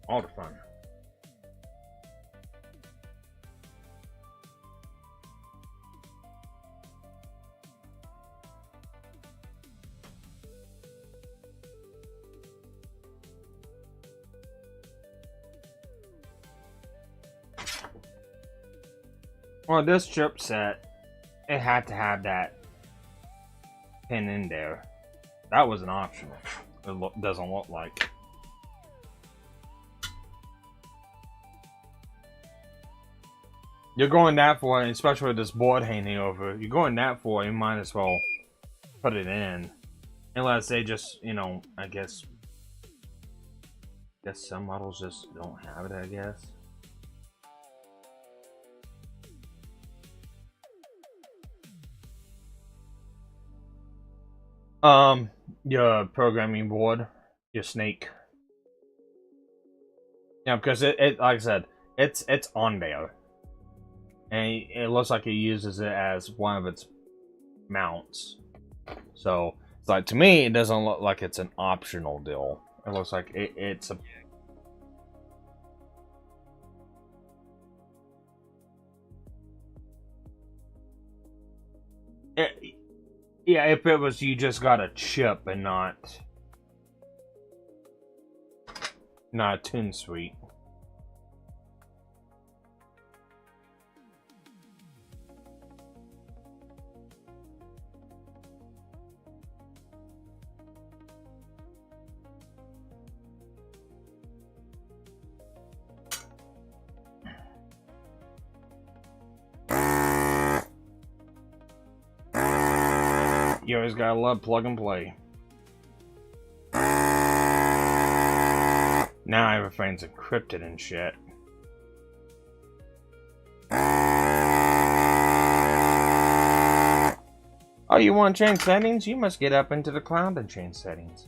All the fun. Well, this chipset, it had to have that pin in there. That was an optional. It doesn't look like. You're going that for, especially with this board hanging over, you're going that for, you might as well put it in. Unless they just, you know, I guess some models just don't have it, I guess. Your programming board, your snake. Yeah, because it like I said, it's on there. And it looks like it uses it as one of its mounts. So, it's like, to me, it doesn't look like it's an optional deal. It looks like it's a... yeah, if it was you just got a chip and not a tune suite. You always gotta love plug and play. Now everything's encrypted and shit. Oh, you want to change settings? You must get up into the cloud and change settings.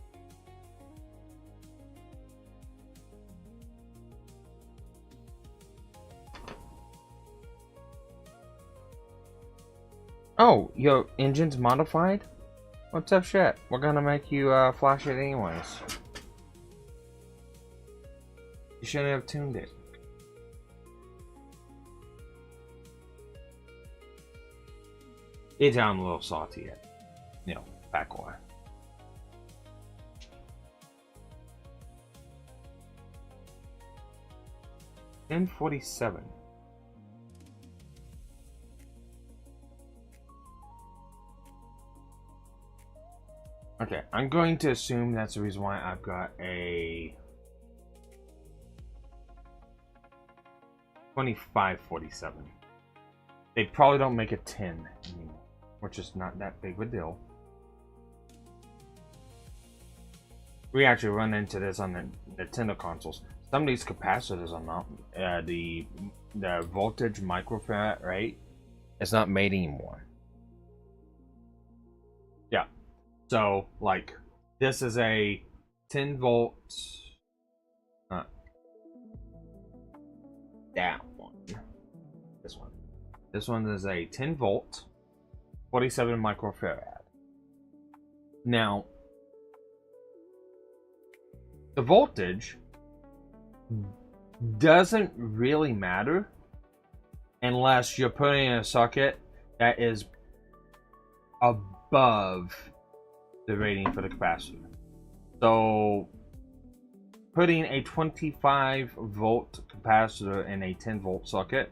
Oh, your engine's modified? What's up, shit? We're gonna make you flash it anyways. You shouldn't have tuned it. I'm a little salty yet. You know, back away. $10.47. Okay, I'm going to assume that's the reason why I've got a 25.47. They probably don't make a 10 anymore, which is not that big of a deal. We actually run into this on the Nintendo consoles. Some of these capacitors are not the voltage microfarad, right? It's not made anymore. Yeah. So, like, this is a 10 volts. That one. This one. This one is a 10 volt, 47 microfarad. Now, the voltage doesn't really matter unless you're putting in a socket that is above the rating for the capacitor. So putting a 25 volt capacitor in a 10 volt socket,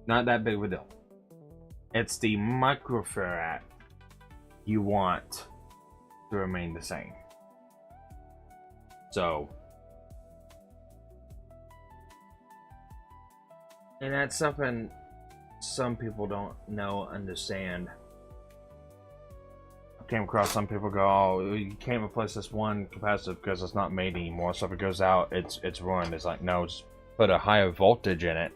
not that big of a deal. It's the microfarad you want to remain the same. So, and that's something some people don't understand. I came across some people go, oh, you can't replace this one capacitor because it's not made anymore, so if it goes out, it's ruined. It's like, no, just put a higher voltage in it.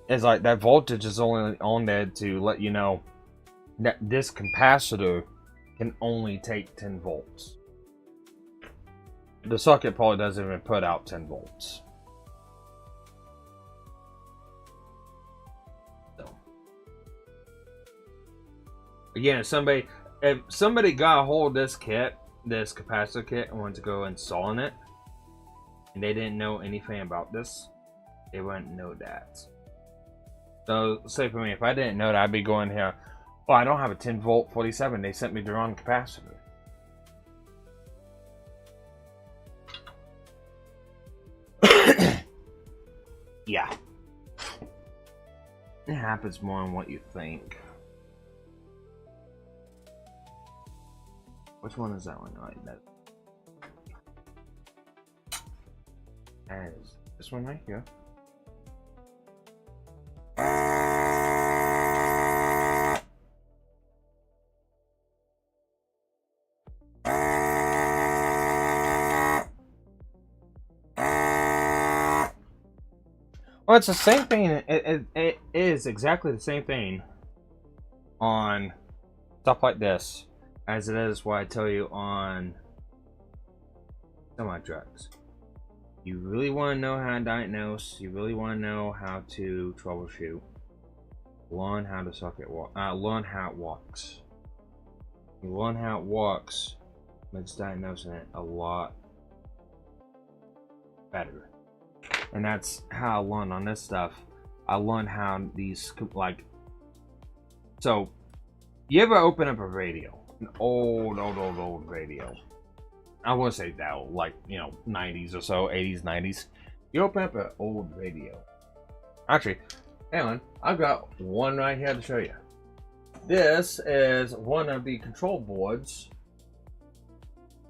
It's like that voltage is only on there to let you know that this capacitor can only take 10 volts. The socket probably doesn't even put out 10 volts. So, again, if somebody got a hold of this kit, this capacitor kit, and wanted to go installing it, and they didn't know anything about this, they wouldn't know that. So, say for me, if I didn't know that, I'd be going here, oh, I don't have a 10 volt 47, they sent me the wrong capacitor. Yeah. It happens more than what you think. Which one is that one? Right, that is this one right here. Well, it's the same thing. It is exactly the same thing on stuff like this as it is what I tell you on semi-trucks. You really want to know how to diagnose. You really want to know how to troubleshoot. Learn how the socket works. Learn how it works. You learn how it works, makes diagnosing it a lot better. And that's how I learned on this stuff. I learned how these, like, so you ever open up a radio, an old radio? I wouldn't say that old, like, you know, 90s or so, 80s, 90s. You open up an old radio. Actually, hang on, I've got one right here to show you. This is one of the control boards,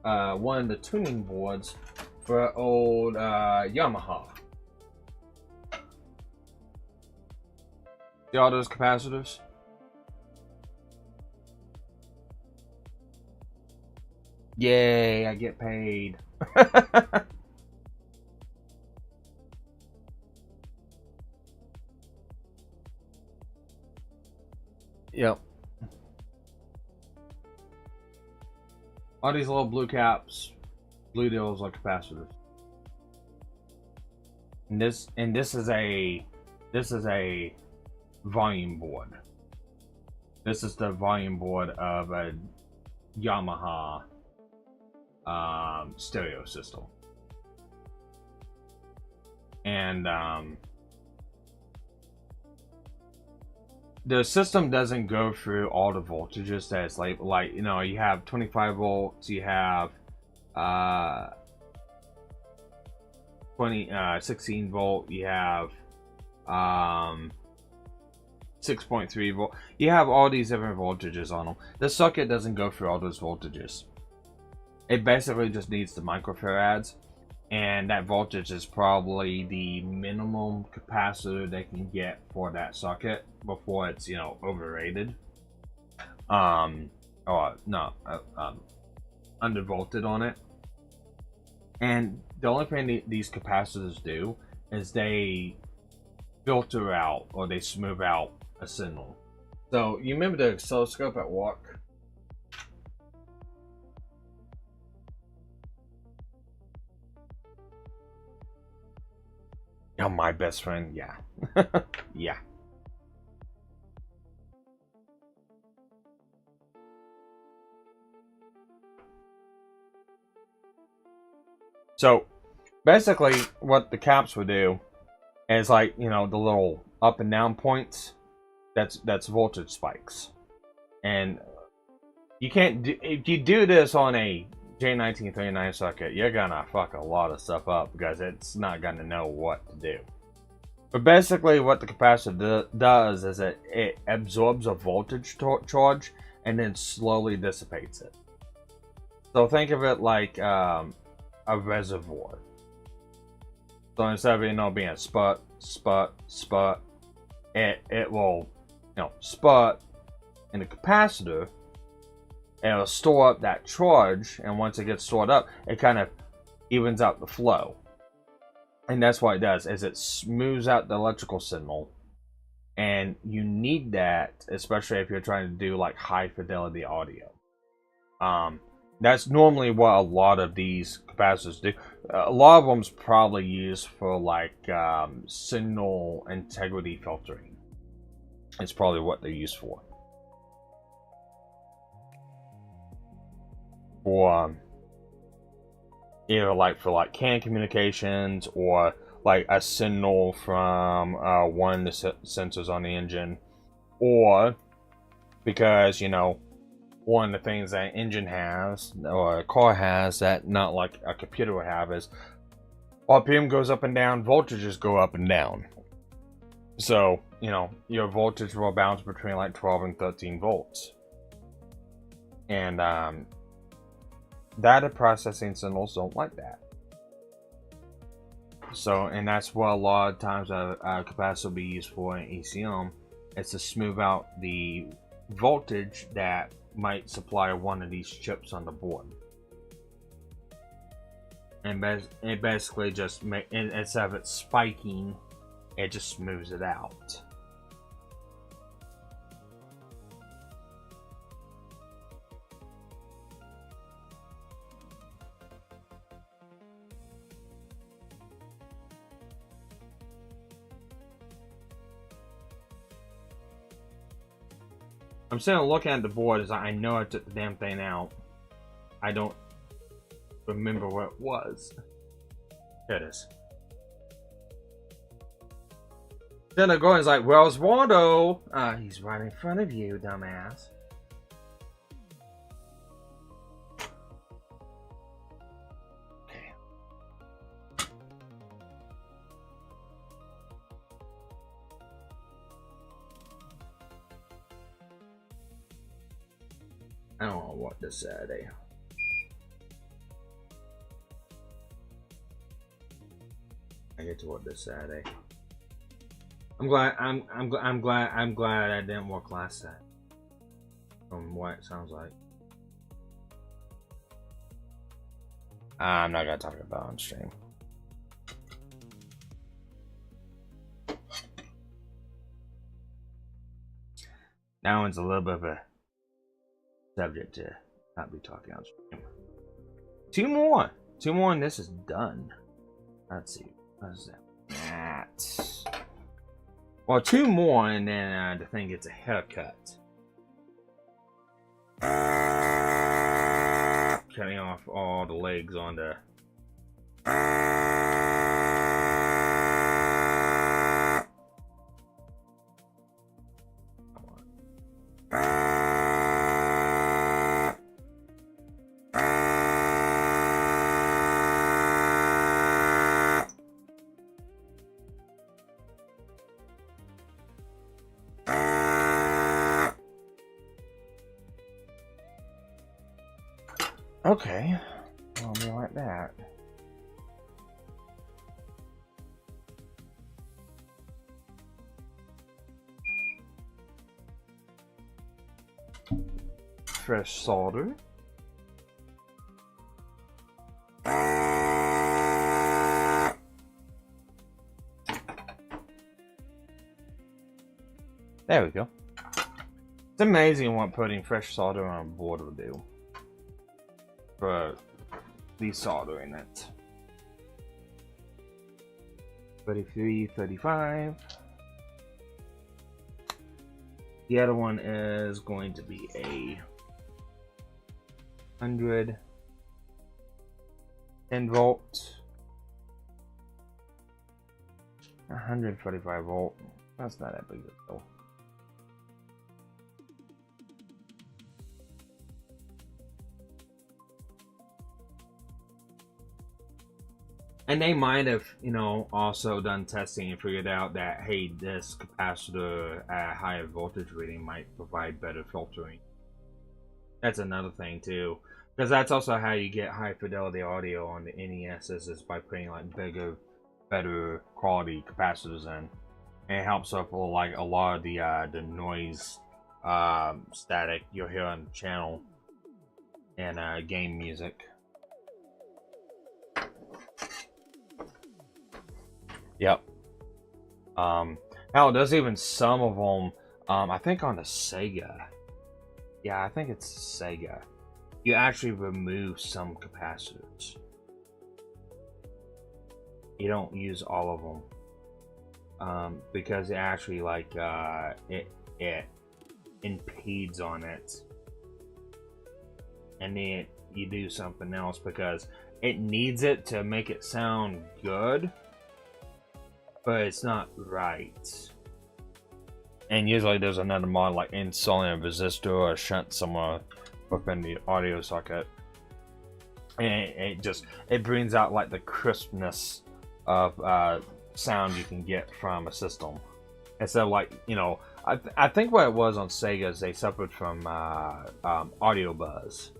one of the tuning boards for old Yamaha. See all those capacitors? Yay, I get paid. Yep. All these little blue caps, blue deals like capacitors. And this is a volume board. This is the volume board of a Yamaha stereo system. And the system doesn't go through all the voltages that it's like you know, you have 25 volts, you have 16 volt, you have 6.3 volt. You have all these different voltages on them. The circuit doesn't go through all those voltages. It basically just needs the microfarads, and that voltage is probably the minimum capacitor they can get for that circuit before it's, you know, overrated. Undervolted on it. And the only thing these capacitors do is they filter out, or they smooth out a signal. So you remember the oscilloscope at work? Oh, my best friend, yeah. Yeah. So basically what the caps would do is, like, you know, the little up and down points, that's voltage spikes. And you can't do, if you do this on a J1939 circuit, you're gonna fuck a lot of stuff up because it's not gonna know what to do. But basically what the capacitor does is it absorbs a voltage charge and then slowly dissipates it. So think of it like a reservoir. So instead of, you know, being a sput, it will, you know, sput in the capacitor, and it'll store up that charge, and once it gets stored up, it kind of evens out the flow. And that's what it does, is it smooths out the electrical signal. And you need that, especially if you're trying to do like high fidelity audio. That's normally what a lot of these capacitors do. A lot of them's probably used for like signal integrity filtering. It's probably what they're used for. Or either like for like CAN communications, or like a signal from one of the sensors on the engine, or because, you know, one of the things that an engine has, or a car has, that not like a computer would have, is RPM goes up and down, voltages go up and down. So, you know, your voltage will bounce between like 12 and 13 volts. And data processing signals don't like that. So, and that's what a lot of times a capacitor will be used for in ECM, is to smooth out the voltage that might supply one of these chips on the board. And it basically just instead of it spiking, it just smooths it out. I'm sitting looking at the board as I know I took the damn thing out. I don't remember what it was. There it is. Then the girl is like, "Where's Waldo?" He's right in front of you, dumbass. Okay. I don't know what this Saturday. I get to work this Saturday. I'm glad I didn't work last Saturday. From what it sounds like. I'm not gonna talk about it on stream. That one's a little bit of a subject to not be talking on stream. Two more, and this is done. Let's see, what is that? Well, two more, and then the thing gets a haircut. Cutting off all the legs on the. Okay, I'll be like that. Fresh solder. There we go. It's amazing what putting fresh solder on a board will do for desoldering it. 33, 35. The other one is going to be a 100 10 volt, 145 volt. That's not that big of a deal. And they might have, you know, also done testing and figured out that, hey, this capacitor at higher voltage reading might provide better filtering. That's another thing too, because that's also how you get high fidelity audio on the NESs, is by putting like bigger, better quality capacitors in. And it helps up like a lot of the noise, static you'll hear on the channel and game music. Yep. Hell, there's even some of them, I think on the Sega. Yeah, I think it's Sega. You actually remove some capacitors. You don't use all of them. Because it actually, like, it impedes on it. And then you do something else because it needs it to make it sound good. But it's not right. And usually there's another mod like installing a resistor or a shunt somewhere within the audio socket. And it brings out like the crispness of sound you can get from a system. Instead of like, you know, I think what it was on Sega is they suffered from audio buzz.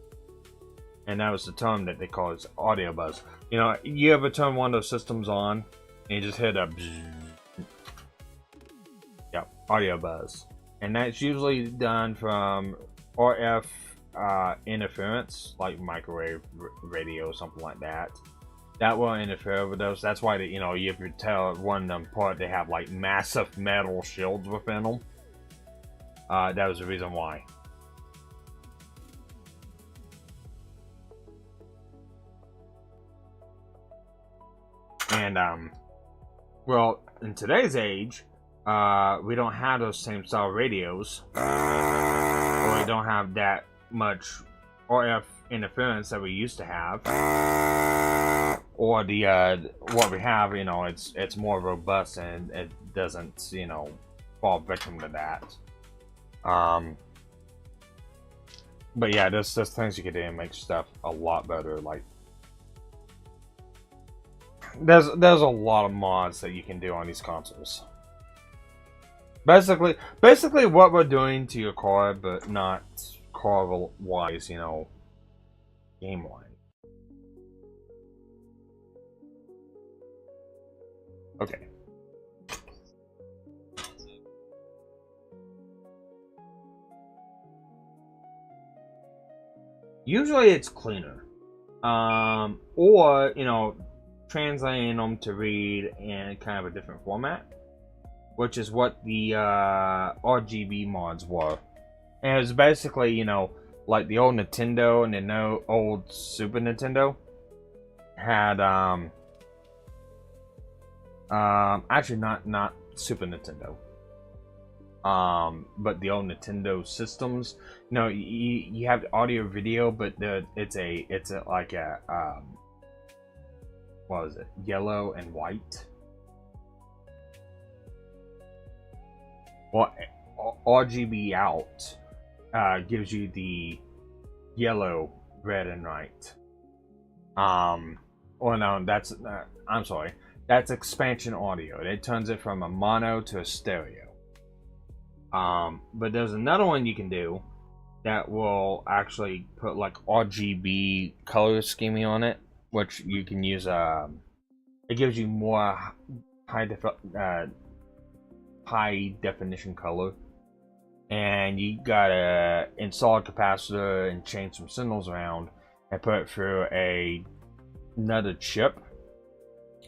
And that was the term that they call it, audio buzz. You know, you ever turn one of those systems on and you just hear that audio buzz, and that's usually done from RF interference, like microwave radio or something like that. That will interfere with those. That's why you know, you could tell one of them part they have like massive metal shields within them. That was the reason why. And well, in today's age, we don't have those same style radios, or we don't have that much RF interference that we used to have, or the what we have, you know, it's more robust and it doesn't, you know, fall victim to that. But yeah, there's things you can do to make stuff a lot better. Like there's a lot of mods that you can do on these consoles. Basically what we're doing to your card, but not card-wise, you know, game-wise. Okay. Usually it's cleaner. or you know, translating them to read in kind of a different format, which is what the RGB mods were. And it was basically, you know, like the old Nintendo and the old Super Nintendo had actually not Super Nintendo, but the old Nintendo systems. You know, you have audio video, but it's a like a what was it, yellow and white. Well, RGB out gives you the yellow, red, and white. Well, no, that's I'm sorry. That's expansion audio. It turns it from a mono to a stereo. But there's another one you can do that will actually put like RGB color scheming on it, which you can use. It gives you more high definition color, and you gotta install a capacitor and change some signals around and put it through another chip,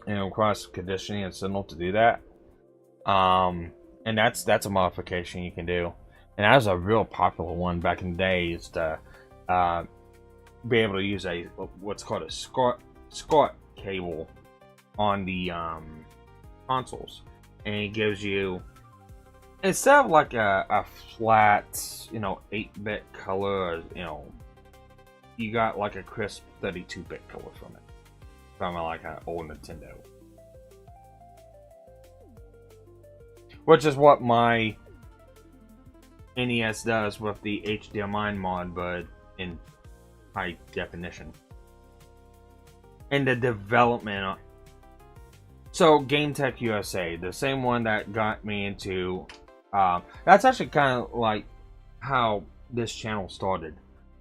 and it requires conditioning and signal to do that. And that's a modification you can do, and that was a real popular one back in the day, is to be able to use a what's called a SCART cable on the consoles, and it gives you, instead of like a flat, you know, 8-bit color, you know, you got like a crisp 32-bit color from it, from like an old Nintendo. Which is what my NES does with the HDMI mod, but in high definition. And the development. So, Game Tech USA, the same one that got me into. That's actually kind of like how this channel started.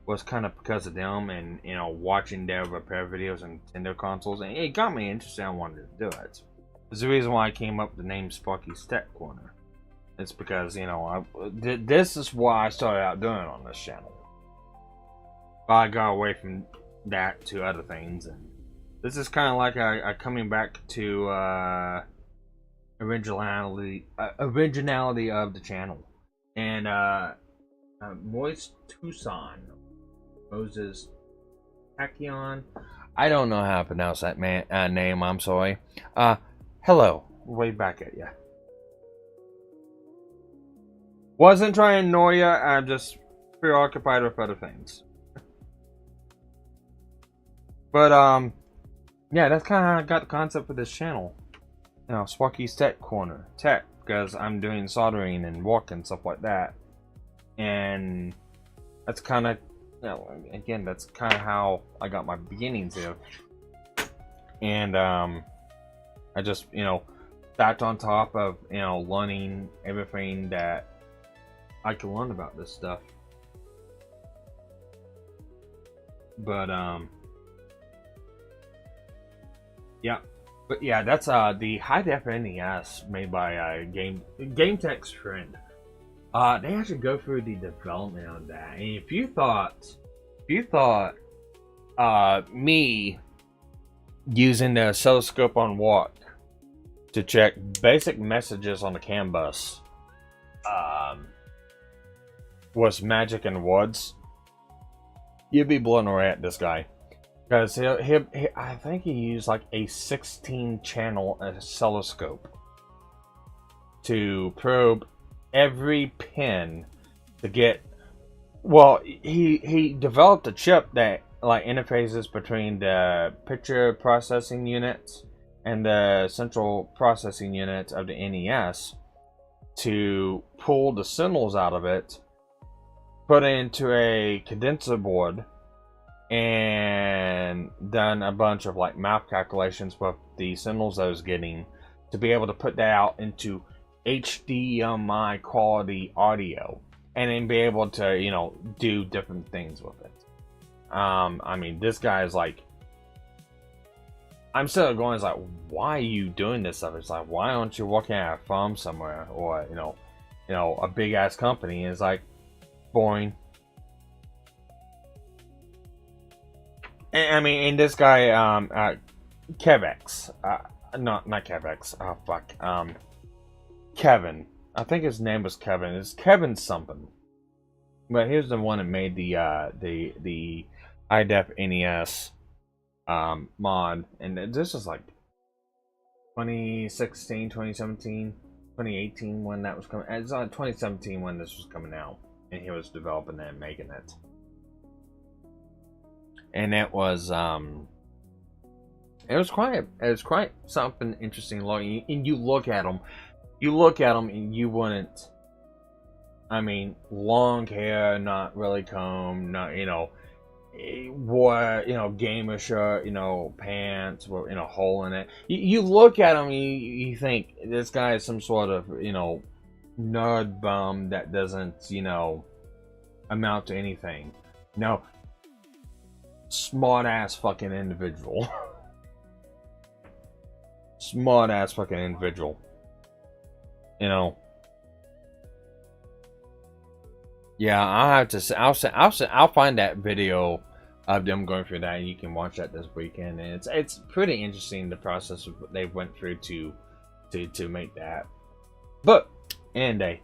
Was kind of because of them, and you know, watching their repair videos on Nintendo consoles, and it got me interested. I wanted to do it. It's the reason why I came up with the name Sparky's Tech Corner. It's because, you know, this is what I started out doing on this channel. But I got away from that to other things, and this is kind of like a coming back to originality of the channel. And Moist Tucson, Moses Tachyon, I don't know how to pronounce that name. I'm sorry. Hello, way back at you. Wasn't trying to annoy you, I'm just preoccupied with other things. But, yeah, that's kind of how I got the concept for this channel. You know, Sparky's Tech Corner. Tech, because I'm doing soldering and walking and stuff like that. And that's kind of, you know, again, that's kind of how I got my beginnings here. And, I just, you know, stacked on top of, you know, learning everything that I can learn about this stuff. But yeah, but yeah, that's the high def NES made by Game Tech's friend. They actually go through the development of that, and if you thought me using the oscilloscope on walk to check basic messages on the CAN bus was magic in the woods, you'd be blown away at this guy. Because I think he used like a 16-channel oscilloscope to probe every pin to get. Well, he developed a chip that like interfaces between the picture processing units and the central processing unit of the NES to pull the signals out of it, put it into a condenser board, and done a bunch of like math calculations with the signals I was getting to be able to put that out into HDMI quality audio, and then be able to, you know, do different things with it. I mean, this guy is like, I'm still going, it's like, why are you doing this stuff? It's like, why aren't you working at a farm somewhere, or you know, a big ass company? And it's like, boring. I mean, and this guy, Kevex, not Kevex. Oh fuck, Kevin. I think his name was Kevin. It's Kevin something. But here's the one that made the iDef NES mod, and this is like 2016, 2017, 2018 when that was coming. It's 2017 when this was coming out, and he was developing it and making it. And it was quite something interesting looking. And you look at them, and you wouldn't. I mean, long hair, not really combed, not, you know, wore, you know, gamer shirt, you know, pants with, you know, hole in it. You look at him, you think this guy is some sort of, you know, nerd bum that doesn't, you know, amount to anything. No, smart ass fucking individual. Smart ass fucking individual. You know. Yeah, I'll have to say, I'll find that video of them going through that, and you can watch that this weekend. And it's pretty interesting, the process they went through to make that. But anyway,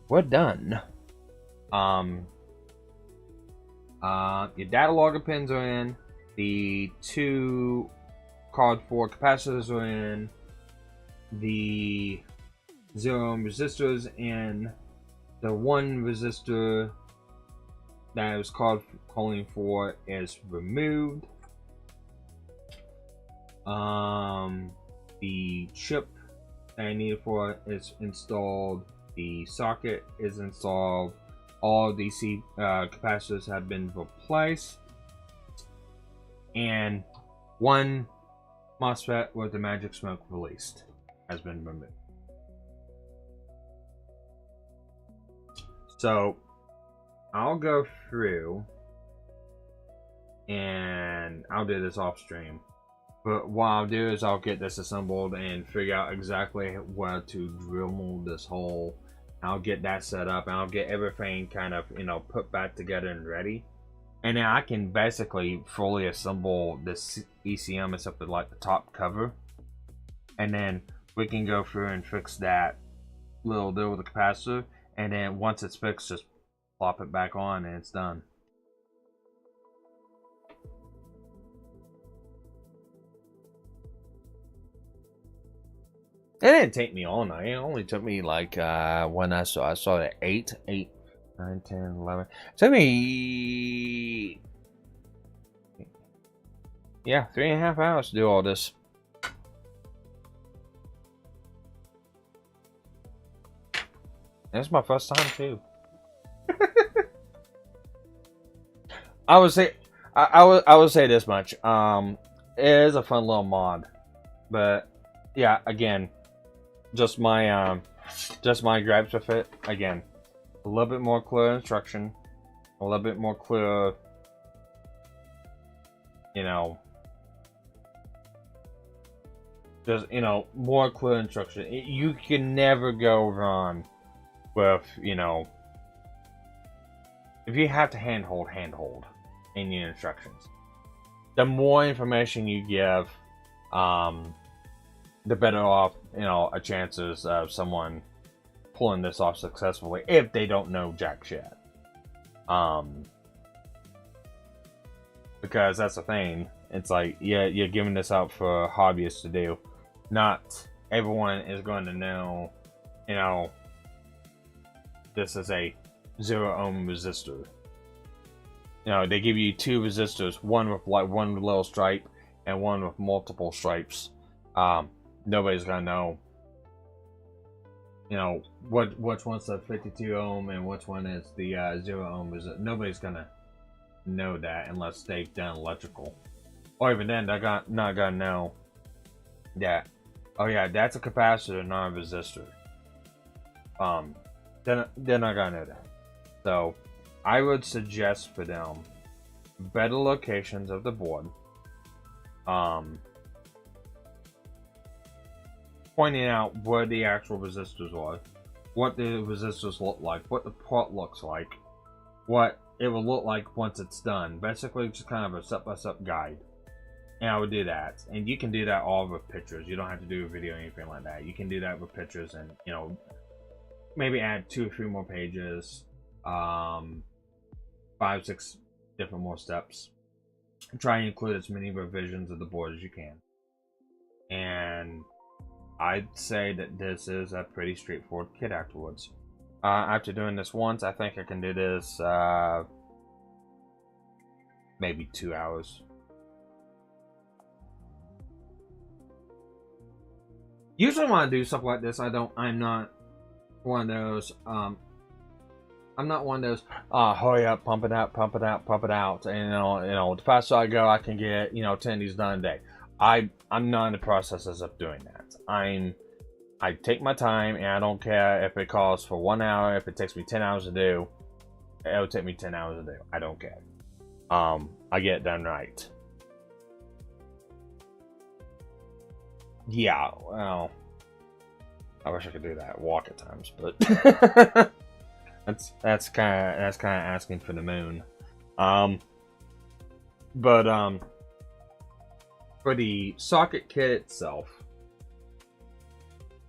we're done. Your data logger pins are in. The 2 card 4 capacitors are in. The 0 ohm resistors in. The 1 resistor that I was calling for is removed. The chip that I needed for it is installed. The socket is installed. All DC capacitors have been replaced. And 1 MOSFET with the magic smoke released has been removed. So I'll go through and I'll do this off stream. But what I'll do is I'll get this assembled and figure out exactly where to drill this hole. I'll get that set up and I'll get everything kind of, you know, put back together and ready. And then I can basically fully assemble this ECM except for like the top cover. And then we can go through and fix that little deal with the capacitor. And then once it's fixed, just plop it back on and it's done. It didn't take me all night. It only took me like when I saw it at 8, 9, 10, 11. It took me, yeah, 3.5 hours to do all this. It's my first time too. I would say this much. It is a fun little mod, but yeah, again, just my gripes with it. Again, a little bit more clear instruction, a little bit more clear, you know, just, you know, more clear instruction. You can never go wrong with, you know, if you have to handhold in your instructions. The more information you give, the better off, you know, a chances of someone pulling this off successfully if they don't know jack shit. Because that's the thing. It's like, yeah, you're giving this out for hobbyists to do. Not everyone is going to know, you know, this is a 0 ohm resistor. You know, they give you 2 resistors, one with like one little stripe and one with multiple stripes. Nobody's gonna know, you know, which one's the 52 ohm and which one is the 0 ohm resistor. Nobody's gonna know that unless they've done electrical, or even then they're not gonna know that. Oh yeah, that's a capacitor, not a resistor. They're not gonna know that. So I would suggest for them better locations of the board, pointing out where the actual resistors are, what the resistors look like, what the port looks like, what it will look like once it's done. Basically, just kind of a step-by-step guide. And I would do that. And you can do that all with pictures. You don't have to do a video or anything like that. You can do that with pictures and, you know, maybe add 2 or 3 more pages. 5, 6 different more steps. Try and include as many revisions of the board as you can. And I'd say that this is a pretty straightforward kit afterwards. After doing this once, I think I can do this maybe 2 hours. Usually when I do stuff like this, I'm not one of those, hurry up, pump it out, pump it out, pump it out. And, you know, the faster I go, I can get, 10 of these done a day. I'm not in the process of doing that. I take my time, and I don't care if it calls for 1 hour, if it takes me 10 hours to do. It'll take me 10 hours to do. I don't care. I get it done right. Yeah, well, I wish I could do that walk at times, but that's kind of asking for the moon. For the socket kit itself,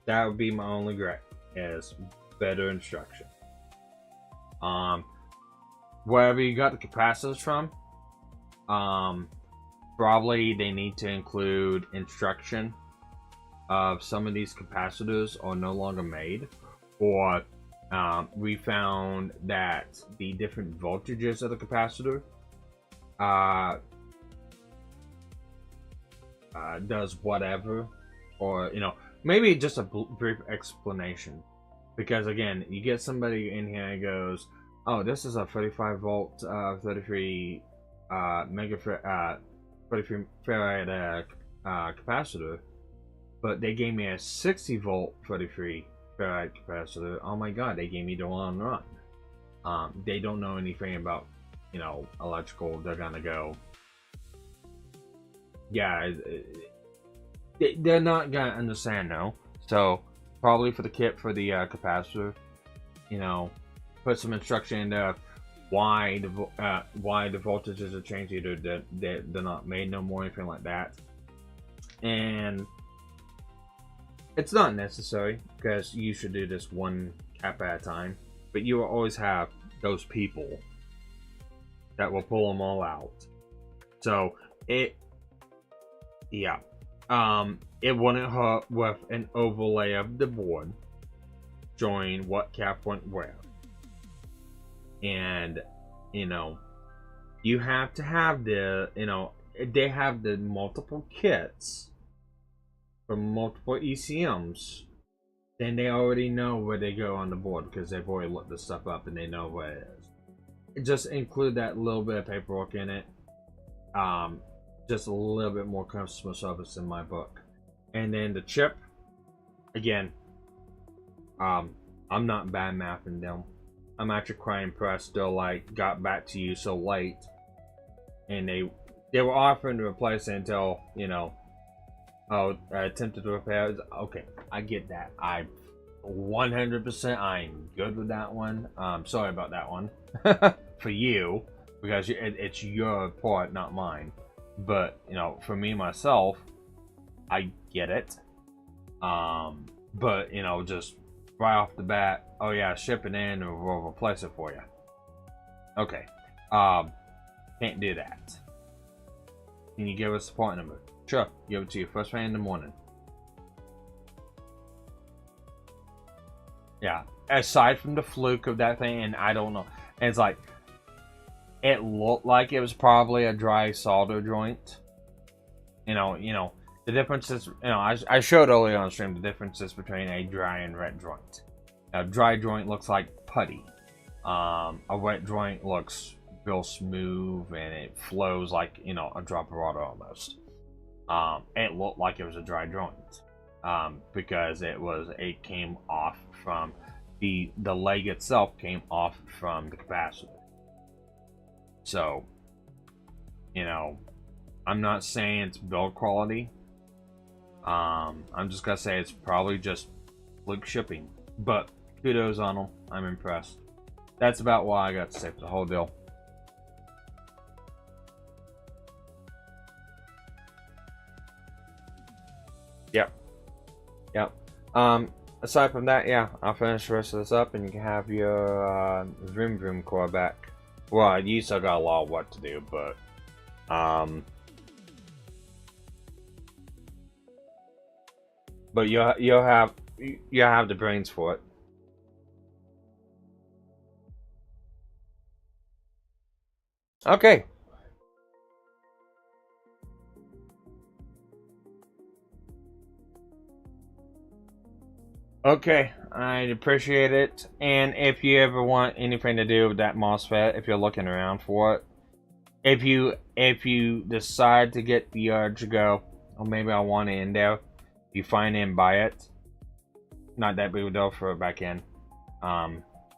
that would be my only gripe, is better instruction. Wherever you got the capacitors from, probably they need to include instruction of some of these capacitors are no longer made, or we found that the different voltages of the capacitor does whatever, or maybe just a brief explanation, because again, you get somebody in here and goes, oh, this is a 35 volt 33 33 farad capacitor, but they gave me a 60 volt 33 farad capacitor. Oh my god, they gave me the long run. They don't know anything about electrical. They're gonna go, yeah, they're not gonna understand now. So probably for the kit for the capacitor, put some instruction in there why the voltages are changed. Either they're not made no more, anything like that. And it's not necessary, because you should do this one cap at a time, but you will always have those people that will pull them all out. So it wouldn't hurt with an overlay of the board showing what cap went where. And you have to have the they have the multiple kits from multiple ECMs, then they already know where they go on the board, because they've already looked this stuff up and they know where it is. Just include that little bit of paperwork in it. Just a little bit more customer service in my book. And then the chip, again, I'm not bad mathing them. I'm actually quite impressed. Still, got back to you so late, and they were offering to replace it until I attempted to repair it. Okay, I get that. 100%, I'm good with that one. Sorry about that one for you, because it's your part, not mine. But for me myself, I get it. But just right off the bat, oh yeah, ship it in and we'll replace it for you. Okay, can't do that. Can you give us the part number? Sure, give it to you first thing in the morning. Yeah, aside from the fluke of that thing, and I don't know, and it's like, it looked like it was probably a dry solder joint. The difference is, I showed earlier on stream the differences between a dry and wet joint. A dry joint looks like putty. A wet joint looks real smooth and it flows like, a drop of water almost. It looked like it was a dry joint. Because it came off from the leg itself came off from the capacitor. So, I'm not saying it's build quality. I'm just gonna say it's probably just fluke shipping, but kudos on them. I'm impressed. That's about what I got to say for the whole deal. Yep. Yep. Aside from that, yeah, I'll finish the rest of this up, and you can have your Vroom Vroom core back. Well, you still got a lot of work to do, but you'll have the brains for it. Okay. Okay, I'd appreciate it. And if you ever want anything to do with that MOSFET, if you're looking around for it, if you decide to get the urge to go, oh, maybe I want it in there, you find it and buy it. Not that big of a deal, throw it back in.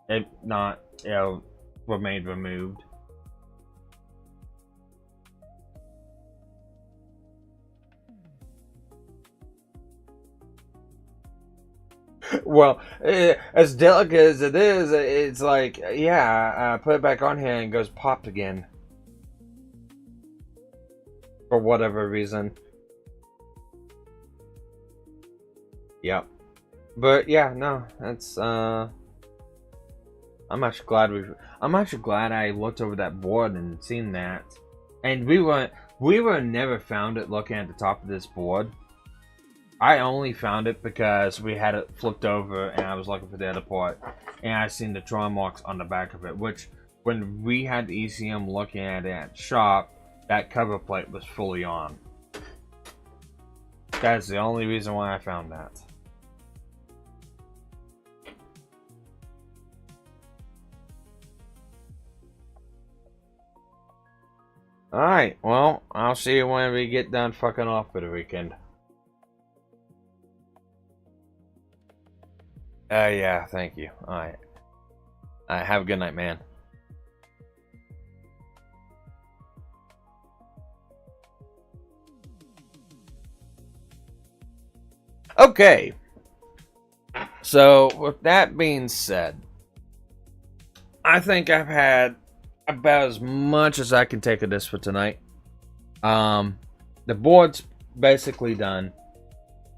If not, it'll remain removed. Well, as delicate as it is, it's like, yeah, put it back on here and it goes popped again. For whatever reason. Yep. But yeah, no, that's I'm actually glad I looked over that board and seen that. And we were never found it looking at the top of this board. I only found it because we had it flipped over and I was looking for the other part, and I seen the Tron marks on the back of it, which when we had the ECM looking at it at shop, that cover plate was fully on. That's the only reason why I found that. Alright, well, I'll see you when we get done fucking off for the weekend. Yeah, thank you. Alright. Have a good night, man. Okay. So, with that being said, I think I've had about as much as I can take of this for tonight. The board's basically done.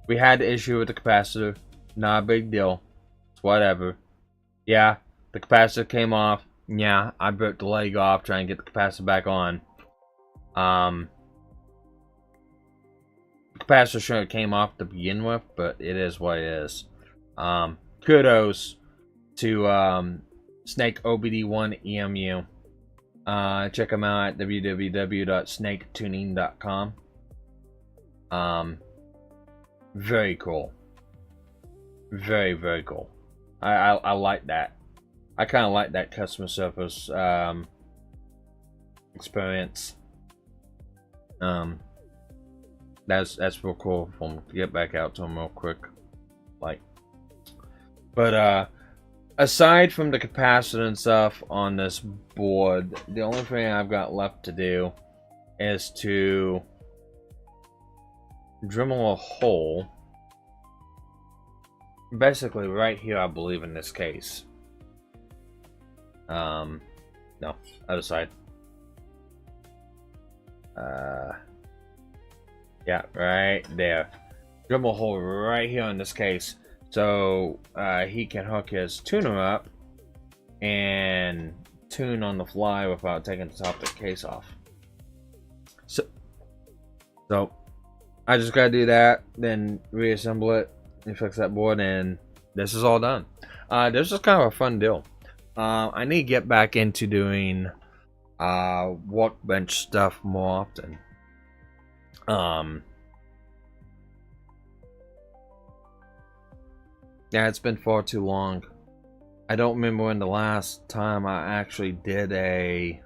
We had the issue with the capacitor. Not a big deal. Whatever. Yeah, the capacitor came off. Yeah, I broke the leg off trying to get the capacitor back on. The capacitor shouldn't have came off to begin with, but it is what it is. Kudos to Snake OBD1 EMU. Check them out at www.snaketuning.com. Very cool. Very, very cool. I like that. I kind of like that customer service experience. That's real cool for them to get back out to them real quick. Like, but aside from the capacitor and stuff on this board, the only thing I've got left to do is to Dremel a hole. Basically right here, I believe, in this case. No, other side. Yeah, right there. Dremel a hole right here in this case, so he can hook his tuner up and tune on the fly without taking the top of the case off. So I just gotta do that, then reassemble it and fix that board, and this is all done. This is kind of a fun deal. I need to get back into doing workbench stuff more often. Yeah, it's been far too long. I don't remember when the last time I actually did a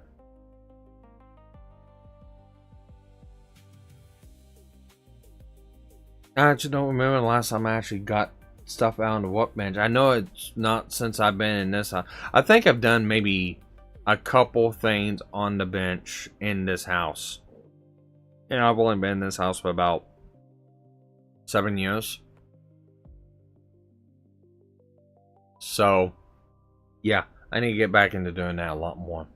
I actually don't remember the last time I actually got stuff out on the workbench. I know it's not since I've been in this house. I think I've done maybe a couple things on the bench in this house. And I've only been in this house for about 7 years. So, yeah, I need to get back into doing that a lot more.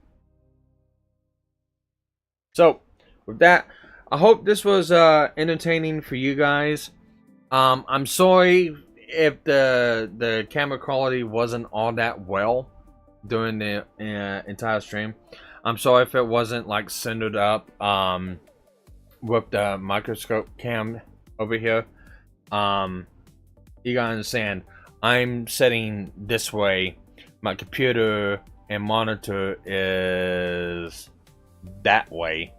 So, with that, I hope this was entertaining for you guys. I'm sorry if the camera quality wasn't all that well during the entire stream. I'm sorry if it wasn't like centered up with the microscope cam over here. You gotta understand, I'm setting this way. My computer and monitor is that way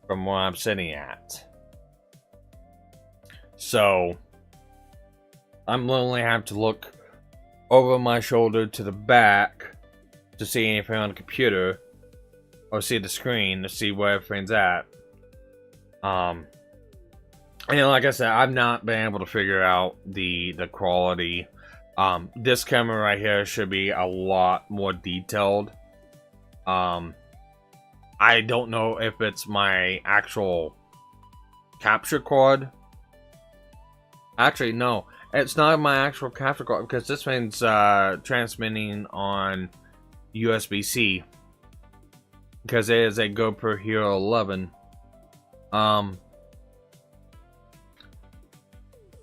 from where I'm sitting at. So I'm literally have to look over my shoulder to the back to see anything on the computer or see the screen to see where everything's at. And like I said, I've not been able to figure out the quality. This camera right here should be a lot more detailed. I don't know if it's my actual capture card. Actually, no. It's not my actual capture card because this thing's transmitting on USB-C because it is a GoPro Hero 11.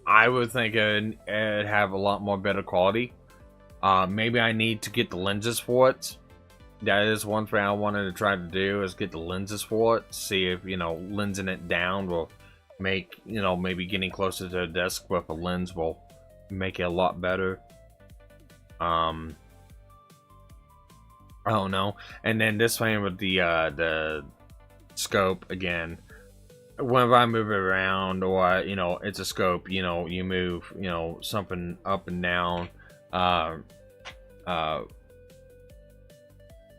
I would think it'd have a lot more better quality. Maybe I need to get the lenses for it. That is one thing I wanted to try to do, is get the lenses for it. See if, lensing it down will make, maybe getting closer to the desk with a lens will make it a lot better. I don't know. And then this thing with the scope again. Whenever I move it around, or it's a scope, you move, something up and down.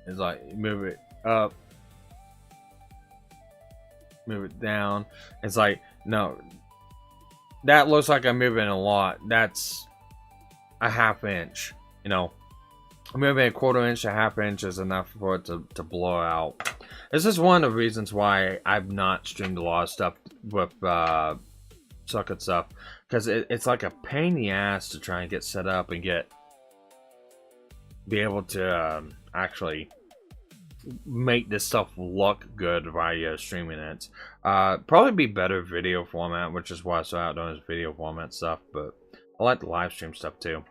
It's like move it up, move it down. It's like, no, that looks like I'm moving a lot. That's a half inch. Moving a quarter inch, a half inch is enough for it to blow out. This is one of the reasons why I've not streamed a lot of stuff with socket stuff, because it's like a pain in the ass to try and get set up and be able to actually make this stuff look good while you're streaming it. Probably be better video format, which is why I started out doing this video format stuff, but I like the live stream stuff too.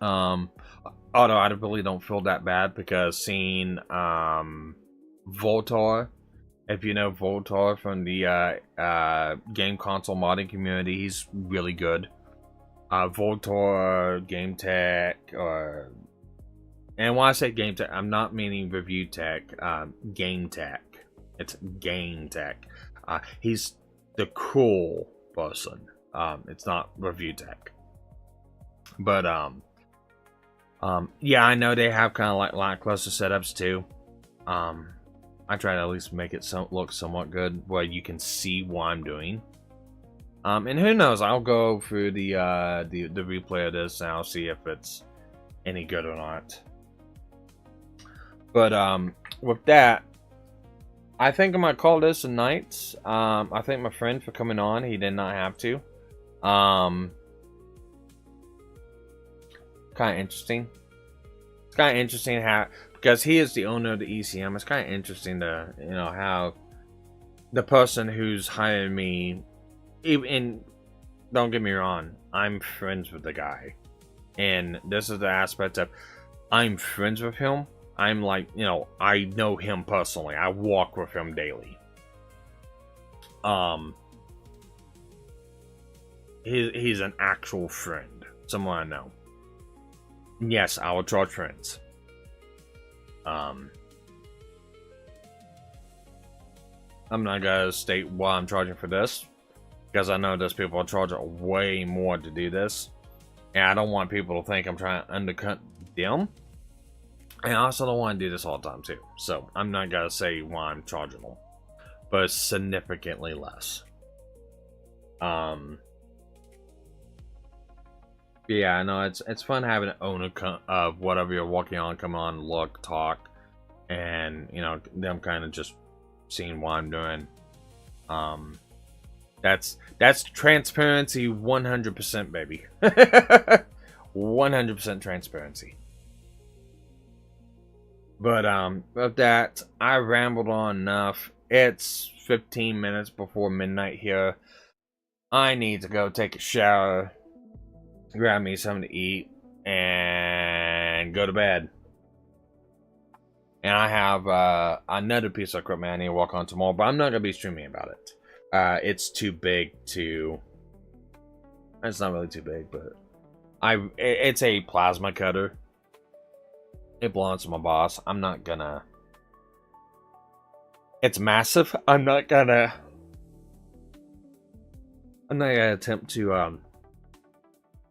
Although I really don't feel that bad, because seeing Voltar, if you know Voltar from the game console modding community, he's really good. Voltar, Game Tech, and when I say Game Tech, I'm not meaning Review Tech, Game Tech. It's Game Tech. He's the cool person. It's not Review Tech. But yeah, I know they have kind of like lackluster setups too. I try to at least make it look somewhat good, where you can see what I'm doing. And who knows? I'll go through the replay of this and I'll see if it's any good or not. But with that, I think I'm gonna call this a night. I thank my friend for coming on. He did not have to. Kind of interesting. It's kind of interesting how, because he is the owner of the ECM, it's kind of interesting to how the person who's hired me, even, don't get me wrong, I'm friends with the guy, and this is the aspect of I'm friends with him. I'm like, I know him personally. I walk with him daily. He's an actual friend, someone I know. Yes, I will charge friends. I'm not gonna state why I'm charging for this, because I know there's people charging way more to do this, and I don't want people to think I'm trying to undercut them. And I also don't want to do this all the time too, so I'm not gonna say why I'm charging them, but it's significantly less. Yeah, I know it's fun having an owner of whatever you're working on come on, look, talk, and them kind of just seeing what I'm doing. That's transparency, 100%, baby. 100% transparency. But with that, I rambled on enough. It's 15 minutes before midnight here. I need to go take a shower, grab me something to eat, and go to bed. And I have another piece of equipment I need to work on tomorrow, but I'm not going to be streaming about it. It's too big to... It's not really too big, but... It's a plasma cutter. It belongs to my boss. I'm not gonna... It's massive. I'm not gonna attempt to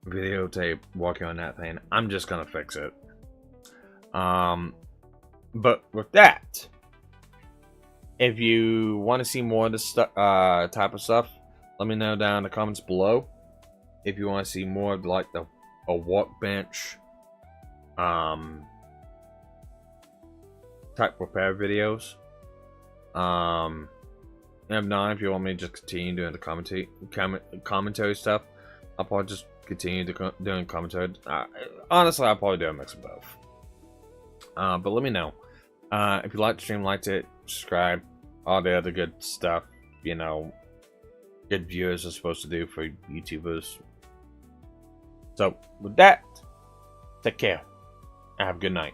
videotape working on that thing. I'm just gonna fix it. But with that, if you want to see more of this type of stuff, let me know down in the comments below. If you want to see more of like a workbench type repair videos. If not, if you want me to just continue doing the commentary stuff, I'll probably just continue doing commentary. Honestly, I'll probably do a mix of both. But let me know. If you like the stream, like it, subscribe, all the other good stuff, you know, good viewers are supposed to do for YouTubers. So, with that, take care, and have a good night.